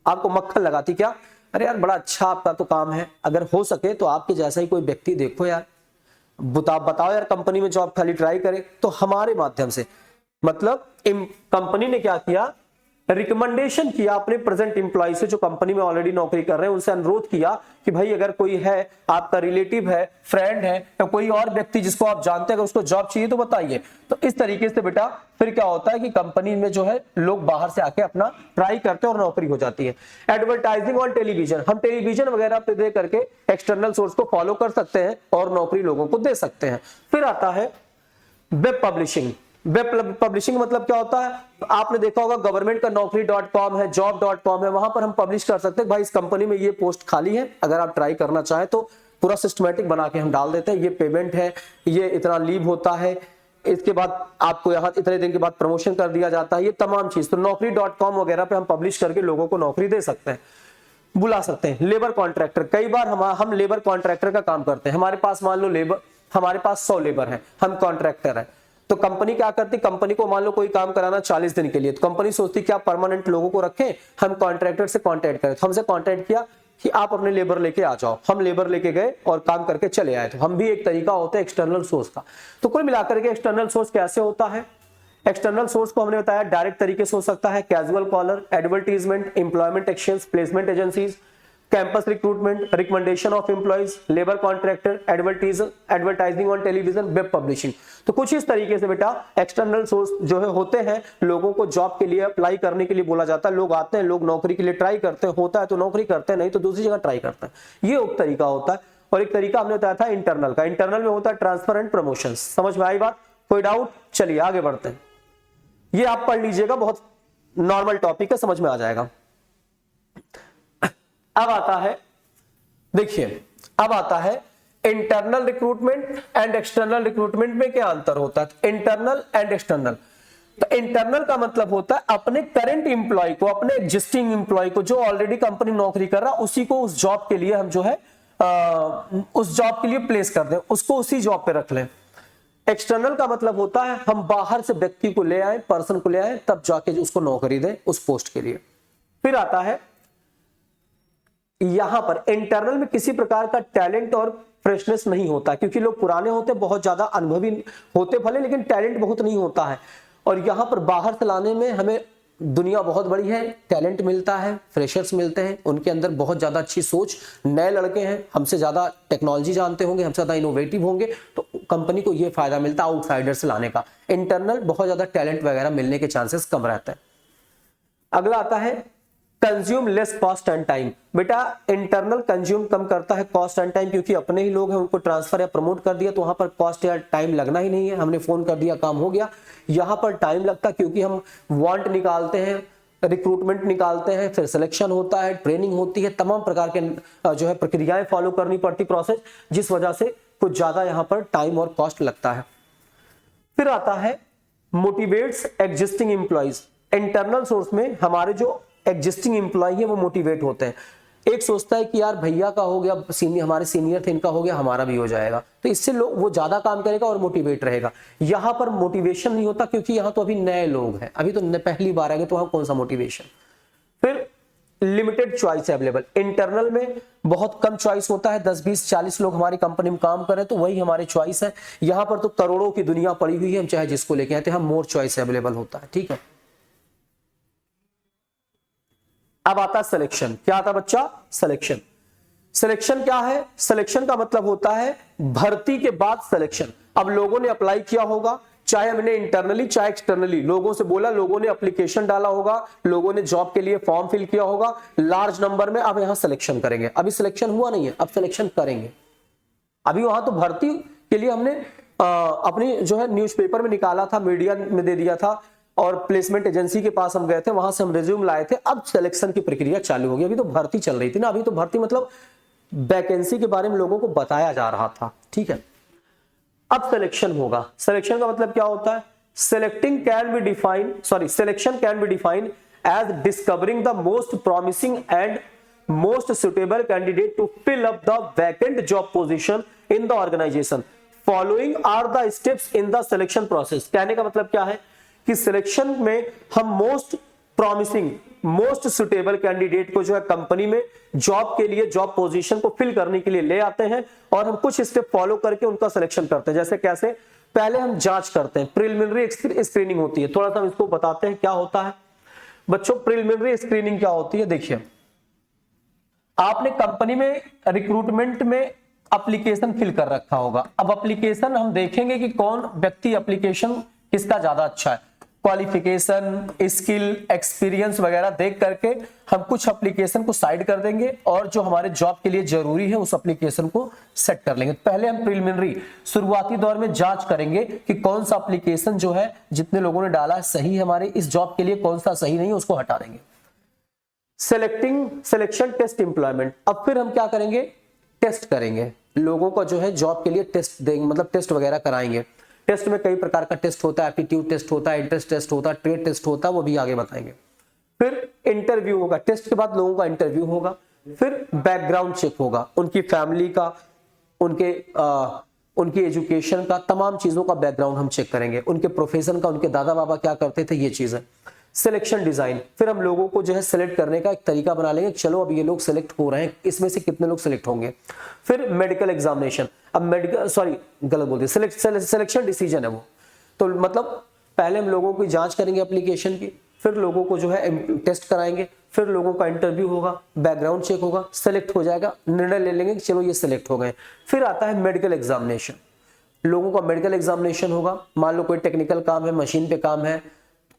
आपको मक्खन लगाती, क्या अरे यार बड़ा अच्छा आपका तो काम है, अगर हो सके तो आपके जैसा ही कोई व्यक्ति देखो यार, बताओ यार कंपनी में जॉब खाली, ट्राई करे। तो हमारे माध्यम से मतलब कंपनी ने क्या किया, रिकमेंडेशन किया अपने प्रेजेंट एम्प्लॉय से जो कंपनी में ऑलरेडी नौकरी कर रहे हैं, उनसे अनुरोध किया कि भाई अगर कोई है आपका रिलेटिव है, फ्रेंड है या कोई और व्यक्ति जिसको आप जानते हैं अगर उसको जॉब चाहिए तो बताइए। तो इस तरीके से बेटा फिर क्या होता है कि कंपनी में जो है लोग बाहर से आके अपना ट्राई करते हैं और नौकरी हो जाती है। एडवर्टाइजिंग ऑन टेलीविजन, हम टेलीविजन वगैरह पे दे करके एक्सटर्नल सोर्स को फॉलो कर सकते हैं और नौकरी लोगों को दे सकते हैं। फिर आता है वेब पब्लिशिंग। वेब पब्लिशिंग मतलब क्या होता है, आपने देखा होगा गवर्नमेंट का नौकरी.com है, जॉब.com है, वहां पर हम पब्लिश कर सकते हैं भाई इस कंपनी में ये पोस्ट खाली है, अगर आप ट्राई करना चाहें तो पूरा सिस्टमैटिक बना के हम डाल देते हैं, ये पेमेंट है, ये इतना लीव होता है, इसके बाद आपको यहाँ इतने दिन के बाद प्रमोशन कर दिया जाता है, ये तमाम चीज। तो नौकरी.com वगैरह पे हम पब्लिश करके लोगों को नौकरी दे सकते हैं, बुला सकते हैं। लेबर कॉन्ट्रैक्टर, कई बार हम लेबर कॉन्ट्रैक्टर का काम करते हैं, हमारे पास मान लो हमारे पास 100 लेबर है, हम कॉन्ट्रैक्टर है। तो कंपनी क्या करती, कंपनी को मान लो कोई काम कराना 40 दिन के लिए, तो कंपनी सोचती क्या परमानेंट लोगों को रखें, हम कॉन्ट्रैक्टर से कांटेक्ट करें। तो हमसे कांटेक्ट किया कि आप अपने लेबर लेके आ जाओ, हम लेबर लेके गए और काम करके चले आए। तो हम भी एक तरीका होता है एक्सटर्नल सोर्स का। तो कुल मिलाकर के एक्सटर्नल सोर्स कैसे होता है, एक्सटर्नल सोर्स को हमने बताया डायरेक्ट तरीके से हो सकता है, casual caller, advertisement, employment exchange, placement agencies, campus recruitment, recommendation of employees, labour contractor, advertising on television, web publishing. तो कुछ इस तरीके से बेटा एक्सटर्नल सोर्स जो है होते हैं, लोगों को जॉब के लिए अप्लाई करने के लिए बोला जाता है। लोग आते हैं, लोग नौकरी के लिए ट्राई करते हैं, होता है तो नौकरी करते हैं, नहीं तो दूसरी जगह ट्राई करते हैं। ये एक तरीका होता है। और एक तरीका हमने बताया था इंटरनल का। इंटरनल में होता है ट्रांसफर एंड प्रमोशन। समझ में आई बात? कोई डाउट? चलिए आगे बढ़ते हैं। ये आप पढ़ लीजिएगा, बहुत नॉर्मल टॉपिक है, समझ में आ जाएगा। अब आता है, देखिए अब आता है internal recruitment and external recruitment में क्या अंतर होता है। Internal and external. तो इंटरनल का मतलब होता है अपने करंट एम्प्लॉय को, अपने एग्जिस्टिंग एम्प्लॉय को जो ऑलरेडी कंपनी नौकरी कर रहा, उसी को उस जॉब के लिए हम जो है उस जॉब के लिए प्लेस कर दें, उसको उसी जॉब पे रख लें। एक्सटर्नल का मतलब होता है हम बाहर से व्यक्ति को ले आए, पर्सन को ले आए, तब जाके उसको नौकरी दें उस पोस्ट के लिए। फिर आता है यहां पर इंटरनल में किसी प्रकार का टैलेंट और फ्रेशनेस नहीं होता, क्योंकि लोग पुराने होते, बहुत ज्यादा अनुभवी होते भले, लेकिन टैलेंट बहुत नहीं होता है। और यहां पर बाहर से लाने में हमें दुनिया बहुत बड़ी है, टैलेंट मिलता है, फ्रेशर्स मिलते हैं, उनके अंदर बहुत ज्यादा अच्छी सोच, नए लड़के हैं, हमसे ज्यादा टेक्नोलॉजी जानते होंगे, हमसे ज्यादा इनोवेटिव होंगे, तो कंपनी को यह फायदा मिलता है आउटसाइडर से लाने का। इंटरनल बहुत ज्यादा टैलेंट वगैरह मिलने के चांसेस कम रहते हैं। अगला आता है consume less cost and time. बेटा इंटरनल कंज्यूम कम करता है कॉस्ट एंड टाइम, क्योंकि अपने ही लोग हैं, उनको ट्रांसफर या प्रमोट कर दिया तो वहां पर कॉस्ट या टाइम लगना ही नहीं है, हमने फोन कर दिया काम हो गया। यहां पर टाइम लगता है, क्योंकि हम वांट निकालते हैं, रिक्रूटमेंट निकालते हैं, फिर सिलेक्शन होता है, ट्रेनिंग होती है, तमाम प्रकार के जो है प्रक्रियाएं फॉलो करनी पड़ती प्रोसेस, जिस वजह से कुछ ज्यादा यहां पर टाइम और कॉस्ट लगता है। फिर आता है motivates existing employees. Internal source में हमारे जो एग्जिस्टिंग एम्प्लॉय है वो मोटिवेट होते हैं। एक सोचता है कि यार भैया का हो गया, सीनियर हमारे सीनियर थे, इनका हो गया, हमारा भी हो जाएगा, तो इससे लोग वो ज्यादा काम करेगा और मोटिवेट रहेगा। यहां पर मोटिवेशन नहीं होता, क्योंकि यहां तो अभी नए लोग हैं, अभी तो पहली बार आएंगे, तो वहां कौन सा मोटिवेशन। फिर लिमिटेड चॉइस अवेलेबल। इंटरनल में बहुत कम चॉइस होता है, 10 20 40 लोग हमारी कंपनी में काम करें तो वही हमारी चॉइस है। यहां पर तो करोड़ों की दुनिया पड़ी हुई है, हम चाहे जिसको लेके आते हैं, हम मोर चॉइस अवेलेबल होता है। ठीक है, अब आता है सिलेक्शन। क्या आता बच्चा? सिलेक्शन। सिलेक्शन क्या है? सिलेक्शन का मतलब होता है भर्ती के बाद सिलेक्शन। अब लोगों ने अप्लाई किया होगा, चाहे हमने इंटरनली चाहे एक्सटर्नली, लोगों से बोला, लोगों ने एप्लीकेशन डाला होगा, लोगों ने जॉब के लिए फॉर्म फिल किया होगा लार्ज नंबर में। अब यहां सिलेक्शन करेंगे। अभी सिलेक्शन हुआ नहीं है, अब सिलेक्शन करेंगे। अभी वहां तो भर्ती के लिए हमने अपनी जो है न्यूज़पेपर में निकाला था, मीडिया में दे दिया था, और प्लेसमेंट एजेंसी के पास हम गए थे, वहां से हम रिज्यूम लाए थे। अब सिलेक्शन की प्रक्रिया चालू हो गई। अभी तो भर्ती चल रही थी ना, अभी तो भर्ती मतलब वैकेंसी के बारे में लोगों को बताया जा रहा था। ठीक है, अब सिलेक्शन होगा। सिलेक्शन का मतलब क्या होता है? Selection can be defined as discovering the most promising and most suitable candidate to fill up the vacant job position in the organisation. Following are the steps in the selection process. कहने का मतलब क्या है कि selection में हम most promising, most suitable candidate को जो है कंपनी में जॉब के लिए, जॉब पोजीशन को फिल करने के लिए ले आते हैं, और हम कुछ स्टेप फॉलो करके उनका सिलेक्शन करते हैं। जैसे कैसे? पहले हम जांच करते हैं, प्रिलिमिनरी स्क्रीनिंग होती है। थोड़ा सा हम इसको बताते हैं क्या होता है बच्चों। प्रिलिमिनरी स्क्रीनिंग क्या होती है? देखिए, आपने कंपनी में रिक्रूटमेंट में एप्लीकेशन फिल कर रखा होगा। अब एप्लीकेशन हम देखेंगे कि कौन व्यक्ति एप्लीकेशन किसका ज्यादा अच्छा है, क्वालिफिकेशन, स्किल, एक्सपीरियंस वगैरह देख करके हम कुछ एप्लीकेशन को साइड कर देंगे, और जो हमारे जॉब के लिए जरूरी है उस एप्लीकेशन को सेट कर लेंगे। पहले हम प्रिलिमिनरी शुरुआती दौर में जांच करेंगे कि कौन सा एप्लीकेशन जो है जितने लोगों ने डाला है सही है हमारे इस जॉब के लिए, कौन सा सही नहीं है उसको हटा देंगे। Selection test employment. अब फिर हम क्या करेंगे? टेस्ट करेंगे, लोगों का जो है जॉब के लिए टेस्ट देंगे, मतलब टेस्ट वगैरह कराएंगे। टेस्ट में कई प्रकार का टेस्ट होता है, एप्टीट्यूड टेस्ट होता है, इंटरेस्ट टेस्ट होता है, ट्रेड टेस्ट होता है, वो भी आगे बताएंगे। फिर इंटरव्यू होगा, टेस्ट के बाद लोगों का इंटरव्यू होगा। फिर बैकग्राउंड चेक होगा, उनकी फैमिली का, उनकी एजुकेशन का, तमाम चीजों का बैकग्राउंड हम चेक करेंगे, उनके प्रोफेशन का, उनके दादा बाबा क्या करते थे, ये चीज है। सिलेक्शन डिजाइन, फिर हम लोगों को जो है सिलेक्ट करने का एक तरीका बना लेंगे, चलो अब ये लोग सिलेक्ट हो रहे हैं, इसमें से कितने लोग सिलेक्ट होंगे। फिर मेडिकल एग्जामिनेशन, अब सिलेक्शन डिसीजन है वो, तो मतलब पहले हम लोगों की जांच करेंगे एप्लीकेशन की, फिर लोगों को जो है टेस्ट कराएंगे, फिर लोगों का इंटरव्यू होगा, बैकग्राउंड चेक होगा, सेलेक्ट हो जाएगा, निर्णय ले लेंगे कि चलो ये सेलेक्ट हो गए। फिर आता है मेडिकल एग्जामिनेशन, लोगों का मेडिकल एग्जामिनेशन होगा। मान लो कोई टेक्निकल काम है, मशीन पे काम है,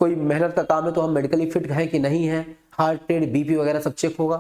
कोई मेहनत का काम है, तो हम मेडिकली फिट है कि नहीं है, हार्ट रेट, बीपी वगैरह सब चेक होगा।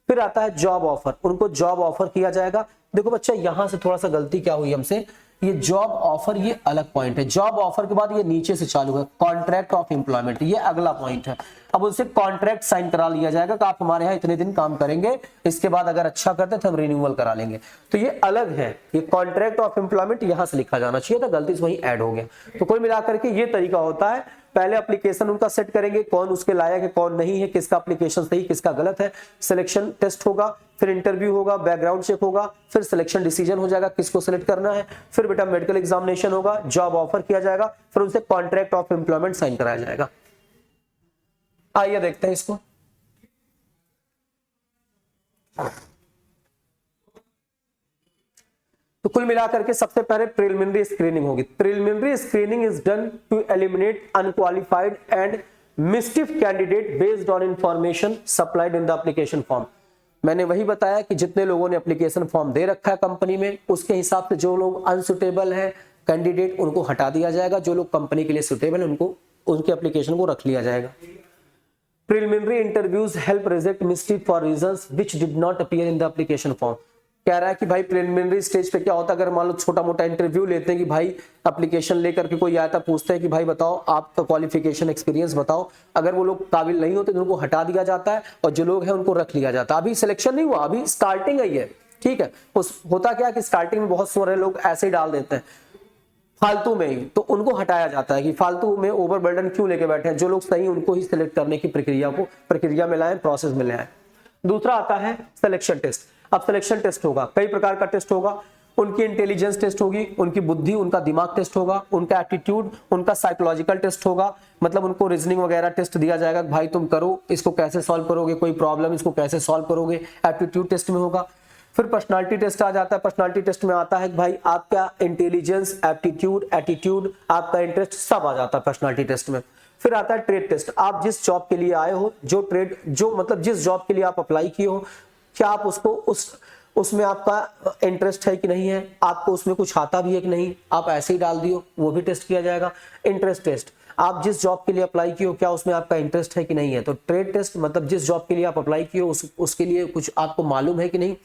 फिर आता है जॉब ऑफर, उनको जॉब ऑफर किया जाएगा। देखो बच्चा यहां से थोड़ा सा गलती क्या हुई हमसे, ये जॉब ऑफर ये अलग पॉइंट है, जॉब ऑफर के बाद ये नीचे से चालू है कॉन्ट्रैक्ट ऑफ एम्प्लॉयमेंट, ये अगला पॉइंट है। अब उनसे कॉन्ट्रैक्ट साइन करा लिया जाएगा कि आप हमारे यहाँ इतने दिन काम करेंगे, इसके बाद अगर अच्छा करते तो हम रिन्यूअल करा लेंगे। तो ये अलग है, ये कॉन्ट्रैक्ट ऑफ एम्प्लॉयमेंट यहां से लिखा जाना चाहिए था, गलती से वहीं ऐड हो गया। तो कुल मिलाकर के ये तरीका होता है, पहले एप्लीकेशन उनका सेट करेंगे, कौन उसके लायक है कौन नहीं है, किसका एप्लीकेशन सही किसका गलत है, सिलेक्शन टेस्ट होगा, फिर इंटरव्यू होगा, बैकग्राउंड चेक होगा, फिर सिलेक्शन डिसीजन हो जाएगा किसको सिलेक्ट करना है, फिर बेटा मेडिकल एग्जामिनेशन होगा, जॉब ऑफर किया जाएगा, फिर उनसे कॉन्ट्रैक्ट ऑफ एम्प्लॉयमेंट साइन कराया जाएगा। आइए देखते हैं इसको। तो कुल मिलाकर के सबसे पहले प्रिलिमिनरी स्क्रीनिंग होगी। Preliminary screening is done to eliminate unqualified and misfit candidate based on information supplied in the application form. मैंने वही बताया कि जितने लोगों ने एप्लीकेशन फॉर्म दे रखा है कंपनी में, उसके हिसाब से जो लोग अनसुटेबल है कैंडिडेट उनको हटा दिया जाएगा, जो लोग कंपनी के लिए सुटेबल है उनको उनके एप्लीकेशन को रख लिया जाएगा। Preliminary interviews help reject mistake for reasons which did not appear in the application form. कह रहा है कि भाई प्रिलिमिनरी स्टेज पे क्या होता है, अगर मान लो छोटा मोटा इंटरव्यू लेते हैं कि भाई एप्लीकेशन लेकर के कोई आता पूछते हैं कि भाई बताओ आपका क्वालिफिकेशन एक्सपीरियंस बताओ, अगर वो लोग काबिल नहीं होते तो उनको हटा दिया जाता है और जो लोग हैं उनको रख लिया जाता है। अभी सिलेक्शन नहीं हुआ, अभी स्टार्टिंग है ये, ठीक है। उस होता क्या कि स्टार्टिंग में बहुत सारे लोग ऐसे ही डाल देते हैं फालतू में ही, तो उनको हटाया जाता है कि फालतू में ओवरबर्डन क्यों लेके बैठे हैं, जो लोग सही उनको ही सिलेक्ट करने की प्रक्रिया में लाएं, प्रोसेस में लाएं। दूसरा आता है सिलेक्शन टेस्ट। अब सिलेक्शन टेस्ट होगा, कई प्रकार का टेस्ट होगा, उनकी इंटेलिजेंस टेस्ट होगी, उनकी बुद्धि उनका दिमाग टेस्ट होगा, उनका एटीट्यूड, उनका साइकोलॉजिकल टेस्ट होगा, मतलब उनको रीजनिंग वगैरह टेस्ट दिया जाएगा, भाई तुम करो इसको कैसे सॉल्व करोगे, कोई प्रॉब्लम इसको कैसे सॉल्व करोगे, एप्टीट्यूड टेस्ट में होगा। फिर पर्सनालिटी टेस्ट आ जाता है। पर्सनालिटी टेस्ट में आता है कि भाई आपका इंटेलिजेंस, एप्टीट्यूड, आपका इंटरेस्ट सब आ जाता है पर्सनालिटी टेस्ट में। फिर आता है ट्रेड टेस्ट, आप जिस जॉब के लिए आए हो, जो मतलब जिस जॉब के लिए आप अप्लाई किए हो, क्या आप उसको उसमें आपका इंटरेस्ट है कि नहीं है, आपको उसमें कुछ आता भी है कि नहीं, आप ऐसे ही डाल दियो, वो भी टेस्ट किया जाएगा। इंटरेस्ट टेस्ट, आप जिस जॉब के लिए अप्लाई किए हो क्या उसमें आपका इंटरेस्ट है कि नहीं है। तो ट्रेड टेस्ट मतलब जिस जॉब के लिए आप अप्लाई किए हो उसके लिए कुछ आपको मालूम है कि नहीं,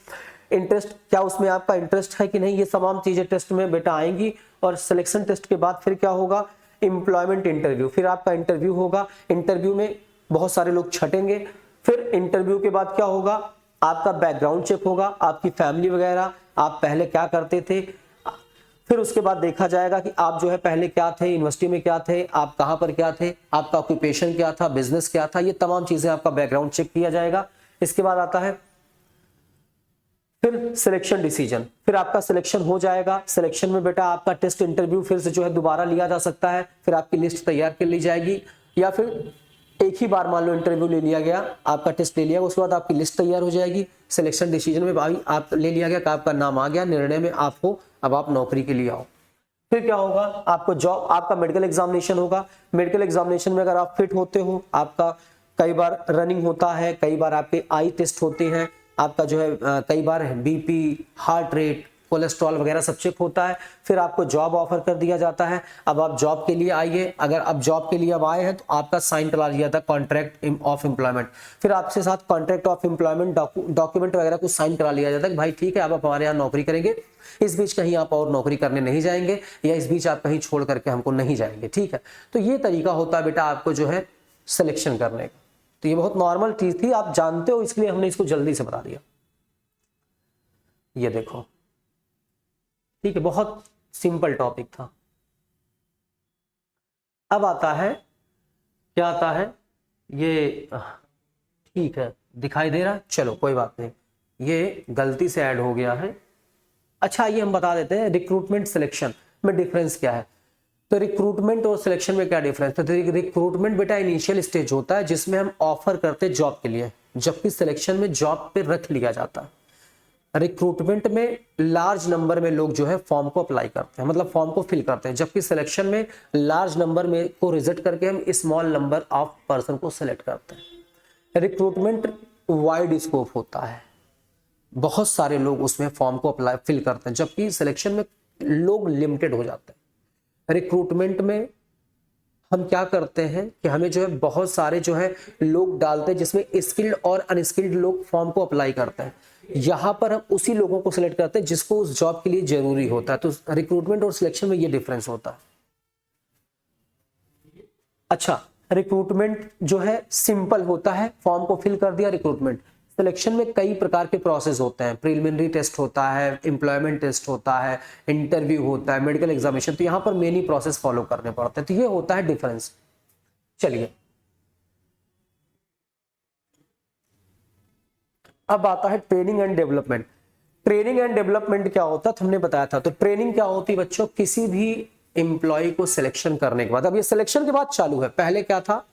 इंटरेस्ट क्या उसमें आपका इंटरेस्ट है कि नहीं, ये तमाम चीजें टेस्ट में बेटा आएंगी। और सिलेक्शन टेस्ट के बाद फिर क्या होगा, एम्प्लॉयमेंट इंटरव्यू, फिर आपका इंटरव्यू होगा, इंटरव्यू में बहुत सारे लोग छटेंगे। फिर इंटरव्यू के बाद क्या होगा, आपका बैकग्राउंड चेक होगा, आपकी फैमिली वगैरह, आप पहले क्या करते थे, फिर उसके बाद देखा जाएगा कि आप जो है पहले क्या थे, यूनिवर्सिटी में क्या थे, आप कहां पर क्या थे, आपका ऑक्यूपेशन क्या था, बिजनेस क्या था, ये तमाम चीजें आपका बैकग्राउंड चेक किया जाएगा। इसके बाद आता है फिर सिलेक्शन डिसीजन, फिर आपका सिलेक्शन हो जाएगा। सिलेक्शन में बेटा आपका टेस्ट इंटरव्यू फिर से जो है दोबारा लिया जा सकता है, फिर आपकी लिस्ट तैयार कर ली जाएगी, या फिर एक ही बार मान लो इंटरव्यू ले लिया गया, आपका टेस्ट ले लिया, उसके बाद आपकी लिस्ट तैयार हो जाएगी। सिलेक्शन डिसीजन में भाई आप ले लिया गया कि आपका नाम आ गया निर्णय में, आपको अब आप नौकरी के लिए आओ। फिर क्या होगा, आपको जॉब, आपका मेडिकल एग्जामिनेशन होगा। मेडिकल एग्जामिनेशन में अगर आप फिट होते हो, आपका कई बार रनिंग होता है, कई बार आपके आई टेस्ट होते हैं, आपका जो है कई बार बीपी, हार्ट रेट, कोलेस्ट्रॉल वगैरह सब चेक होता है। फिर आपको जॉब ऑफर कर दिया जाता है, अब आप जॉब के लिए आइए। अगर आप जॉब के लिए अब आए हैं तो आपका साइन करा लिया था कॉन्ट्रैक्ट ऑफ एम्प्लॉयमेंट, फिर आपसे साथ कॉन्ट्रैक्ट ऑफ एम्प्लॉयमेंट डॉक्यूमेंट वगैरह कुछ साइन करा लिया जाता है कि भाई ठीक है आप हमारे यहाँ नौकरी करेंगे, इस बीच कहीं आप और नौकरी करने नहीं जाएंगे, या इस बीच आप कहीं छोड़ करके हमको नहीं जाएंगे, ठीक है। तो ये तरीका होता है बेटा आपको जो है सिलेक्शन करने का। तो ये बहुत नॉर्मल चीज थी, आप जानते हो, इसलिए हमने इसको जल्दी से बता दिया। ये देखो, ठीक है, बहुत सिंपल टॉपिक था। अब आता है, क्या आता है, ये ठीक है दिखाई दे रहा है, चलो कोई बात नहीं, ये गलती से ऐड हो गया है। अच्छा ये हम बता देते हैं रिक्रूटमेंट सिलेक्शन में डिफरेंस क्या है। तो रिक्रूटमेंट और सिलेक्शन में क्या डिफरेंस है। तो रिक्रूटमेंट बेटा इनिशियल स्टेज होता है जिसमें हम ऑफर करते हैं जॉब के लिए, जबकि सिलेक्शन में जॉब पे रख लिया जाता है। रिक्रूटमेंट में लार्ज नंबर में लोग जो है फॉर्म को अप्लाई करते हैं, मतलब फॉर्म को फिल करते हैं, जबकि सिलेक्शन में लार्ज नंबर में को रिजेक्ट करके हम स्मॉल नंबर ऑफ पर्सन को सिलेक्ट करते हैं। रिक्रूटमेंट वाइड स्कोप होता है, बहुत सारे लोग उसमें फॉर्म को अप्लाई फिल करते हैं, जबकि सिलेक्शन में लोग लिमिटेड हो जाते हैं। रिक्रूटमेंट में हम क्या करते हैं कि हमें जो है बहुत सारे जो है लोग डालते हैं, जिसमें स्किल्ड और अनस्किल्ड लोग फॉर्म को अप्लाई करते हैं। यहाँ पर हम उसी लोगों को सिलेक्ट करते हैं जिसको उस जॉब के लिए जरूरी होता है। तो रिक्रूटमेंट और सिलेक्शन में ये डिफरेंस होता है। अच्छा, रिक्रूटमेंट जो है सिंपल होता है, फॉर्म को फिल कर दिया, रिक्रूटमेंट। सिलेक्शन में कई प्रकार के प्रोसेस होते हैं, प्रीलिमिनरी टेस्ट होता है, एम्प्लॉयमेंट टेस्ट होता है, इंटरव्यू होता है, मेडिकल एग्जामिनेशन। तो यहाँ पर मेनी प्रोसेस फॉलो करने पड़ते हैं। तो ये होता है डिफरेंस। चलिए, अब आता है training and development. Training and development क्या होता है तो हमने बताया था। तो ट्रेनिंग क्या होती है बच्चों, किसी भी एम्प्लॉय को सिलेक्शन करने के बाद, अब ये सिलेक्शन के बाद चालू है, पहले क्या था,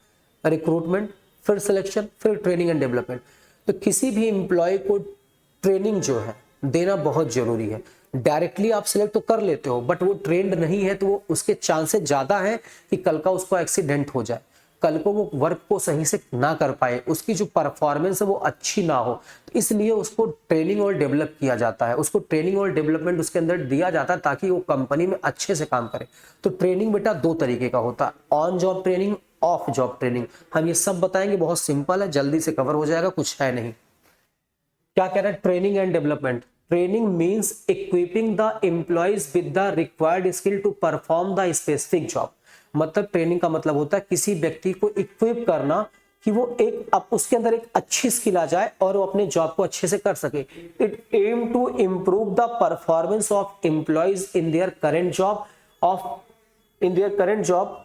रिक्रूटमेंट, फिर सिलेक्शन, फिर ट्रेनिंग एंड डेवलपमेंट। तो किसी भी एम्प्लॉय को ट्रेनिंग जो है देना बहुत जरूरी है। डायरेक्टली आप सिलेक्ट तो कर लेते हो, बट वो ट्रेंड नहीं है, तो वो उसके चांसेस ज्यादा है कि कल का उसको एक्सीडेंट हो जाए, कल को वो वर्क को सही से ना कर पाए, उसकी जो परफॉर्मेंस है वो अच्छी ना हो। तो इसलिए उसको ट्रेनिंग और डेवलप किया जाता है, उसको ट्रेनिंग और डेवलपमेंट उसके अंदर दिया जाता है ताकि वो कंपनी में अच्छे से काम करे। तो ट्रेनिंग बेटा दो तरीके का होता है, on job training, of job training. हम ये सब बताएंगे, बहुत सिंपल है, जल्दी से कवर हो जाएगा, कुछ है नहीं। क्या कह रहा है, training and development. Training means equipping the employees with the required skill to perform the specific job. मतलब ट्रेनिंग का मतलब होता है किसी व्यक्ति को इक्विप करना कि वो एक अब उसके अंदर एक अच्छी स्किल आ जाए और वो अपने जॉब को अच्छे से कर सके। It aim to improve the performance of employees in their current job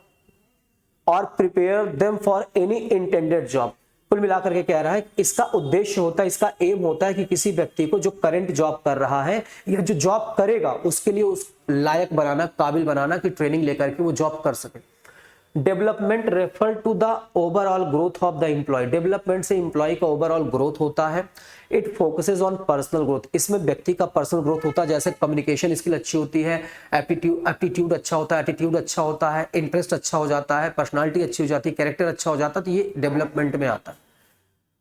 और prepare them for any intended job. कुल मिलाकर के कह रहा है, इसका उद्देश्य होता है, इसका एम होता है कि किसी व्यक्ति को जो करंट जॉब कर रहा है या जो जॉब करेगा उसके लिए उस लायक बनाना, काबिल बनाना कि ट्रेनिंग लेकर के वो जॉब कर सके। Development refer to the overall growth of the employee. Development से एम्प्लॉय का ओवरऑल ग्रोथ होता है। It focuses on personal growth. इसमें व्यक्ति का पर्सनल ग्रोथ होता है, जैसे कम्युनिकेशन स्किल अच्छी होती है, एप्टीट्यूड अच्छा होता है, एटीट्यूड अच्छा होता है, इंटरेस्ट अच्छा हो जाता है, पर्सनालिटी अच्छी हो जाती है, कैरेक्टर अच्छा हो जाता है। तो ये डेवलपमेंट में आता है।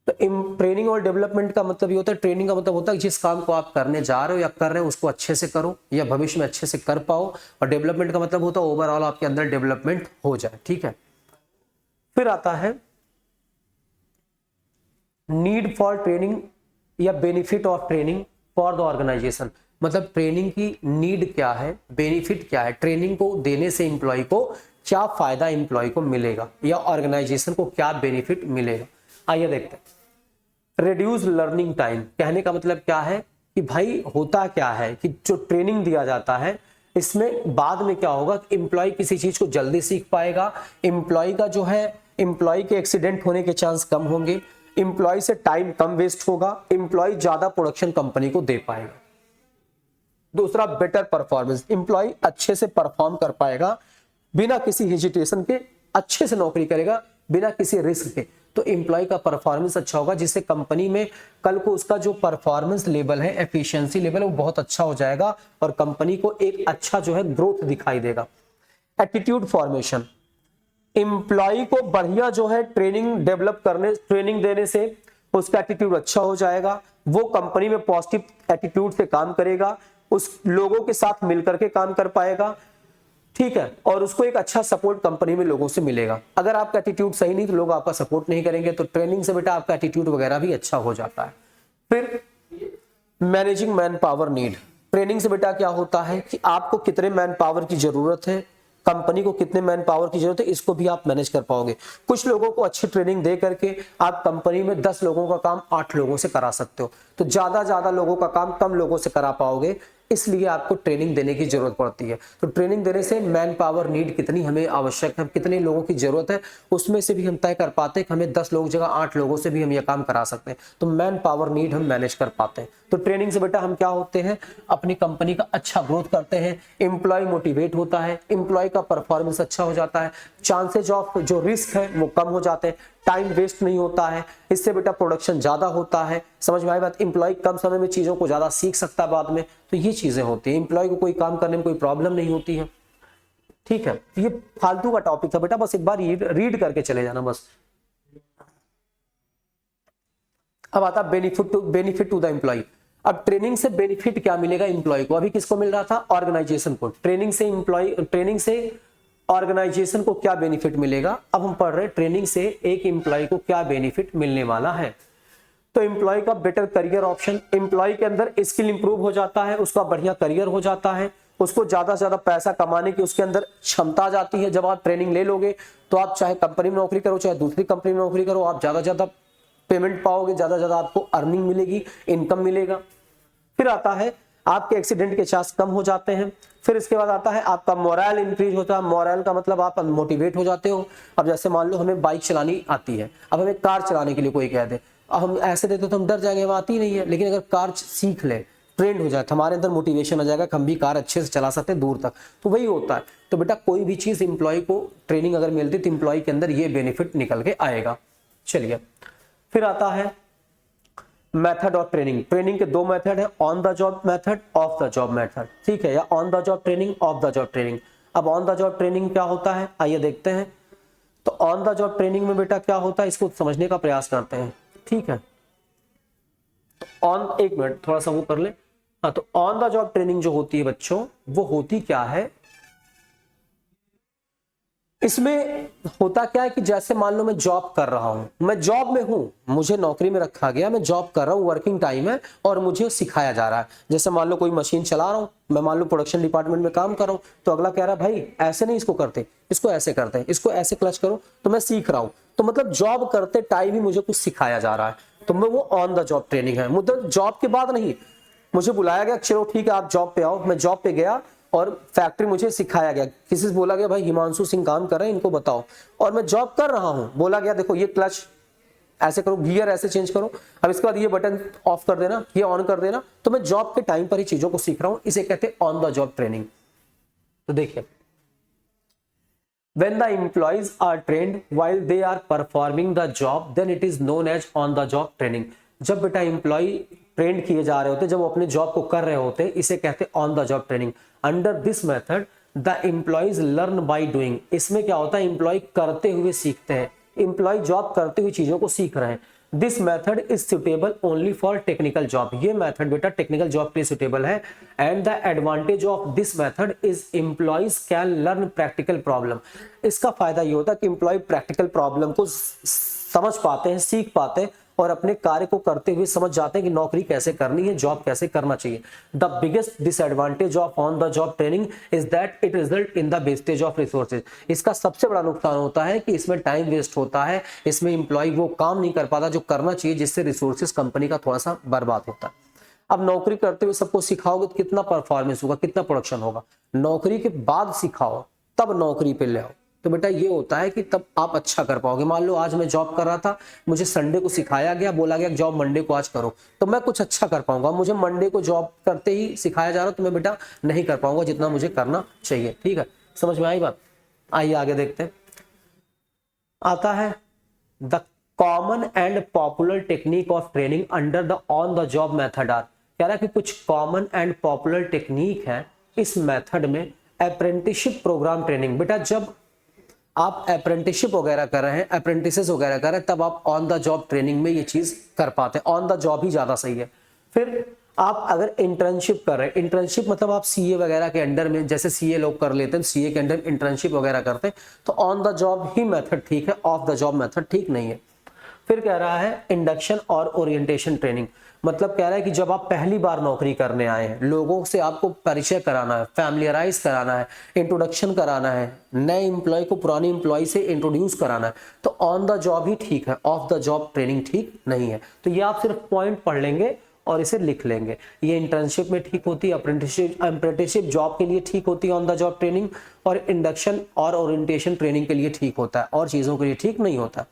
तो ट्रेनिंग और डेवलपमेंट का मतलब ये होता है, ट्रेनिंग का मतलब होता है जिस काम को आप करने जा रहे हो या कर रहे हो उसको अच्छे से करो या भविष्य में अच्छे से कर पाओ। और डेवलपमेंट का मतलब होता है ओवरऑल आपके अंदर डेवलपमेंट हो जाए। ठीक है, फिर आता है नीड फॉर ट्रेनिंग या benefit of training for the organisation. मतलब ट्रेनिंग की नीड क्या है, बेनिफिट क्या है, ट्रेनिंग को देने से एम्प्लॉय को क्या फायदा एम्प्लॉय को मिलेगा या ऑर्गेनाइजेशन को क्या बेनिफिट मिलेगा। आइए देखते हैं। Reduce learning time. कहने का मतलब क्या है कि भाई होता क्या है कि जो ट्रेनिंग दिया जाता है इसमें बाद में क्या होगा, एम्प्लॉय किसी चीज को जल्दी सीख पाएगा, एम्प्लॉय का जो है एम्प्लॉय के एक्सीडेंट होने के चांस कम होंगे, एम्प्लॉय से टाइम कम वेस्ट होगा, एम्प्लॉय ज्यादा प्रोडक्शन कंपनी को दे पाएगा। दूसरा, बेटर परफॉर्मेंस। एम्प्लॉय अच्छे से परफॉर्म कर पाएगा, बिना किसी हेजिटेशन के अच्छे से नौकरी करेगा, बिना किसी रिस्क के। तो एम्प्लॉय का परफॉर्मेंस अच्छा होगा, जिससे कंपनी में कल को उसका जो परफॉर्मेंस लेवल है, एफिशिएंसी लेवल है, वो बहुत अच्छा हो जाएगा और कंपनी को एक अच्छा जो है ग्रोथ दिखाई देगा। Attitude formation. एम्प्लॉय को बढ़िया जो है ट्रेनिंग देने से उसका एटीट्यूड अच्छा हो जाएगा, वो कंपनी में पॉजिटिव एटीट्यूड से काम करेगा, उस लोगों के साथ मिलकर के काम कर पाएगा। ठीक है, और उसको एक अच्छा सपोर्ट कंपनी में लोगों से मिलेगा। अगर आपका एटीट्यूड सही नहीं तो लोग आपका सपोर्ट नहीं करेंगे। तो ट्रेनिंग से बेटा आपका एटीट्यूड वगैरह भी अच्छा हो जाता है। फिर managing man power need. Training से बेटा क्या होता है कि आपको कितने मैन पावर की जरूरत है, कंपनी को कितने मैन पावर की जरूरत है, इसको भी आप मैनेज कर पाओगे। कुछ लोगों को अच्छी ट्रेनिंग दे करके आप कंपनी में 10 लोगों का काम 8 लोगों से करा सकते हो। तो ज्यादा लोगों का काम कम लोगों से करा पाओगे, इसलिए आपको ट्रेनिंग देने की जरूरत पड़ती है। तो ट्रेनिंग देने से मैन पावर नीड कितनी हमें आवश्यक है, कितने लोगों की जरूरत है, उसमें से भी हम तय कर पाते हैं कि हमें 10 लोगों जगह 8 लोगों से भी हम यह काम करा सकते हैं। तो मैन पावर नीड हम मैनेज कर पाते हैं। तो ट्रेनिंग से बेटा हम क्या होते हैं, अपनी कंपनी का अच्छा ग्रोथ करते हैं, एम्प्लॉय मोटिवेट होता है, एम्प्लॉय का परफॉर्मेंस अच्छा हो जाता है, चांसेज ऑफ जो रिस्क है वो कम हो जाते हैं, टाइम वेस्ट नहीं होता है, इससे बेटा प्रोडक्शन ज्यादा होता है। समझ में आई बात, एम्प्लॉय कम समय में चीजों को ज्यादा सीख सकता है बाद में। तो ये चीजें होती हैं, एम्प्लॉय को कोई काम करने में कोई प्रॉब्लम नहीं होती है। ठीक है, ये फालतू का टॉपिक था बेटा, बस एक बार रीड करके चले जाना बस। अब आता बेनिफिट टू द एम्प्लॉय। अब ट्रेनिंग से बेनिफिट क्या मिलेगा एम्प्लॉय को? अभी किसको मिल रहा था? ऑर्गेनाइजेशन को। ट्रेनिंग से ऑर्गेनाइजेशन को क्या बेनिफिट मिलेगा? अब हम पढ़ रहे हैं ट्रेनिंग से एक एम्प्लॉय को क्या बेनिफिट मिलने वाला है। तो एम्प्लॉय का बेटर करियर ऑप्शन, एम्प्लॉय के अंदर स्किल इंप्रूव हो जाता है, उसका बढ़िया करियर हो जाता है, उसको ज्यादा से ज्यादा पैसा कमाने की उसके अंदर क्षमता आ जाती है। जब आप ट्रेनिंग ले लोगे तो आप चाहे कंपनी में नौकरी करो चाहे दूसरी कंपनी में नौकरी करो, आप ज्यादा से ज्यादा पेमेंट पाओगे, ज्यादा से ज्यादा आपको अर्निंग मिलेगी, इनकम मिलेगा। फिर आता है आपके एक्सीडेंट के चांस कम हो जाते हैं। फिर इसके बाद आता है आपका मोरल इंक्रीज होता है। मोरल का मतलब आप मोटिवेट हो जाते हो। अब जैसे मान लो हमें बाइक चलानी आती है, अब हमें कार चलाने के लिए कोई कह दे, अब हम ऐसे देते तो हम डर जाएंगे, वो आती नहीं है। लेकिन अगर कार सीख ले, ट्रेंड हो जाए, तो हमारे अंदर मोटिवेशन आ जाएगा कि हम भी कार अच्छे से चला सकते हैं दूर तक। तो वही होता है। तो बेटा कोई भी चीज एम्प्लॉय को ट्रेनिंग अगर मिलती तो एम्प्लॉय के अंदर ये बेनिफिट निकल के आएगा। चलिए फिर आता है मेथड ऑफ ट्रेनिंग। ट्रेनिंग के दो मेथड है, on the job method, of the job method, ठीक है, या on the job training, of the job training. अब ऑन द जॉब ट्रेनिंग क्या होता है आइए देखते हैं। तो ऑन द जॉब ट्रेनिंग में बेटा क्या होता है इसको समझने का प्रयास करते हैं, ठीक है। ऑन, एक मिनट थोड़ा सा वो कर ले। हाँ, तो ऑन द जॉब ट्रेनिंग जो होती है बच्चों, वो होती क्या है? इसमें होता क्या है कि जैसे मान लो मैं जॉब कर रहा हूं, मैं जॉब में हूं, मुझे नौकरी में रखा गया, मैं जॉब कर रहा हूं, वर्किंग टाइम है और मुझे सिखाया जा रहा है। जैसे मान लो कोई मशीन चला रहा हूं, मैं मान लो प्रोडक्शन डिपार्टमेंट में काम कर रहा हूं, तो अगला कह रहा है भाई ऐसे नहीं इसको करते, इसको ऐसे करते हैं, इसको ऐसे क्लच करो, तो मैं सीख रहा हूं। तो मतलब जॉब करते टाइम ही मुझे कुछ सिखाया जा रहा है, तो मैं वो ऑन द जॉब ट्रेनिंग है। मतलब जॉब के बाद नहीं, मुझे बुलाया गया, चलो ठीक है आप जॉब पे आओ, मैं जॉब पे गया और फैक्ट्री मुझे सिखाया गया, किसी से बोला गया भाई हिमांशु सिंह काम कर रहे हैं इनको बताओ, और मैं जॉब कर रहा हूं, बोला गया देखो ये क्लच ऐसे करो, गियर ऐसे चेंज करो, अब इसके बाद ये बटन ऑफ कर देना, ये ऑन कर देना। तो मैं जॉब के टाइम पर ही चीजों को सीख रहा हूं, इसे कहते हैं ऑन द जॉब ट्रेनिंग। तो देखिए, when the employees are trained while they are performing the job then it is known as on the job training। जब बेटा एम्प्लॉय ट्रेंड किए जा रहे होते, जब वो अपने जॉब को कर रहे होते, इसे कहते हैं on the job training. Under this method the employees learn by doing. इसमें क्या होता है, एम्प्लॉय करते हुए सीखते हैं, एम्प्लॉय जॉब करते हुए चीजों को सीख रहे हैं। This method is suitable only for technical job. ये मेथड बेटा टेक्निकल जॉब के लिए सुटेबल है। And the advantage of this method is employees can learn practical problem. इसका फायदा ये होता है कि एम्प्लॉय प्रैक्टिकल प्रॉब्लम को समझ पाते हैं, सीख पाते हैं और अपने कार्य को करते हुए समझ जाते हैं कि नौकरी कैसे करनी है, जॉब कैसे करना चाहिए। The biggest disadvantage of on the job training is that it result in the wastage of resources. इसका सबसे बड़ा नुकसान होता है कि इसमें टाइम वेस्ट होता है, इसमें एम्प्लॉय वो काम नहीं कर पाता जो करना चाहिए, जिससे रिसोर्सेज कंपनी का थोड़ा सा बर्बाद होता है। अब नौकरी करते हुए सबको सिखाओगे तो कितना परफॉर्मेंस होगा, कितना प्रोडक्शन होगा। नौकरी के बाद सिखाओ, तब नौकरी पे ले आओ, तो बेटा ये होता है कि तब आप अच्छा कर पाओगे। मान लो आज मैं जॉब कर रहा था, मुझे संडे को सिखाया गया, बोला गया जॉब मंडे को आज करो, तो मैं कुछ अच्छा कर पाऊंगा। मुझे मंडे को जॉब करते ही सिखाया जा रहा तो मैं बेटा नहीं कर पाऊंगा जितना मुझे करना चाहिए। ठीक है, समझ में आई बात? आइए आगे देखते हैं। आता है the common and popular technique of training under the on the job method are. कह रहा है कि कुछ कॉमन एंड पॉपुलर टेक्निक है इस मेथड में। अप्रेंटिसशिप प्रोग्राम ट्रेनिंग, बेटा जब आप अप्रेंटिसशिप वगैरह कर रहे हैं, अप्रेंटिसेस वगैरह कर रहे हैं, तब आप ऑन द जॉब ट्रेनिंग में ये चीज कर पाते हैं। ऑन द जॉब ही ज्यादा सही है। फिर आप अगर इंटर्नशिप कर रहे हैं, इंटर्नशिप मतलब आप सीए वगैरह के अंडर में, जैसे सीए लोग कर लेते हैं, सीए के अंडर इंटर्नशिप वगैरह करते हैं, तो on the job he method ठीक है, ऑफ द जॉब मेथड ठीक नहीं है। फिर कह रहा है इंडक्शन और ओरिएंटेशन ट्रेनिंग, मतलब कह रहा है कि जब आप पहली बार नौकरी करने आए हैं, लोगों से आपको परिचय कराना है, फैमिलियराइज कराना है, इंट्रोडक्शन कराना है, नए एम्प्लॉय को पुराने एम्प्लॉय से इंट्रोड्यूस कराना है, तो ऑन द जॉब ही ठीक है, ऑफ द जॉब ट्रेनिंग ठीक नहीं है। तो ये आप सिर्फ पॉइंट पढ़ लेंगे और इसे लिख लेंगे। ये इंटर्नशिप में ठीक होती है, अप्रेंटिसशिप जॉब के लिए ठीक होती है ऑन द जॉब ट्रेनिंग, और इंडक्शन और ओरिएंटेशन ट्रेनिंग के लिए ठीक होता है, और चीजों के लिए ठीक नहीं होता।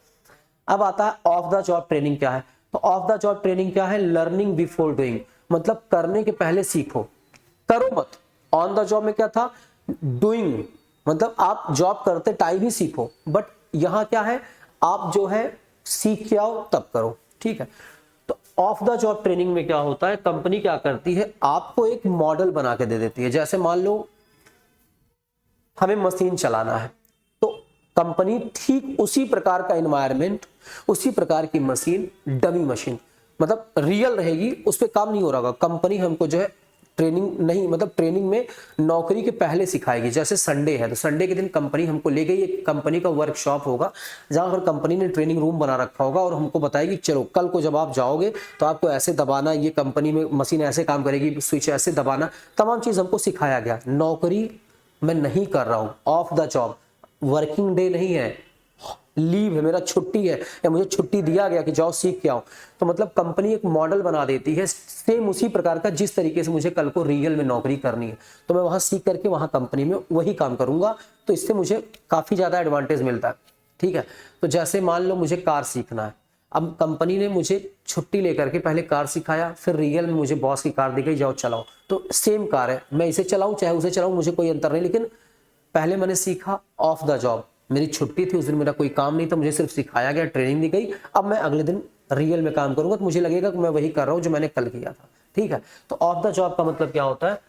अब आता है ऑफ द जॉब ट्रेनिंग क्या है। तो ऑफ द जॉब ट्रेनिंग क्या है, लर्निंग बिफोर डूइंग, मतलब करने के पहले सीखो, करो मत। ऑन द जॉब में क्या था, डूइंग, मतलब आप जॉब करते टाइम ही सीखो, बट यहां क्या है, आप जो है सीख के आओ तब करो। ठीक है, तो ऑफ द जॉब ट्रेनिंग में क्या होता है, कंपनी क्या करती है, आपको एक मॉडल बना के दे देती है। जैसे मान लो हमें मशीन चलाना है, कंपनी ठीक उसी प्रकार का एनवायरनमेंट, उसी प्रकार की मशीन, डमी मशीन, मतलब रियल रहेगी, उस पर काम नहीं हो रहा होगा। कंपनी हमको जो है ट्रेनिंग नहीं, मतलब ट्रेनिंग में नौकरी के पहले सिखाएगी। जैसे संडे है तो संडे के दिन कंपनी हमको ले गई, एक कंपनी का वर्कशॉप होगा जहां पर कंपनी ने ट्रेनिंग रूम बना रखा होगा और हमको बताएगी चलो कल को जब आप जाओगे तो आपको ऐसे दबाना, ये कंपनी में मशीन ऐसे काम करेगी, स्विच ऐसे दबाना, तमाम चीज हमको सिखाया गया। नौकरी मैं नहीं कर रहा हूँ, of the job, working day नहीं है, लीव है, मेरा छुट्टी है, या मुझे छुट्टी दिया गया कि जाओ सीख के आओ। तो मतलब कंपनी एक मॉडल बना देती है सेम उसी प्रकार का जिस तरीके से मुझे कल को रियल में नौकरी करनी है, तो मैं वहां सीख करके वहां कंपनी में वही काम करूंगा। तो इससे मुझे काफी ज्यादा एडवांटेज मिलता है। ठीक है, तो जैसे मान लो मुझे कार सीखना है, अब कंपनी ने मुझे छुट्टी लेकर के पहले कार सिखाया, फिर रियल में मुझे बॉस की कार दी गई, जाओ चलाओ। तो सेम कार है, मैं इसे चलाऊं चाहे उसे चलाऊं, मुझे कोई अंतर नहीं, लेकिन पहले मैंने सीखा ऑफ द जॉब, मेरी छुट्टी थी उस दिन, मेरा कोई काम नहीं था, मुझे सिर्फ सिखाया गया, ट्रेनिंग दी गई। अब मैं अगले दिन रियल में काम करूंगा तो मुझे लगेगा कि मैं वही कर रहा हूं जो मैंने कल किया था। ठीक है, तो ऑफ द जॉब का मतलब क्या होता है?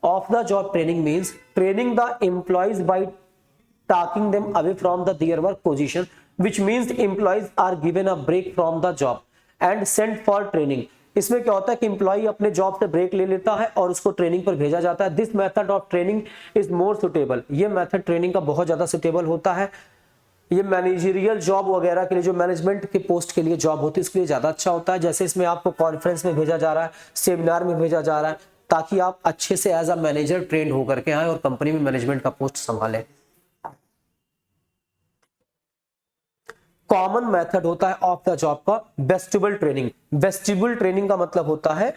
Off the job training means training the employees by taking them away from their work position, which means employees are given a break from the job and sent for training। इसमें क्या होता है कि एम्प्लॉय अपने job से break ले लेता है और उसको ट्रेनिंग पर भेजा जाता है। This method of training is more suitable, ये मेथड ट्रेनिंग का बहुत ज्यादा सुटेबल होता है। ये मैनेजरियल जॉब वगैरह के लिए, जो मैनेजमेंट के पोस्ट के लिए जॉब होती है उसके लिए ज्यादा अच्छा होता है। जैसे इसमें आपको कॉन्फ्रेंस में भेजा जा रहा है, सेमिनार में भेजा जा रहा है, ताकि आप अच्छे से एज अ मैनेजर ट्रेंड होकर के आए और कंपनी में मैनेजमेंट का पोस्ट संभालें। कॉमन मेथड होता है ऑफ द जॉब का वेस्टिबल ट्रेनिंग। वेस्टिबल ट्रेनिंग का मतलब होता है,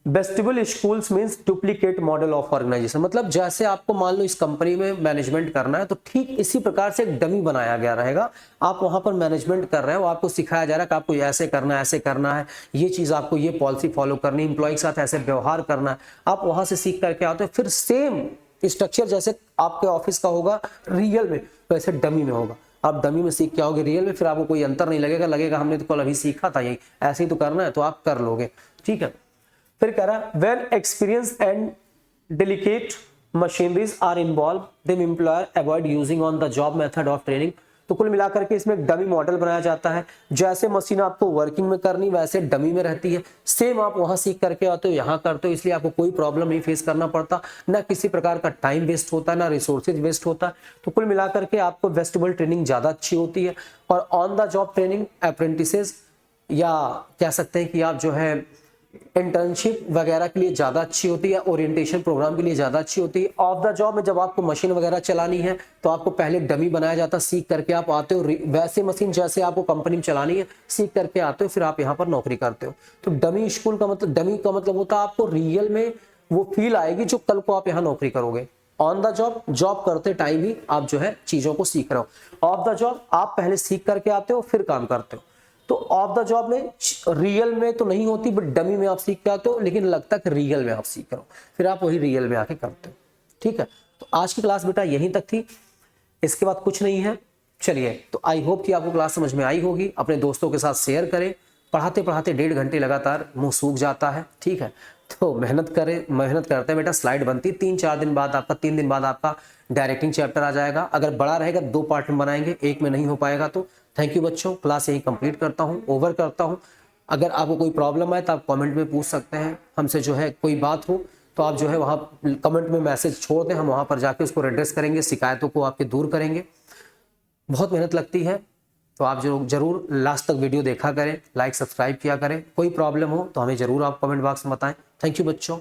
vestibule schools means duplicate model of organisation. मतलब जैसे आपको मान लो इस कंपनी में मैनेजमेंट करना है तो ठीक इसी प्रकार से एक डमी बनाया गया रहेगा। आप वहां पर मैनेजमेंट कर रहे हो, आपको सिखाया जा रहा है कि आपको ऐसे करना है, ऐसे करना है, ये चीज आपको, ये पॉलिसी फॉलो करनी है, इंप्लॉय के साथ ऐसे व्यवहार करना है। आप वहां से सीख करके आते हो, फिर सेम स्ट्रक्चर जैसे आपके ऑफिस का होगा रियल में, वैसे डमी में होगा। आप डमी में सीख के आओगे रियल में, फिर आपको कोई अंतर नहीं लगेगा, लगेगा हमने तो कल अभी सीखा था, यही ऐसे ही तो करना है, तो आप कर लोगे। ठीक है, फिर कह रहा है when experience and delicate machineries are involve them employer avoid using on the job method of training. तो कुल मिलाकर के इसमें एक डमी मॉडल बनाया जाता है। जैसे मशीन आपको वर्किंग में करनी वैसे डमी में रहती है, सेम आप वहां सीख करके आते हो, यहाँ करते हो, इसलिए आपको कोई प्रॉब्लम नहीं फेस करना पड़ता, ना किसी प्रकार का टाइम वेस्ट होता है, ना रिसोर्सेज वेस्ट होता है। तो कुल मिलाकर के आपको वेस्टिबल ट्रेनिंग ज्यादा अच्छी होती है। और on the job training apprentices, या कह सकते हैं कि आप जो है इंटर्नशिप वगैरह के लिए ज्यादा अच्छी होती है, ओरिएंटेशन प्रोग्राम के लिए ज्यादा अच्छी होती है। ऑफ द जॉब में जब आपको मशीन वगैरह चलानी है तो आपको पहले डमी बनाया जाता है, सीख करके आप आते हो, वैसे मशीन जैसे आपको कंपनी में चलानी है सीख करके आते हो, फिर आप यहाँ पर नौकरी करते हो। तो डमी स्कूल का मतलब, डमी का मतलब होता है आपको रियल में वो फील आएगी जो कल को आप यहाँ नौकरी करोगे। ऑन द जॉब, जॉब करते टाइम ही आप जो है चीजों को सीख रहे हो। ऑफ द जॉब आप पहले सीख करके आते हो फिर काम करते हो। तो ऑफ द जॉब में रियल में तो नहीं होती, बट डमी में आप सीख के आते हो, लेकिन लगता है रियल में आप सीख रहे हो, फिर आप वही रियल में आके करते हो। ठीक है, तो आज की क्लास बेटा यहीं तक थी, इसके बाद कुछ नहीं है। चलिए, तो आई होप कि आपको क्लास समझ में आई होगी। अपने दोस्तों के साथ शेयर करें। पढ़ाते पढ़ाते 1.5 घंटे लगातार मुंह सूख जाता है। ठीक है, तो मेहनत करें, मेहनत करते हैं बेटा, स्लाइड बनती है 3-4 दिन बाद आपका, 3 दिन बाद आपका डायरेक्टिंग चैप्टर आ जाएगा। अगर बड़ा रहेगा 2 पार्ट में बनाएंगे, एक में नहीं हो पाएगा तो। थैंक यू बच्चों, क्लास यही कंप्लीट करता हूँ, ओवर करता हूँ। अगर आपको कोई प्रॉब्लम है तो आप कमेंट में पूछ सकते हैं हमसे, जो है कोई बात हो तो आप जो है वहाँ कमेंट में मैसेज छोड़ दें, हम वहाँ पर जाके उसको एड्रेस करेंगे, शिकायतों को आपके दूर करेंगे। बहुत मेहनत लगती है, तो आप जरूर लास्ट तक वीडियो देखा करें, लाइक सब्सक्राइब किया करें। कोई प्रॉब्लम हो तो हमें जरूर आप कमेंट बॉक्स में बताएं। थैंक यू बच्चों।